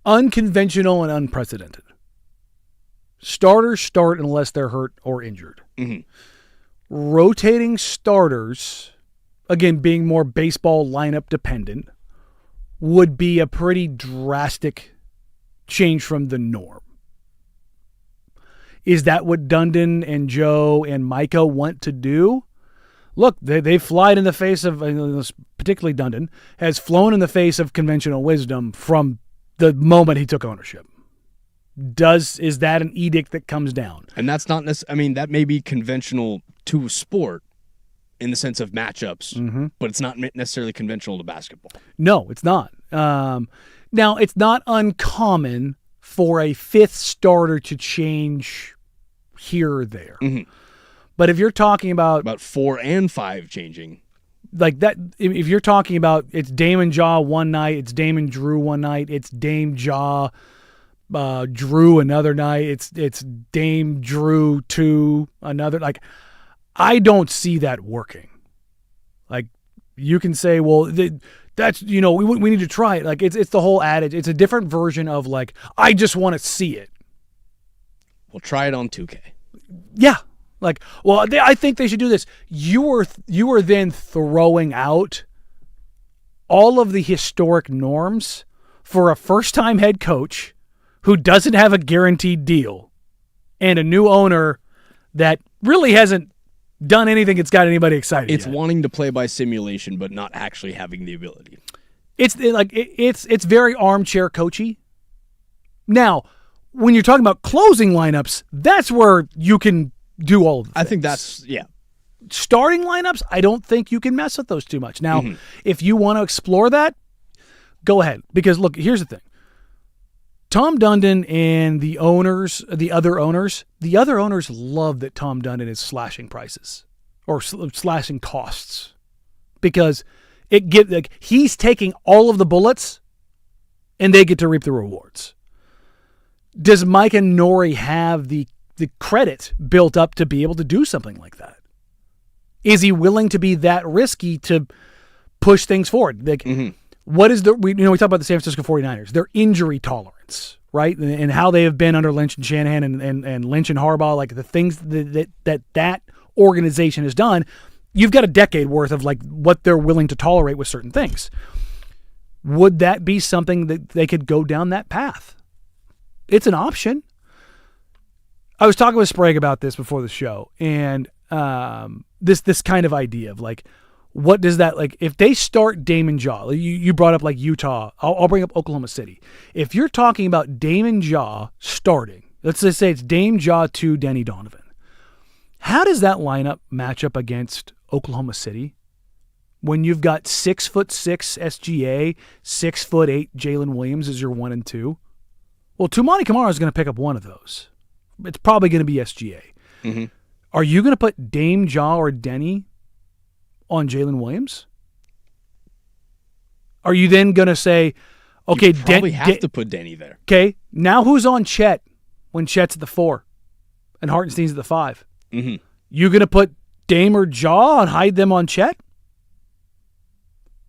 unconventional and unprecedented. Starters start unless they're hurt or injured. Mm-hmm. Rotating starters, again, being more baseball lineup dependent, would be a pretty drastic change from the norm. Is that what Dundon and Joe and Micah want to do? Look, they flied in the face of, particularly Dundon, has flown in the face of conventional wisdom from the moment he took ownership. Is that an edict that comes down? And that's not necessarily, that may be conventional to sport in the sense of matchups, but it's not necessarily conventional to basketball. No, it's not. Now, it's not uncommon for a fifth starter to change here or there. Mm-hmm. But if you're talking about 4 and 5 changing, like that, if you're talking about it's Damon Jaw one night, it's Damon Drew one night, it's Dame Jaw, Drew another night, it's Dame Drew 2 another. Like, I don't see that working. Like, you can say, well, that's, we need to try it. Like, it's the whole adage. It's a different version of, like, I just want to see it. Well, try it on 2K. Yeah. Like, well, I think they should do this. You are then throwing out all of the historic norms for a first-time head coach who doesn't have a guaranteed deal and a new owner that really hasn't done anything that's got anybody excited. It's yet. wanting to play by simulation, but not actually having the ability. It's very armchair coachy. Now, when you're talking about closing lineups, that's where you can do all of the things. I think that's, yeah. Starting lineups, I don't think you can mess with those too much. Now, if you want to explore that, go ahead. Because, look, here's the thing. Tom Dundon and the other owners love that Tom Dundon is slashing prices or slashing costs because he's taking all of the bullets and they get to reap the rewards. Does Mike and Nori have the credit built up to be able to do something like that? Is he willing to be that risky to push things forward? Like, what is we talk about the San Francisco 49ers, their injury tolerance, right? And how they have been under Lynch and Shanahan and Lynch and Harbaugh, like the things that organization has done. You've got a decade worth of like what they're willing to tolerate with certain things. Would that be something that they could go down that path? It's an option. I was talking with Sprague about this before the show, and this kind of idea of like, what does that, like, if they start Damon Jaw, you brought up like Utah, I'll bring up Oklahoma City. If you're talking about Damon Jaw starting, let's just say it's Dame Jaw to Denny Donovan, how does that lineup match up against Oklahoma City when you've got 6'6" SGA, 6'8" Jalen Williams as your 1 and 2? Well, Tumani Kamara is going to pick up one of those. It's probably going to be SGA. Are you going to put Dame Jaw or Denny on Jalen Williams? Are you then going to say, okay, you probably have to put Denny there. Okay, now who's on Chet when Chet's at the 4 and Hartenstein's at the 5? You going to put Dame or Jaw and hide them on Chet?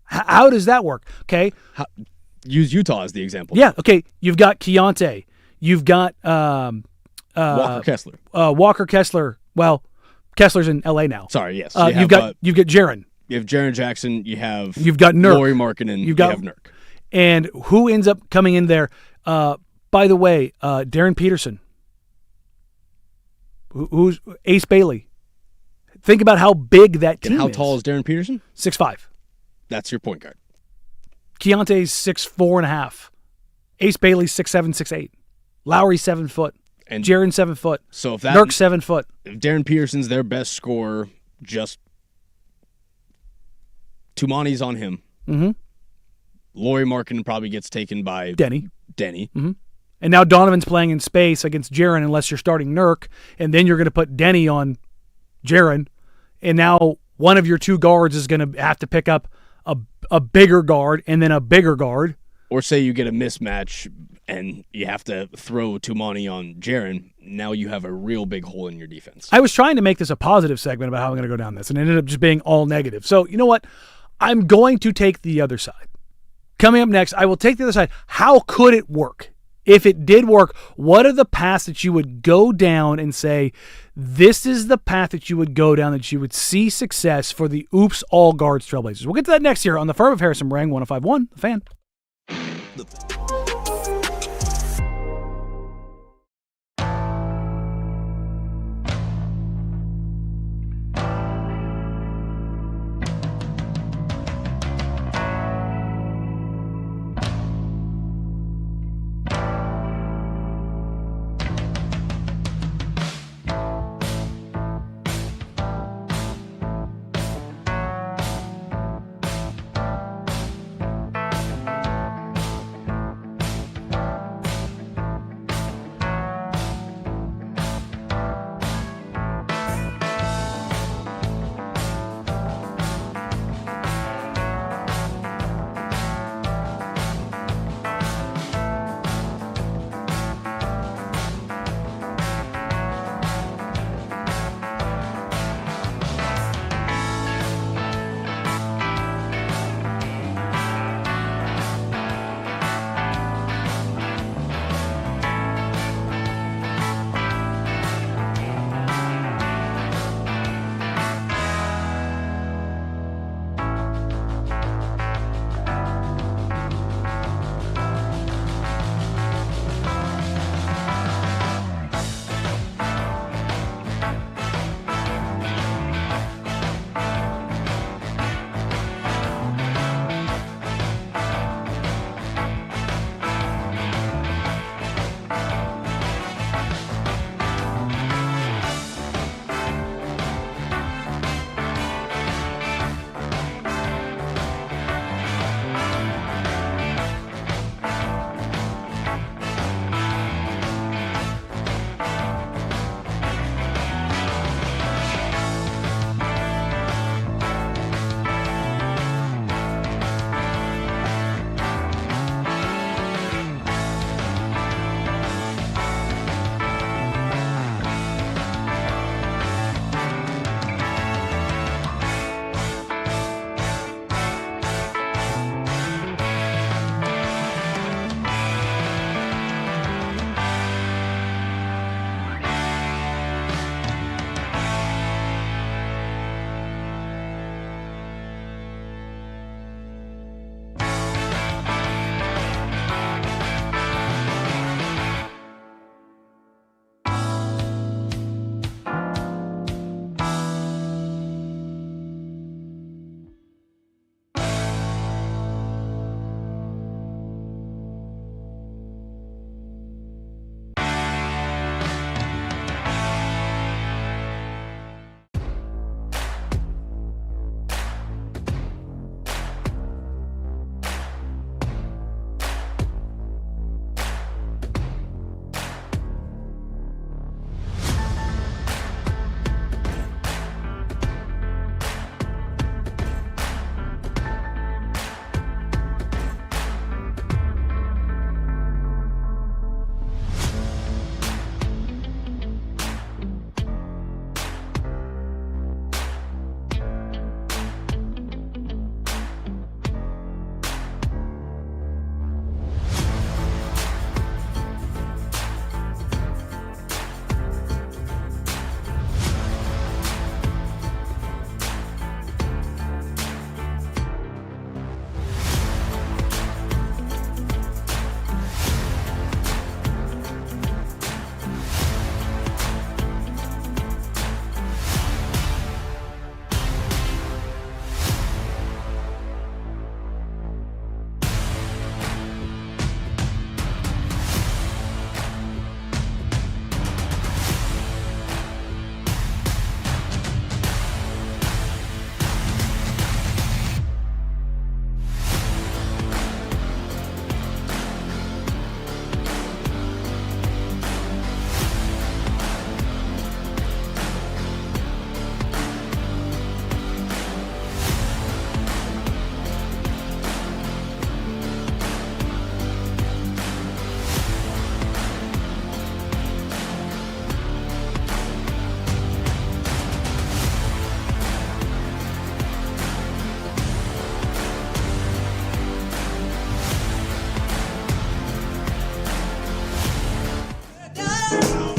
How does that work? Okay. Use Utah as the example. Yeah, okay. You've got Keontae. You've got Walker Kessler. Walker Kessler. Well, Kessler's in LA now. Sorry, yes. You've got Jaren. You have Jaren Jackson. You've got Nurk. Lauri Markkanen. You have Nurk. And who ends up coming in there? By the way, Darren Peterson. Who's Ace Bailey? Think about how big that team is. And how tall is Darren Peterson? 6'5". That's your point guard. Keontae's 6'4.5". Ace Bailey's 6'7", 6'8". Lowry's 7 foot. And Jaren 7 foot. So if that Nurk's 7 foot. If Darren Peterson's their best scorer, just Tumani's on him. Lauri Markkanen probably gets taken by Denny. And now Donovan's playing in space against Jaren unless you're starting Nurk, and then you're going to put Denny on Jaren, and now one of your two guards is going to have to pick up a bigger guard and then a bigger guard. Or say you get a mismatch and you have to throw Tumani on Jaren. Now you have a real big hole in your defense. I was trying to make this a positive segment about how I'm going to go down this, and it ended up just being all negative. So you know what? I'm going to take the other side. Coming up next, I will take the other side. How could it work? if it did work, what are the paths that you would go down and say, this is the path that you would go down, that you would see success for the Oops All Guards Trailblazers? We'll get to that next year on the Firm of Harrison Marang, 105.1 The Fan.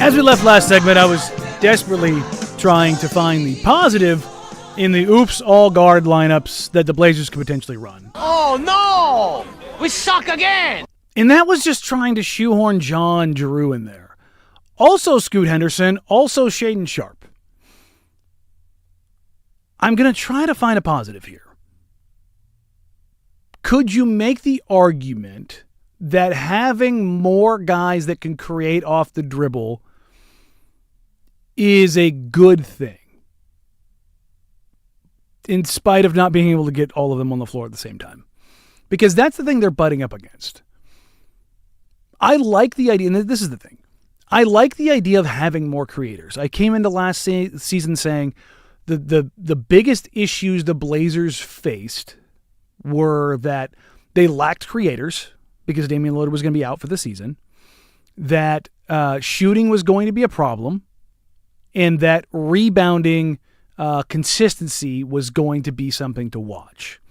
As we left last segment, I was desperately trying to find the positive in the oops all guard lineups that the Blazers could potentially run. Oh no! We suck again! And that was just trying to shoehorn John Drew in there. Also Scoot Henderson, also Shaden Sharp. I'm going to try to find a positive here. Could you make the argument that having more guys that can create off the dribble is a good thing, in spite of not being able to get all of them on the floor at the same time? Because that's the thing they're butting up against. I like the idea, and this is the thing. I like the idea of having more creators. I came into last season saying the biggest issues the Blazers faced were that they lacked creators because Damian Lillard was going to be out for the season, that shooting was going to be a problem, and that rebounding consistency was going to be something to watch.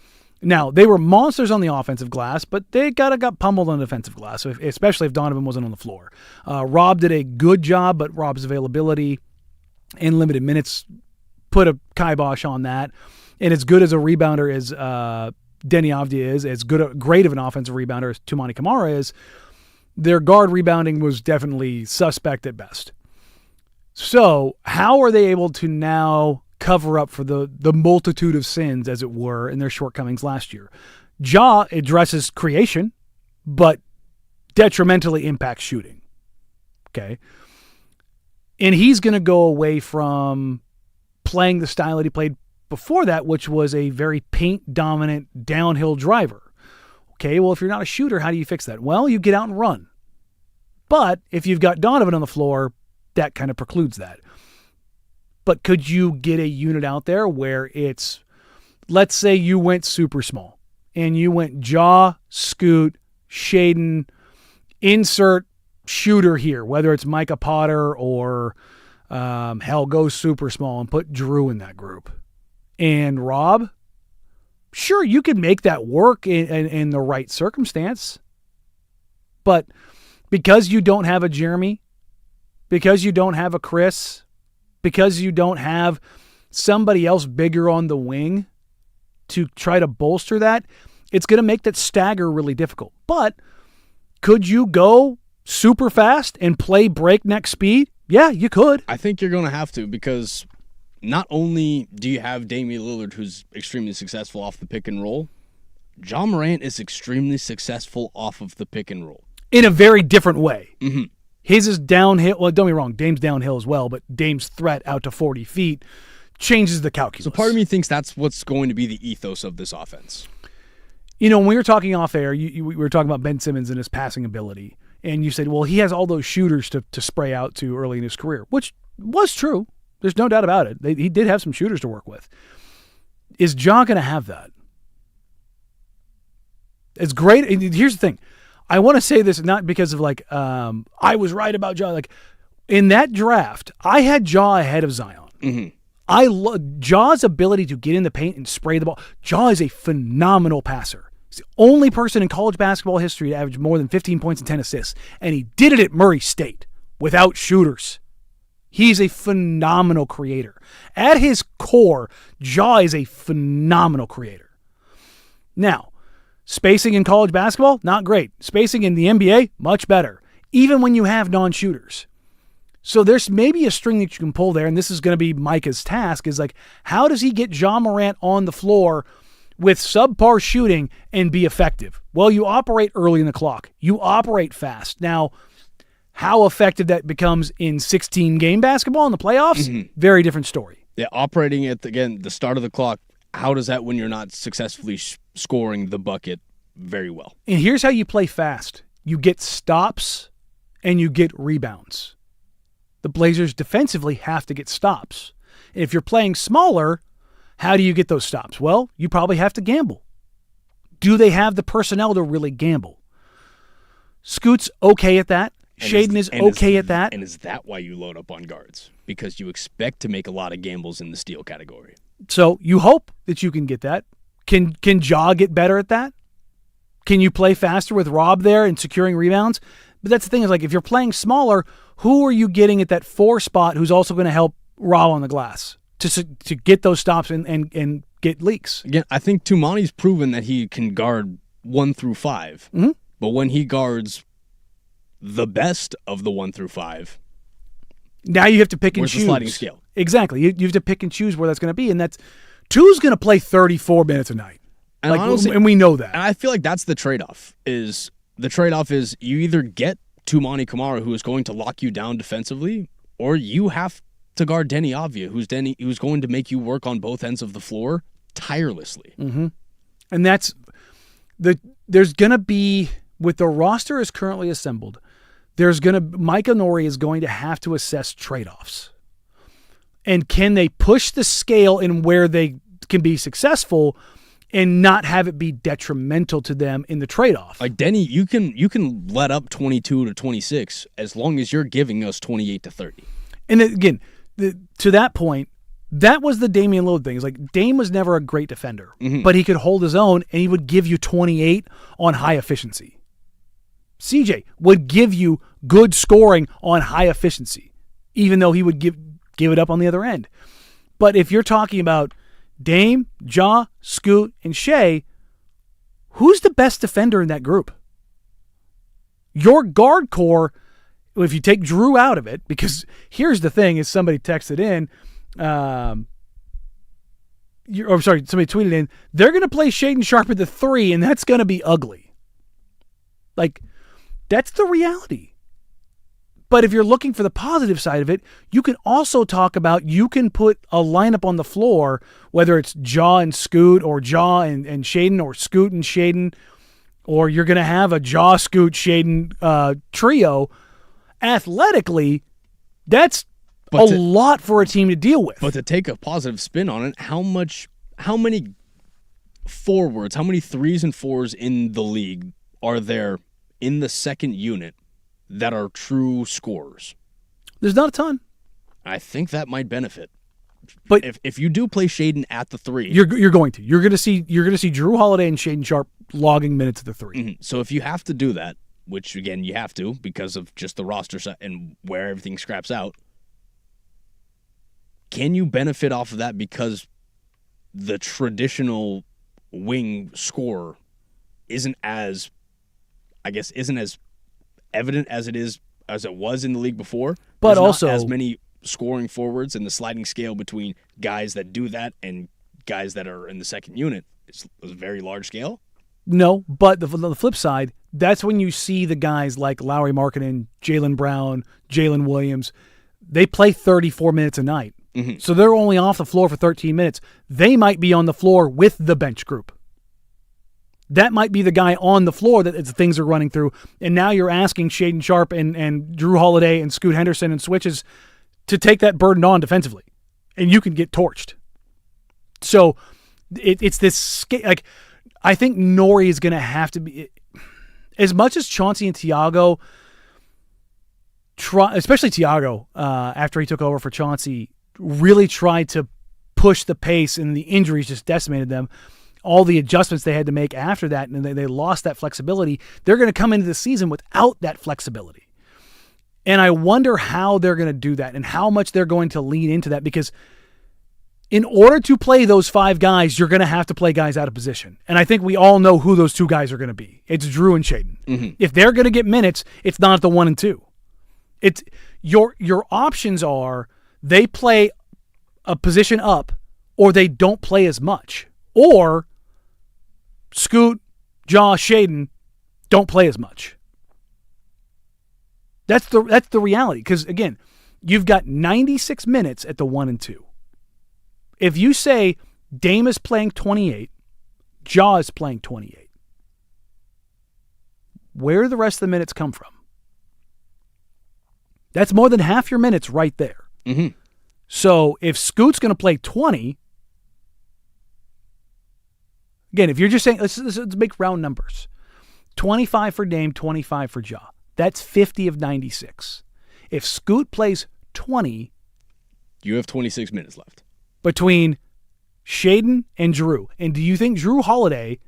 Now, they were monsters on the offensive glass, but they got pummeled on the defensive glass, especially if Donovan wasn't on the floor. Rob did a good job, but Rob's availability and limited minutes put a kibosh on that. And as good as a rebounder as Denny Avdia is, as great of an offensive rebounder as Toumani Camara is, their guard rebounding was definitely suspect at best. So how are they able to now cover up for the multitude of sins, as it were, in their shortcomings last year? Ja addresses creation, but detrimentally impacts shooting. Okay. And he's going to go away from playing the style that he played before that, which was a very paint-dominant downhill driver. Okay, well, if you're not a shooter, how do you fix that? Well, you get out and run. But if you've got Donovan on the floor, that kind of precludes that. But could you get a unit out there where it's, let's say you went super small, and you went Ja, Scoot, Shaden, insert shooter here, whether it's Micah Potter or go super small and put Drew in that group. And Rob, sure, you could make that work in the right circumstance. But because you don't have a Jeremy, because you don't have a Chris, because you don't have somebody else bigger on the wing to try to bolster that, it's going to make that stagger really difficult. But could you go super fast and play breakneck speed? Yeah, you could. I think you're going to have to, because not only do you have Damian Lillard, who's extremely successful off the pick and roll, Ja Morant is extremely successful off of the pick and roll. In a very different way. Mm-hmm. His is downhill. Well, don't be wrong, Dame's downhill as well, but Dame's threat out to 40 feet changes the calculus. So part of me thinks that's what's going to be the ethos of this offense. You know, when we were talking off air, we were talking about Ben Simmons and his passing ability. And you said, well, he has all those shooters to spray out to early in his career, which was true. There's no doubt about it. He did have some shooters to work with. Is Ja going to have that? It's great. And here's the thing. I want to say this not because of I was right about Ja. Like, in that draft, I had Ja ahead of Zion. Mm-hmm. I love Ja's ability to get in the paint and spray the ball. Ja is a phenomenal passer. He's the only person in college basketball history to average more than 15 points and 10 assists. And he did it at Murray State without shooters. He's a phenomenal creator. At his core, Ja is a phenomenal creator. Now, spacing in college basketball, not great. Spacing in the NBA, much better. Even when you have non-shooters. So there's maybe a string that you can pull there, and this is going to be Micah's task, is like, how does he get Ja Morant on the floor with subpar shooting and be effective? Well, you operate early in the clock. You operate fast. Now, how effective that becomes in 16-game basketball in the playoffs, very different story. Yeah, operating at, the start of the clock, how does that when you're not successfully scoring the bucket very well? And here's how you play fast. You get stops and you get rebounds. The Blazers defensively have to get stops. And if you're playing smaller, how do you get those stops? Well, you probably have to gamble. Do they have the personnel to really gamble? Scoot's okay at that. Shaden is okay at that. And is that why you load up on guards? Because you expect to make a lot of gambles in the steal category. So you hope that you can get that. Can Ja get better at that? Can you play faster with Rob there and securing rebounds? But that's the thing is like if you're playing smaller, who are you getting at that 4 spot who's also going to help Rob on the glass to get those stops and get leaks? Again, I think Tumani's proven that he can guard 1 through 5. Mm-hmm. But when he guards the best of the 1 through 5, now you have to pick and where's choose. the sliding scale? Exactly. You have to pick and choose where that's going to be, and that's 2's going to play 34 minutes a night. And like, honestly, and we know that. And I feel like that's the trade-off. The trade-off is you either get Tumani Kamara, who is going to lock you down defensively, or you have to guard Denny Avdia, who's going to make you work on both ends of the floor tirelessly. Mm-hmm. And that's there's going to be, with the roster as currently assembled, Micah Nori is going to have to assess trade-offs. And can they push the scale in where they can be successful and not have it be detrimental to them in the trade-off? Like Denny, you can let up 22 to 26 as long as you're giving us 28 to 30. And again, to that point, that was the Damian Lillard thing. It's like Dame was never a great defender, but he could hold his own and he would give you 28 on high efficiency. CJ would give you good scoring on high efficiency, even though he would give it up on the other end. But if you're talking about Dame, Ja, Scoot, and Shea, who's the best defender in that group? Your guard core, if you take Drew out of it, because here's the thing, is somebody texted in, somebody tweeted in, they're going to play Shaedon Sharpe at the 3, and that's going to be ugly. Like, that's the reality. But if you're looking for the positive side of it, you can also talk about you can put a lineup on the floor, whether it's Ja and Scoot or Ja and Shaedon or Scoot and Shaedon, or you're going to have a Ja, Scoot, Shaedon trio. Athletically, that's a lot for a team to deal with. But to take a positive spin on it, how many forwards, how many 3s and 4s in the league are there in the second unit that are true scorers? There's not a ton. I think that might benefit. But if you do play Shaedon at the 3, you're going to. You're going to see Drew Holiday and Shaedon Sharpe logging minutes at the 3. Mm-hmm. So if you have to do that, which again you have to because of just the roster set and where everything scraps out, can you benefit off of that because the traditional wing scorer isn't as evident as it was in the league before? But There's also not as many scoring forwards, and the sliding scale between guys that do that and guys that are in the second unit is a very large scale. No, but the flip side, that's when you see the guys like Lauri Markkanen, Jaylen Brown, Jalen Williams. They play 34 minutes a night. Mm-hmm. So they're only off the floor for 13 minutes. They might be on the floor with the bench group. That might be the guy on the floor that things are running through. And now you're asking Shaedon Sharpe and Drew Holiday and Scoot Henderson and switches to take that burden on defensively. And you can get torched. So it's this, like, I think Nori is going to have to be, as much as Chauncey and Tiago, especially Tiago, after he took over for Chauncey, really tried to push the pace and the injuries just decimated them. All the adjustments they had to make after that, and they lost that flexibility. They're going to come into the season without that flexibility. And I wonder how they're going to do that and how much they're going to lean into that, because in order to play those 5 guys, you're going to have to play guys out of position. And I think we all know who those 2 guys are going to be. It's Drew and Shaedon. Mm-hmm. If they're going to get minutes, it's not at the 1 and 2. It's your options are they play a position up or they don't play as much. Or Scoot, Ja, Shaedon don't play as much. That's the reality. Because again, you've got 96 minutes at the 1 and 2. If you say Dame is playing 28, Ja is playing 28, where do the rest of the minutes come from? That's more than half your minutes right there. Mm-hmm. So if Scoot's going to play 20, again, if you're just saying, let's make round numbers. 25 for Dame, 25 for Ja. That's 50 of 96. If Scoot plays 20, you have 26 minutes left. Between Shaedon and Drew. And do you think Drew Holiday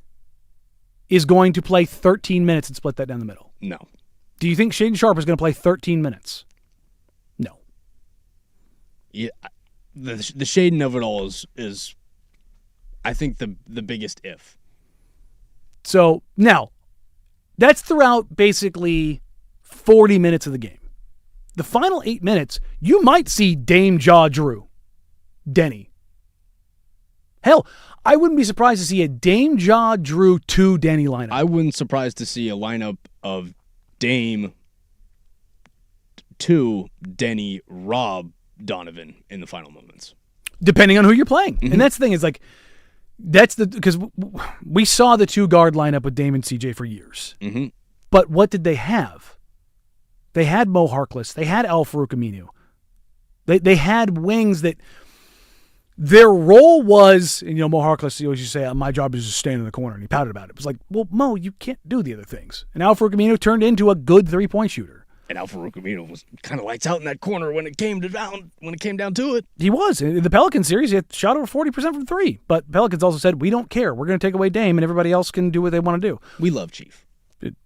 is going to play 13 minutes and split that down the middle? No. Do you think Shaden Sharp is going to play 13 minutes? No. Yeah, the Shaden of it all is I think the biggest if. So now, that's throughout basically 40 minutes of the game. The final 8 minutes, you might see Dame Jaw Drew, Denny. Hell, I wouldn't be surprised to see a Dame Jaw Drew 2 Denny lineup. I wouldn't surprised to see a lineup of Dame 2 Denny Rob Donovan in the final moments. Depending on who you're playing. And that's the thing is like, because we saw the 2 guard lineup with Dame and CJ for years. Mm-hmm. But what did they have? They had Mo Harkless. They had Al Farouk Aminu. They had wings that their role was, and Mo Harkless, he always used to say, my job is just stand in the corner, and he pouted about it. It was like, well, Mo, you can't do the other things. And Al Farouk Aminu turned into a good 3-point shooter. And Al Farouk Aminu was kind of lights out in that corner when it came down to it. He was. In the Pelicans series, he had shot over 40% from 3. But Pelicans also said, we don't care. We're going to take away Dame, and everybody else can do what they want to do. We love Chief.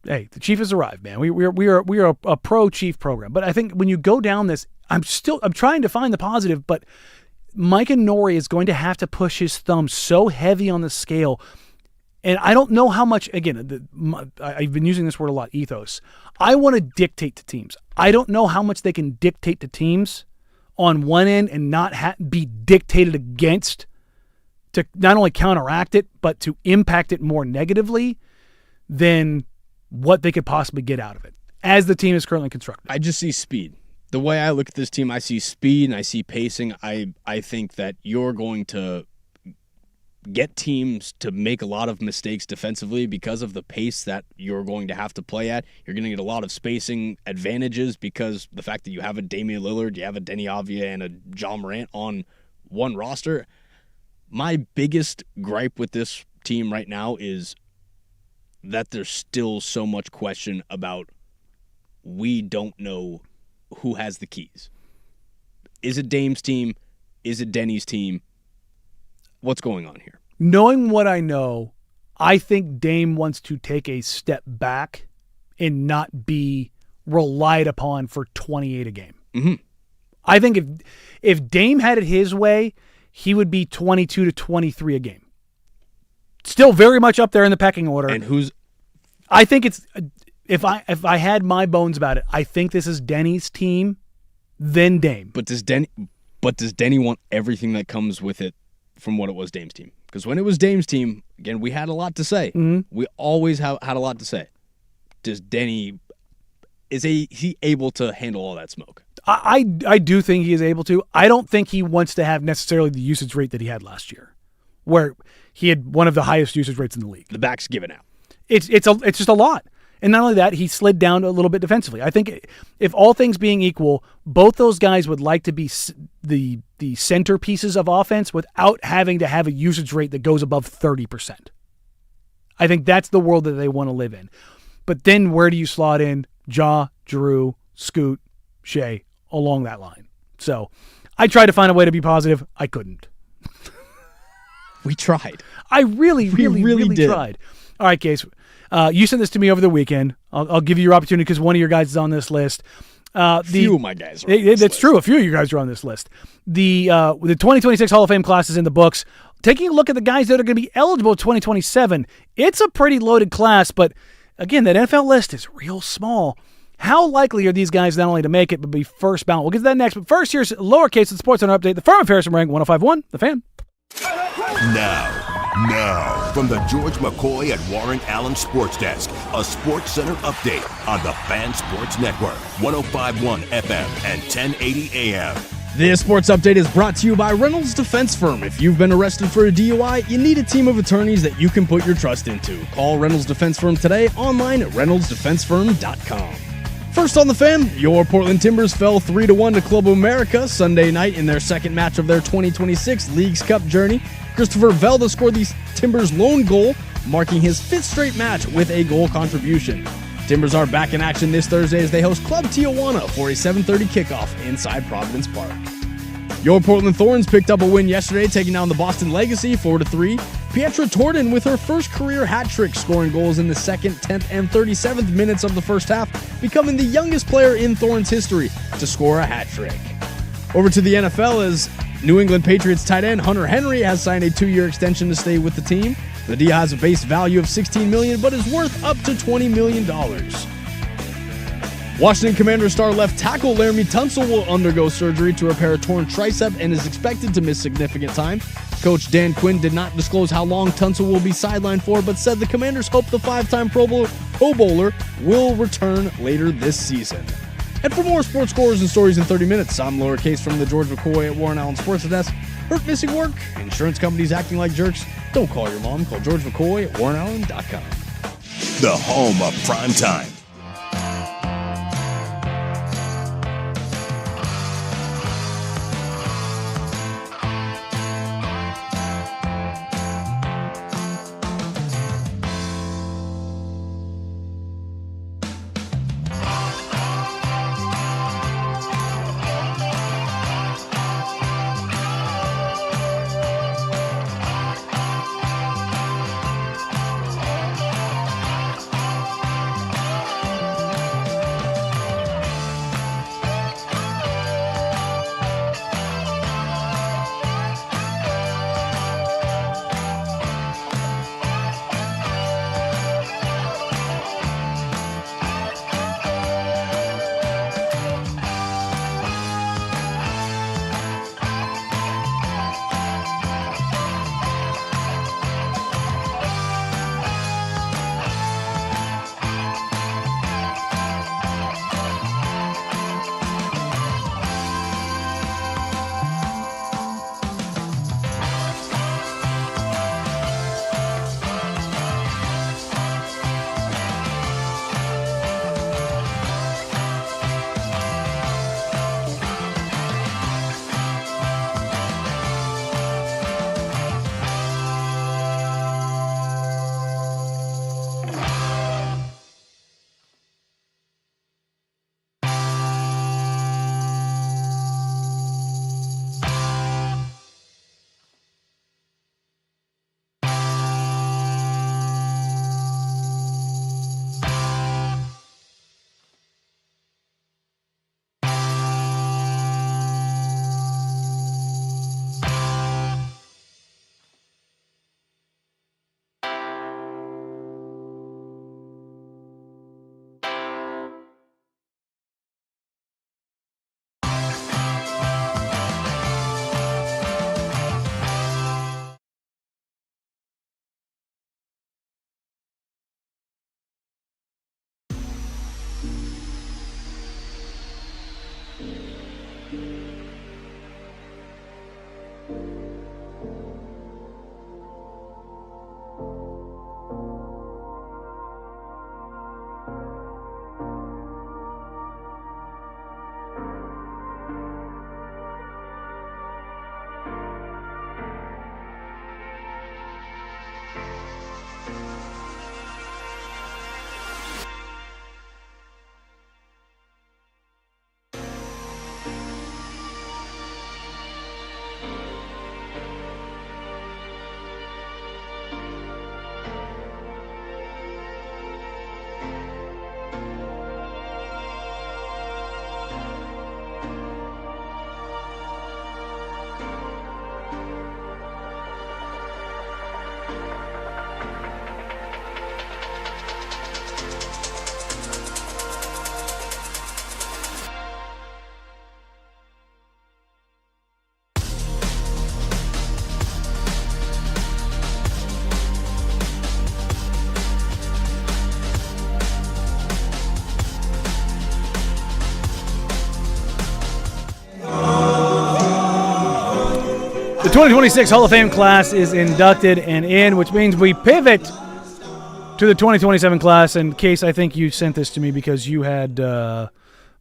Hey, the Chief has arrived, man. We are a pro Chief program. But I think when you go down this, I'm trying to find the positive, but Mike and Nori is going to have to push his thumb so heavy on the scale. And I don't know how much, again, I've been using this word a lot, ethos. I want to dictate to teams. I don't know how much they can dictate to teams on one end and not be dictated against to not only counteract it, but to impact it more negatively than what they could possibly get out of it as the team is currently constructed. I just see speed. The way I look at this team, I see speed and I see pacing. I think that you're going to get teams to make a lot of mistakes defensively because of the pace that you're going to have to play at. You're going to get a lot of spacing advantages because the fact that you have a Damian Lillard, you have a Denny Avdia, and a John Morant on one roster. My biggest gripe with this team right now is that there's still so much question about we don't know who has the keys. Is it Dame's team? Is it Denny's team? What's going on here? Knowing what I know, I think Dame wants to take a step back and not be relied upon for 28 a game. Mm-hmm. I think if Dame had it his way, he would be 22 to 23 a game. Still very much up there in the pecking order. And I think it's if I had my bones about it, I think this is Denny's team, then Dame. But does Denny want everything that comes with it from what it was Dame's team? Because when it was Dame's team, again, we had a lot to say. Mm-hmm. We always had a lot to say. Does Denny is he able to handle all that smoke? I do think he is able to. I don't think he wants to have necessarily the usage rate that he had last year, where he had one of the highest usage rates in the league. The back's given out. It's just a lot. And not only that, he slid down a little bit defensively. I think if all things being equal, both those guys would like to be the centerpieces of offense without having to have a usage rate that goes above 30%. I think that's the world that they want to live in. But then where do you slot in Ja, Drew, Scoot, Shea along that line? So I tried to find a way to be positive. I couldn't. We tried. I really did. tried. All right, Case. You sent this to me over the weekend. I'll give you your opportunity because one of your guys is on this list. Few of my guys are on this That's list. true. A few of you guys are on this list. The 2026 Hall of Fame class is in the books. Taking a look at the guys that are going to be eligible in 2027, it's a pretty loaded class, but again, that NFL list is real small. How likely are these guys not only to make it, but be first bound? We'll get to that next, but first, here's lowercase the Sports Center update. The firm of Harrison Marang, 105.1, The Fan. Now, from the George McCoy at Warren Allen Sports Desk, a Sports Center update on the Fan Sports Network, 105.1 FM and 1080 AM. This sports update is brought to you by Reynolds Defense Firm. If you've been arrested for a DUI, you need a team of attorneys that you can put your trust into. Call Reynolds Defense Firm today, online at reynoldsdefensefirm.com. First on the Fan, your Portland Timbers fell 3-1 to Club America Sunday night in their second match of their 2026 Leagues Cup journey. Christopher Velda scored the Timbers' lone goal, marking his fifth straight match with a goal contribution. Timbers are back in action this Thursday as they host Club Tijuana for a 7:30 kickoff inside Providence Park. Your Portland Thorns picked up a win yesterday, taking down the Boston Legacy 4-3. Pietra Torden with her first career hat trick, scoring goals in the 2nd, 10th, and 37th minutes of the first half, becoming the youngest player in Thorns history to score a hat trick. Over to the NFL as New England Patriots tight end Hunter Henry has signed a 2-year extension to stay with the team. The deal has a base value of $16 million, but is worth up to $20 million. Washington Commanders star left tackle Laramie Tunsil will undergo surgery to repair a torn tricep and is expected to miss significant time. Coach Dan Quinn did not disclose how long Tunsil will be sidelined for, but said the Commanders hope the 5-time Pro Bowler will return later this season. And for more sports scores and stories in 30 minutes, I'm lowercase from the George McCoy at Warren Allen Sports Desk. Hurt, missing work, insurance companies acting like jerks. Don't call your mom. Call George McCoy at warrenallen.com. The home of prime time. The 2026 Hall of Fame class is inducted and in, which means we pivot to the 2027 class. In case I think you sent this to me because you had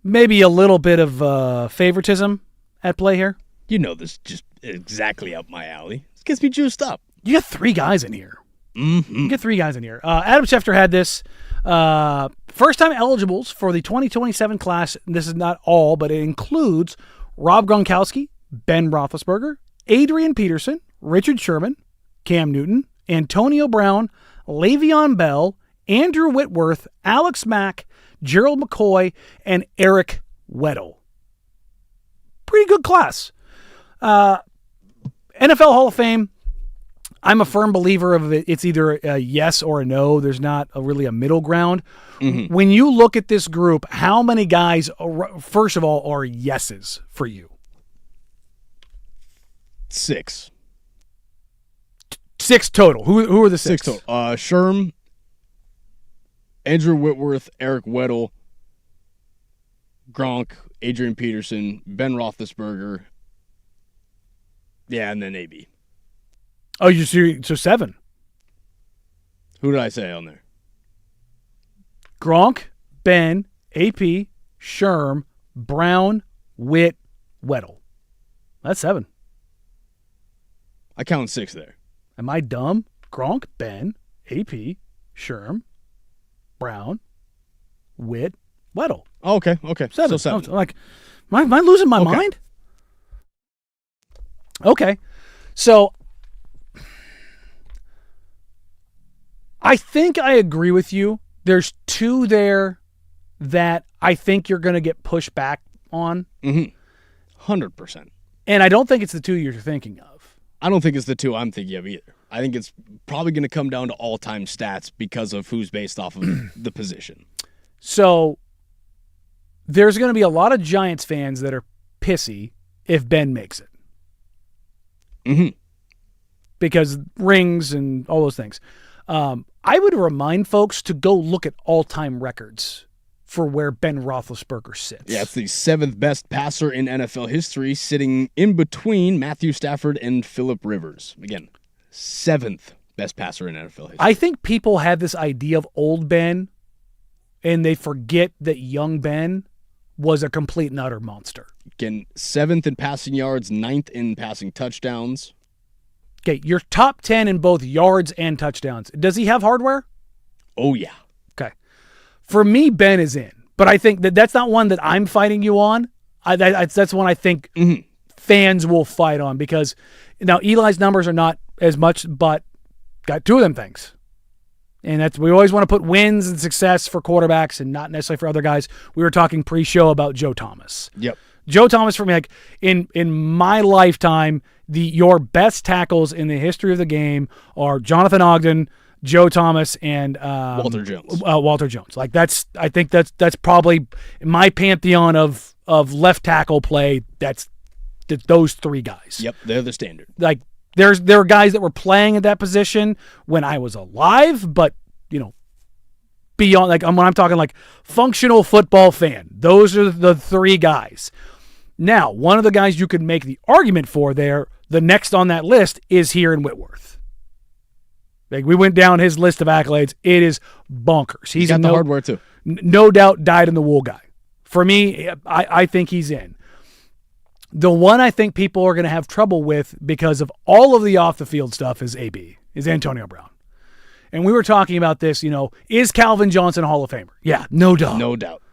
maybe a little bit of favoritism at play here. You know this just exactly up my alley. This gets me juiced up. You got 3 guys in here. Mm-hmm. You get 3 guys in here. Adam Schefter had this. First-time eligibles for the 2027 class. This is not all, but it includes Rob Gronkowski, Ben Roethlisberger, Adrian Peterson, Richard Sherman, Cam Newton, Antonio Brown, Le'Veon Bell, Andrew Whitworth, Alex Mack, Gerald McCoy, and Eric Weddle. Pretty good class. NFL Hall of Fame, I'm a firm believer of it. It's either a yes or a no. There's not really a middle ground. Mm-hmm. When you look at this group, how many guys, first of all, are yeses for you? 6. 6 total. Who are the 6? 6 total. Sherm, Andrew Whitworth, Eric Weddle, Gronk, Adrian Peterson, Ben Roethlisberger. Yeah, and then AB. Oh, so 7. Who did I say on there? Gronk, Ben, AP, Sherm, Brown, Witt, Weddle. That's 7. I count 6 there. Am I dumb? Gronk, Ben, AP, Sherm, Brown, Witt, Weddle. Oh, okay. 7. So 7. Oh, like, am I losing my mind? Okay. So I think I agree with you. There's 2 there that I think you're going to get pushed back on. 100%. And I don't think it's the 2 you're thinking of. I don't think it's the 2 I'm thinking of either. I think it's probably going to come down to all-time stats because of who's based off of the position. So there's going to be a lot of Giants fans that are pissy if Ben makes it. Mm-hmm. Because rings and all those things. I would remind folks to go look at all-time records for where Ben Roethlisberger sits. Yeah, it's the 7th best passer in NFL history, sitting in between Matthew Stafford and Phillip Rivers. Again, 7th best passer in NFL history. I think people have this idea of old Ben, and they forget that young Ben was a complete and utter monster. Again, 7th in passing yards, 9th in passing touchdowns. Okay, you're top 10 in both yards and touchdowns. Does he have hardware? Oh, yeah. Okay. For me, Ben is in. But I think that's not one that I'm fighting you on. That's one I think fans will fight on because now Eli's numbers are not as much, but got 2 of them things. And we always want to put wins and success for quarterbacks and not necessarily for other guys. We were talking pre-show about Joe Thomas. Yep. Joe Thomas, for me, like in my lifetime, your best tackles in the history of the game are Jonathan Ogden, Joe Thomas, and Walter Jones. Walter Jones. Like I think that's probably in my pantheon of left tackle play. That's those 3 guys. Yep, they're the standard. Like there are guys that were playing at that position when I was alive, but beyond when I'm talking like functional football fan, those are the 3 guys. Now, one of the guys you could make the argument for there, the next on that list, is here in Whitworth. Like we went down his list of accolades. It is bonkers. He's got the hardware too. No doubt dyed in the wool guy. For me, I think he's in. The one I think people are going to have trouble with because of all of the off-the-field stuff is Antonio Brown. And we were talking about this, is Calvin Johnson a Hall of Famer? Yeah, no doubt. No doubt.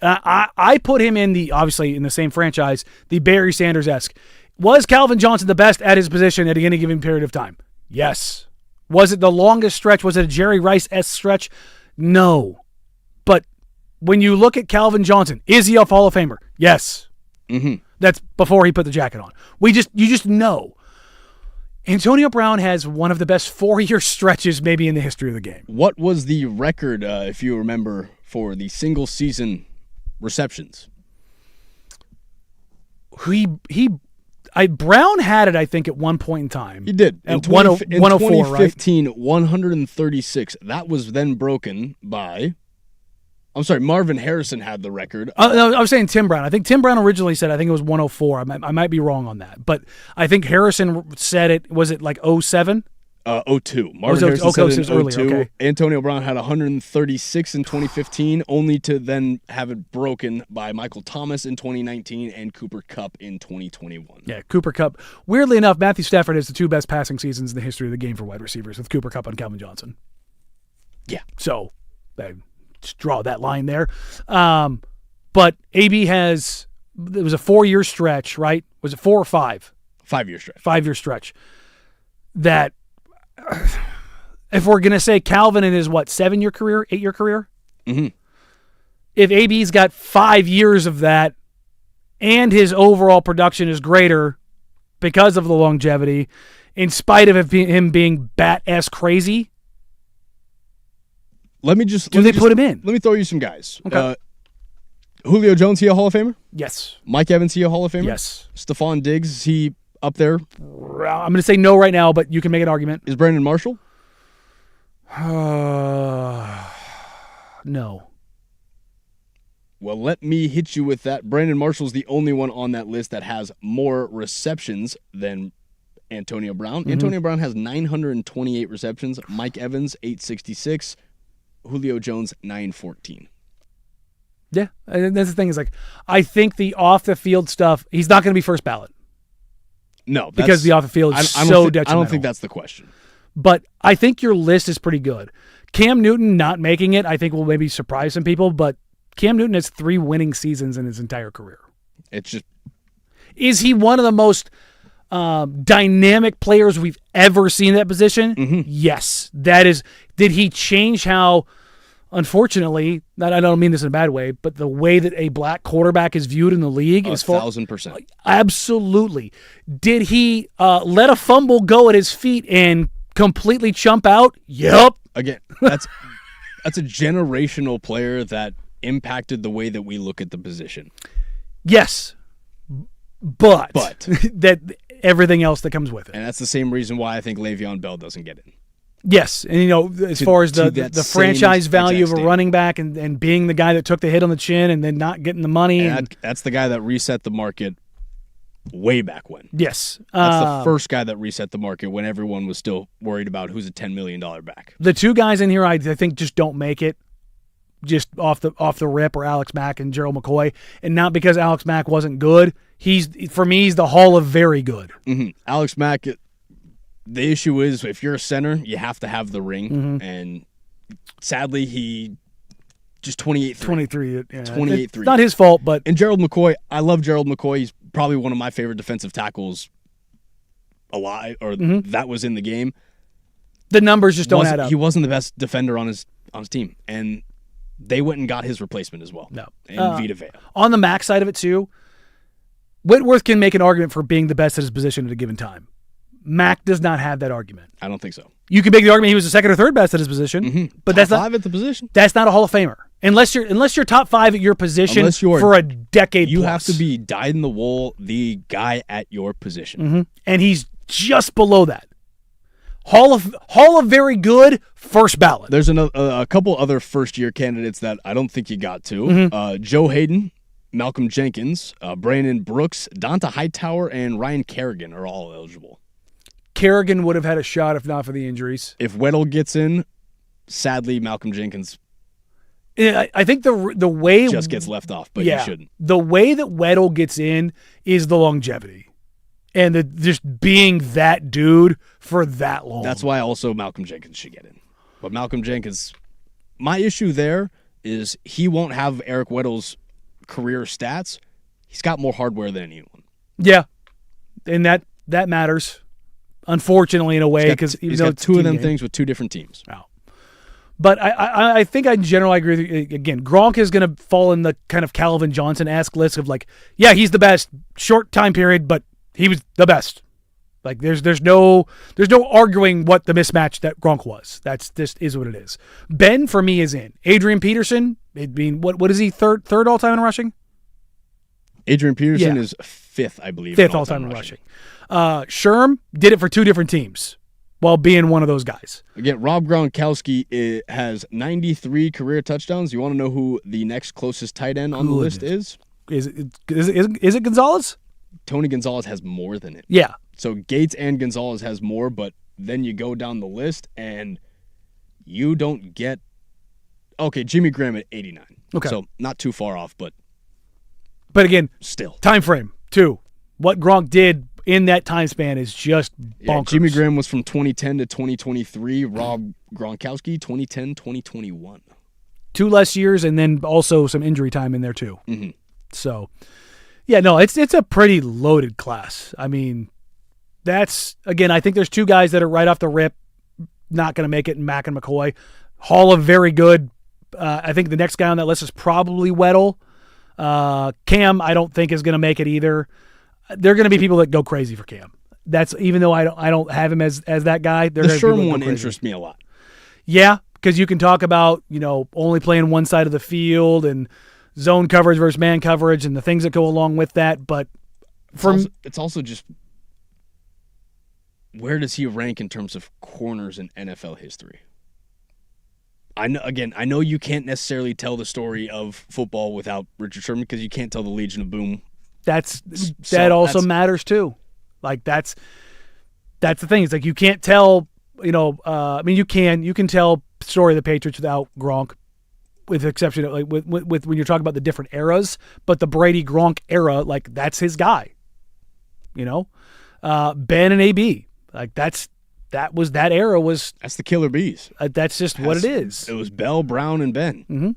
I put him in obviously in the same franchise, the Barry Sanders-esque. Was Calvin Johnson the best at his position at any given period of time? Yes. Was it the longest stretch? Was it a Jerry Rice-esque stretch? No. But when you look at Calvin Johnson, is he a Hall of Famer? Yes. Mm-hmm. That's before he put the jacket on. You just know. Antonio Brown has one of the best 4-year stretches maybe in the history of the game. What was the record, if you remember, for the single season receptions? Brown had it, I think, at one point in time. He did. At in 104, 2015, right? 136. That was then broken by... I'm sorry, Marvin Harrison had the record. No, I was saying Tim Brown. I think Tim Brown originally said, I think it was 104. I might be wrong on that. But I think Harrison said it, was it like 07? 02. Marvin Harrison said it in 02. Earlier, okay. Antonio Brown had 136 in 2015, only to then have it broken by Michael Thomas in 2019 and Cooper Kupp in 2021. Yeah, Cooper Kupp. Weirdly enough, Matthew Stafford has the 2 best passing seasons in the history of the game for wide receivers with Cooper Kupp and Calvin Johnson. Yeah. So, just draw that line there. But AB it was a 4-year stretch, right? Was it 4 or 5? 5-year stretch. 5-year stretch. That if we're going to say Calvin in his, 7-year career, 8-year career? Mm-hmm. If AB's got 5 years of that and his overall production is greater because of the longevity, in spite of him being bat-ass crazy, do they put him in? Let me throw you some guys. Okay. Julio Jones, he a Hall of Famer? Yes. Mike Evans, he a Hall of Famer? Yes. Stephon Diggs, is he up there? I'm going to say no right now, but you can make an argument. Is Brandon Marshall? No. Well, let me hit you with that. Brandon Marshall's the only one on that list that has more receptions than Antonio Brown. Mm-hmm. Antonio Brown has 928 receptions. Mike Evans, 866. Julio Jones, 914. Yeah, and that's the thing is I think the off-the-field stuff, he's not going to be first ballot. No. Because the off-the-field is detrimental. I don't think that's the question. But I think your list is pretty good. Cam Newton not making it, I think will maybe surprise some people, but Cam Newton has 3 winning seasons in his entire career. It's just... Is he one of the most dynamic players we've ever seen in that position? Mm-hmm. Yes. That is... Did he change how... Unfortunately, I don't mean this in a bad way, but the way that a black quarterback is viewed in the league is 1,000%. Absolutely. Did he let a fumble go at his feet and completely chump out? Yep. Again, that's a generational player that impacted the way that we look at the position. Yes. But that everything else that comes with it. And that's the same reason why I think Le'Veon Bell doesn't get in. Yes, and as far as the franchise value of a running back and being the guy that took the hit on the chin and then not getting the money. And that's the guy that reset the market way back when. Yes. That's the first guy that reset the market when everyone was still worried about who's a $10 million back. The 2 guys in here I think just don't make it just off the rip are Alex Mack and Gerald McCoy. And not because Alex Mack wasn't good. For me, he's the Hall of very good. Mm-hmm. Alex Mack... The issue is, if you're a center, you have to have the ring. Mm-hmm. And sadly, he just 28-3. 23. Yeah. 28-3. It's not his fault, but... And Gerald McCoy, I love Gerald McCoy. He's probably one of my favorite defensive tackles alive, or that was in the game. The numbers just don't add up. He wasn't the best defender on his team. And they went and got his replacement as well. No. And Vita Vea. On the Mac side of it, too, Whitworth can make an argument for being the best at his position at a given time. Mac does not have that argument. I don't think so. You can make the argument he was the 2nd or 3rd best at his position, but that's not 5 at the position. That's not a Hall of Famer unless you're top 5 at your position for a decade. You plus. have to be dyed in the wool, the guy at your position, and he's just below that. Hall of very good, first ballot. There's a couple other first-year candidates that I don't think you got to. Joe Hayden, Malcolm Jenkins, Brandon Brooks, Donta Hightower, and Ryan Kerrigan are all eligible. Kerrigan would have had a shot if not for the injuries. If Weddle gets in, sadly, Malcolm Jenkins I think the way... just gets left off, but you shouldn't. The way that Weddle gets in is the longevity. And just being that dude for that long. That's why also Malcolm Jenkins should get in. But Malcolm Jenkins, my issue there is he won't have Eric Weddle's career stats. He's got more hardware than anyone. Yeah. And that matters. Unfortunately, in a way, because he's got 2 of them things with 2 different teams. Wow. But I think in general I agree with you. Again, Gronk is going to fall in the kind of Calvin Johnson-esque list of he's the best, short time period, but he was the best. There's no arguing what the mismatch that Gronk was. That's just is what it is. Ben for me is in. Adrian Peterson, what is he third all time in rushing? Adrian Peterson is 5th, I believe. 5th all time in rushing. Sherm did it for 2 different teams while being one of those guys. Again, Rob Gronkowski has 93 career touchdowns. You want to know who the next closest tight end on the list is? Is it Gonzalez? Tony Gonzalez has more than it. Yeah. So Gates and Gonzalez has more, but then you go down the list and you don't get... Okay, Jimmy Graham at 89. Okay. So not too far off, but again, still. Time frame, too. What Gronk did in that time span is just bonkers. Yeah, Jimmy Graham was from 2010 to 2023. Rob Gronkowski, 2010-2021. 2 less years, and then also some injury time in there, too. Mm-hmm. So, yeah, no, it's a pretty loaded class. I mean, that's, again, I think there's 2 guys that are right off the rip not going to make it in Mack and McCoy. Hall of very good. I think the next guy on that list is probably Weddle. Cam, I don't think is going to make it either. There are going to be people that go crazy for Cam. That's even though I don't have him as that guy. The Sherm one interests me a lot. Yeah, because you can talk about only playing one side of the field and zone coverage versus man coverage and the things that go along with that. But it's also just, where does he rank in terms of corners in NFL history? I know you can't necessarily tell the story of football without Richard Sherman because you can't tell the Legion of Boom. That also matters too. Like that's the thing. It's like you can't tell. I mean, you can tell story of the Patriots without Gronk, with the exception of with when you're talking about the different eras. But the Brady Gronk era, like that's his guy. Ben and AB, like that era was. That's the Killer Bees. That's just what it is. It was Bell, Brown, and Ben. Mm-hmm.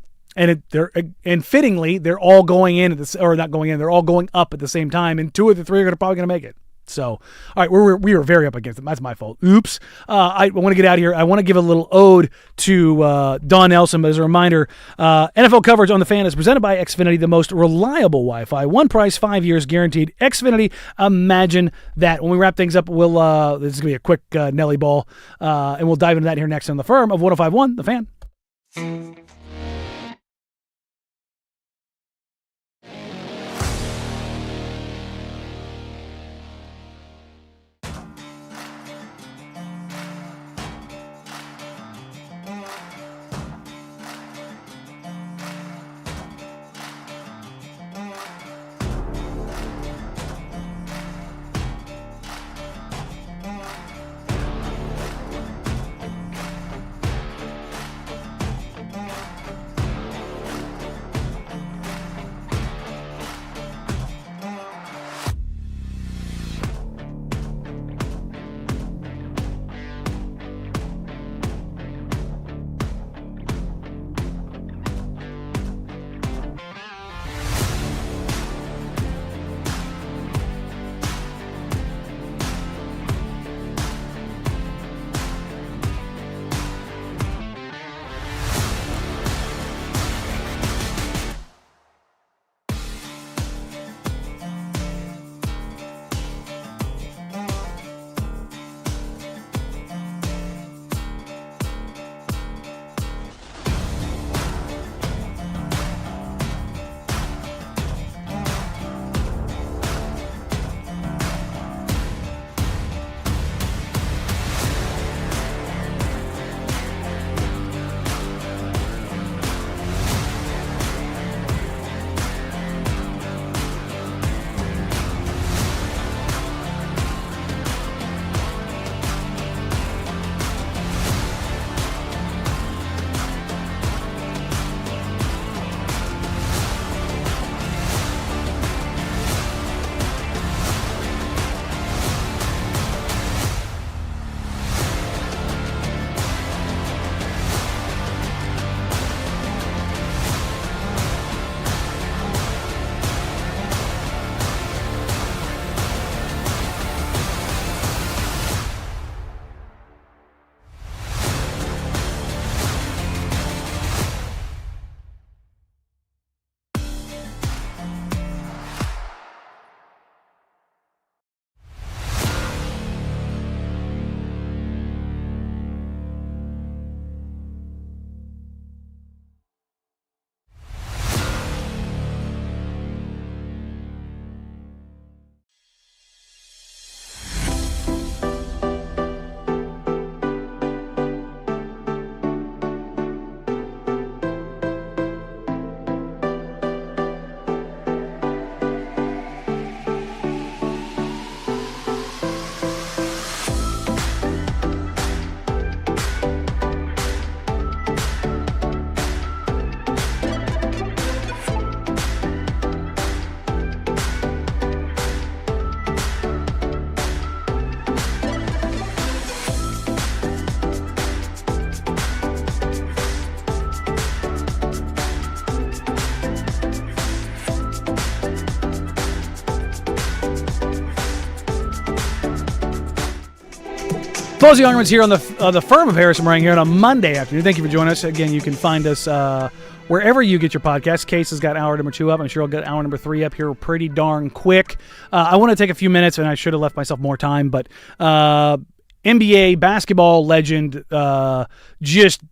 And fittingly, they're all going in or not going in. They're all going up at the same time, and 2 of the 3 are probably going to make it. So, all right, we were very up against them. That's my fault. Oops. I want to get out of here. I want to give a little ode to Don Nelson, but as a reminder, NFL coverage on The Fan is presented by Xfinity, the most reliable Wi-Fi. One price, 5 years guaranteed. Xfinity, imagine that. When we wrap things up, this is going to be a quick Nelly ball, and we'll dive into that here next on The Firm of 105.1 The Fan. Closing arguments here on the firm of Harris and Marang here on a Monday afternoon. Thank you for joining us. Again, you can find us wherever you get your podcast. Case has got hour number 2 up. I'm sure I'll get hour number 3 up here pretty darn quick. I want to take a few minutes, and I should have left myself more time, but NBA basketball legend, just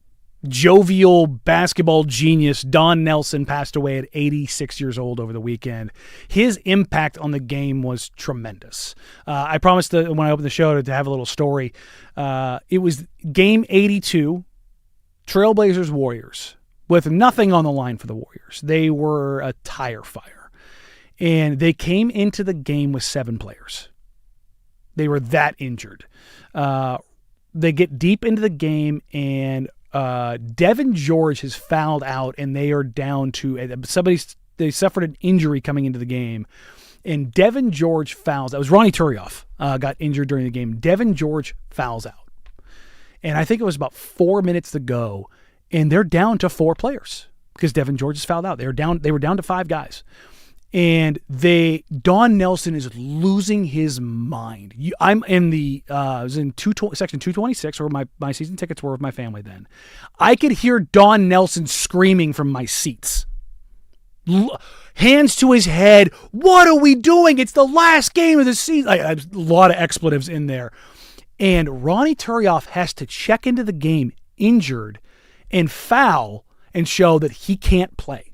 jovial basketball genius Don Nelson passed away at 86 years old over the weekend. His impact on the game was tremendous. I promised when I opened the show to have a little story. It was game 82, Trailblazers Warriors, with nothing on the line for the Warriors. They were a tire fire, and they came into the game with 7 players. They were that injured. They get deep into the game, and Devin George has fouled out, and they are down to they suffered an injury coming into the game, and Devin George fouls. That was Ronnie Turioff got injured during the game. Devin George fouls out, and I think it was about 4 minutes to go, and they're down to 4 players because Devin George has fouled out. They were down to 5 guys. And Don Nelson is losing his mind. I'm in I was in section 226, where my season tickets were with my family then. I could hear Don Nelson screaming from my seats. Hands to his head. What are we doing? It's the last game of the season. A lot of expletives in there. And Ronnie Turioff has to check into the game injured and foul and show that he can't play.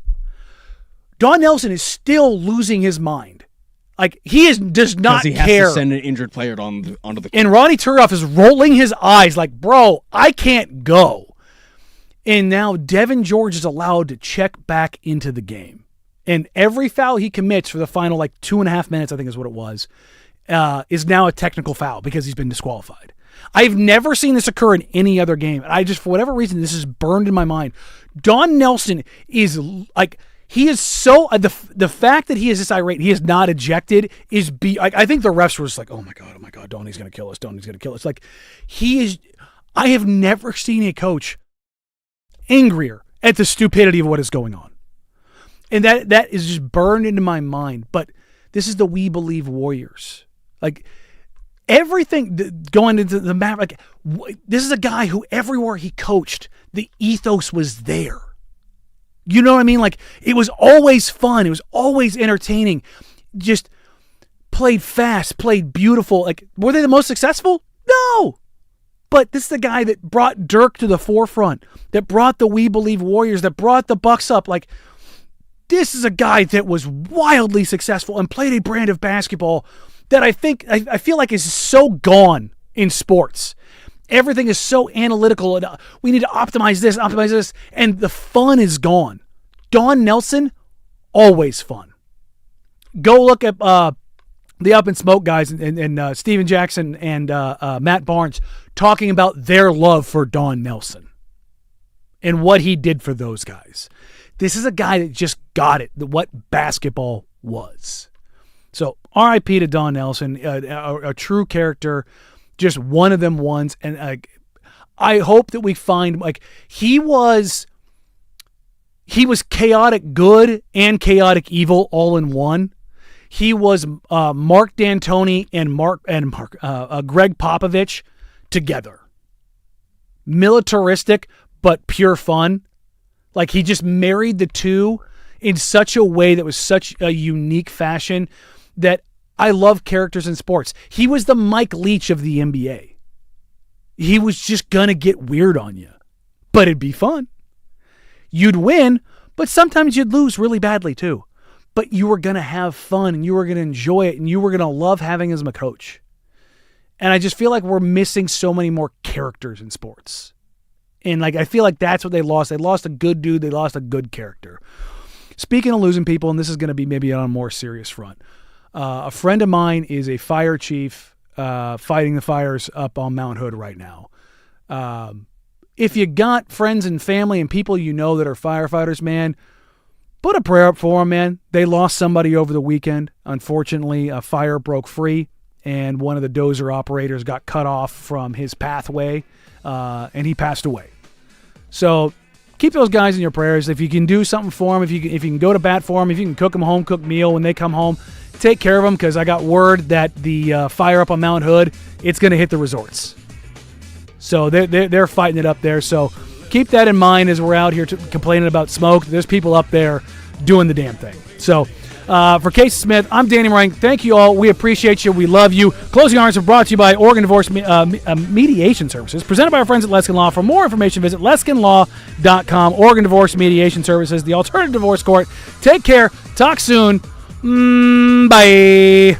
Don Nelson is still losing his mind. Like, does not care. Because he has to send an injured player onto the court. And Ronnie Turioff is rolling his eyes like, bro, I can't go. And now Devin George is allowed to check back into the game. And every foul he commits for the final 2.5 minutes, I think is what it was, is now a technical foul because he's been disqualified. I've never seen this occur in any other game. And I just, for whatever reason, this is burned in my mind. Don Nelson is he is so the fact that he is this irate, he is not ejected is I think the refs were just like, oh my god, Donnie's gonna kill us. Like, he is. I have never seen a coach angrier at the stupidity of what is going on, and that is just burned into my mind. But this is the We Believe Warriors, everything going into the map. This is a guy who everywhere he coached, the ethos was there. You know what I mean? It was always fun. It was always entertaining. Just played fast, played beautiful. Were they the most successful? No. But this is the guy that brought Dirk to the forefront, that brought the We Believe Warriors, that brought the Bucks up. This is a guy that was wildly successful and played a brand of basketball that I feel like is so gone in sports. Everything is so analytical, and we need to optimize this, and the fun is gone. Don Nelson, always fun. Go look at the Up in Smoke guys and Steven Jackson and Matt Barnes talking about their love for Don Nelson and what he did for those guys. This is a guy that just got it, what basketball was. So R.I.P. to Don Nelson, a true character. Just one of them ones, and I hope that we find he was chaotic good and chaotic evil all in one. He was Mark D'Antoni and Greg Popovich together. Militaristic but pure fun. He just married the two in such a way that was such a unique fashion that I love characters in sports. He was the Mike Leach of the NBA. He was just going to get weird on you. But it'd be fun. You'd win, but sometimes you'd lose really badly too. But you were going to have fun, and you were going to enjoy it, and you were going to love having him as a coach. And I just feel like we're missing so many more characters in sports. And I feel like that's what they lost. They lost a good dude. They lost a good character. Speaking of losing people, and this is going to be maybe on a more serious front. A friend of mine is a fire chief fighting the fires up on Mount Hood right now. If you got friends and family and people you know that are firefighters, man, put a prayer up for them, man. They lost somebody over the weekend. Unfortunately, a fire broke free, and one of the dozer operators got cut off from his pathway, and he passed away. So keep those guys in your prayers. If you can do something for them, if you can go to bat for them, if you can cook them a home-cooked meal when they come home, take care of them, because I got word that the fire up on Mount Hood, it's going to hit the resorts. So they're fighting it up there. So keep that in mind as we're out here complaining about smoke. There's people up there doing the damn thing. So for Casey Smith, I'm Danny Marang. Thank you all. We appreciate you. We love you. Closing Arguments are brought to you by Oregon Divorce Mediation Services, presented by our friends at Leskin Law. For more information, visit leskinlaw.com. Oregon Divorce Mediation Services, the alternative divorce court. Take care. Talk soon. Bye.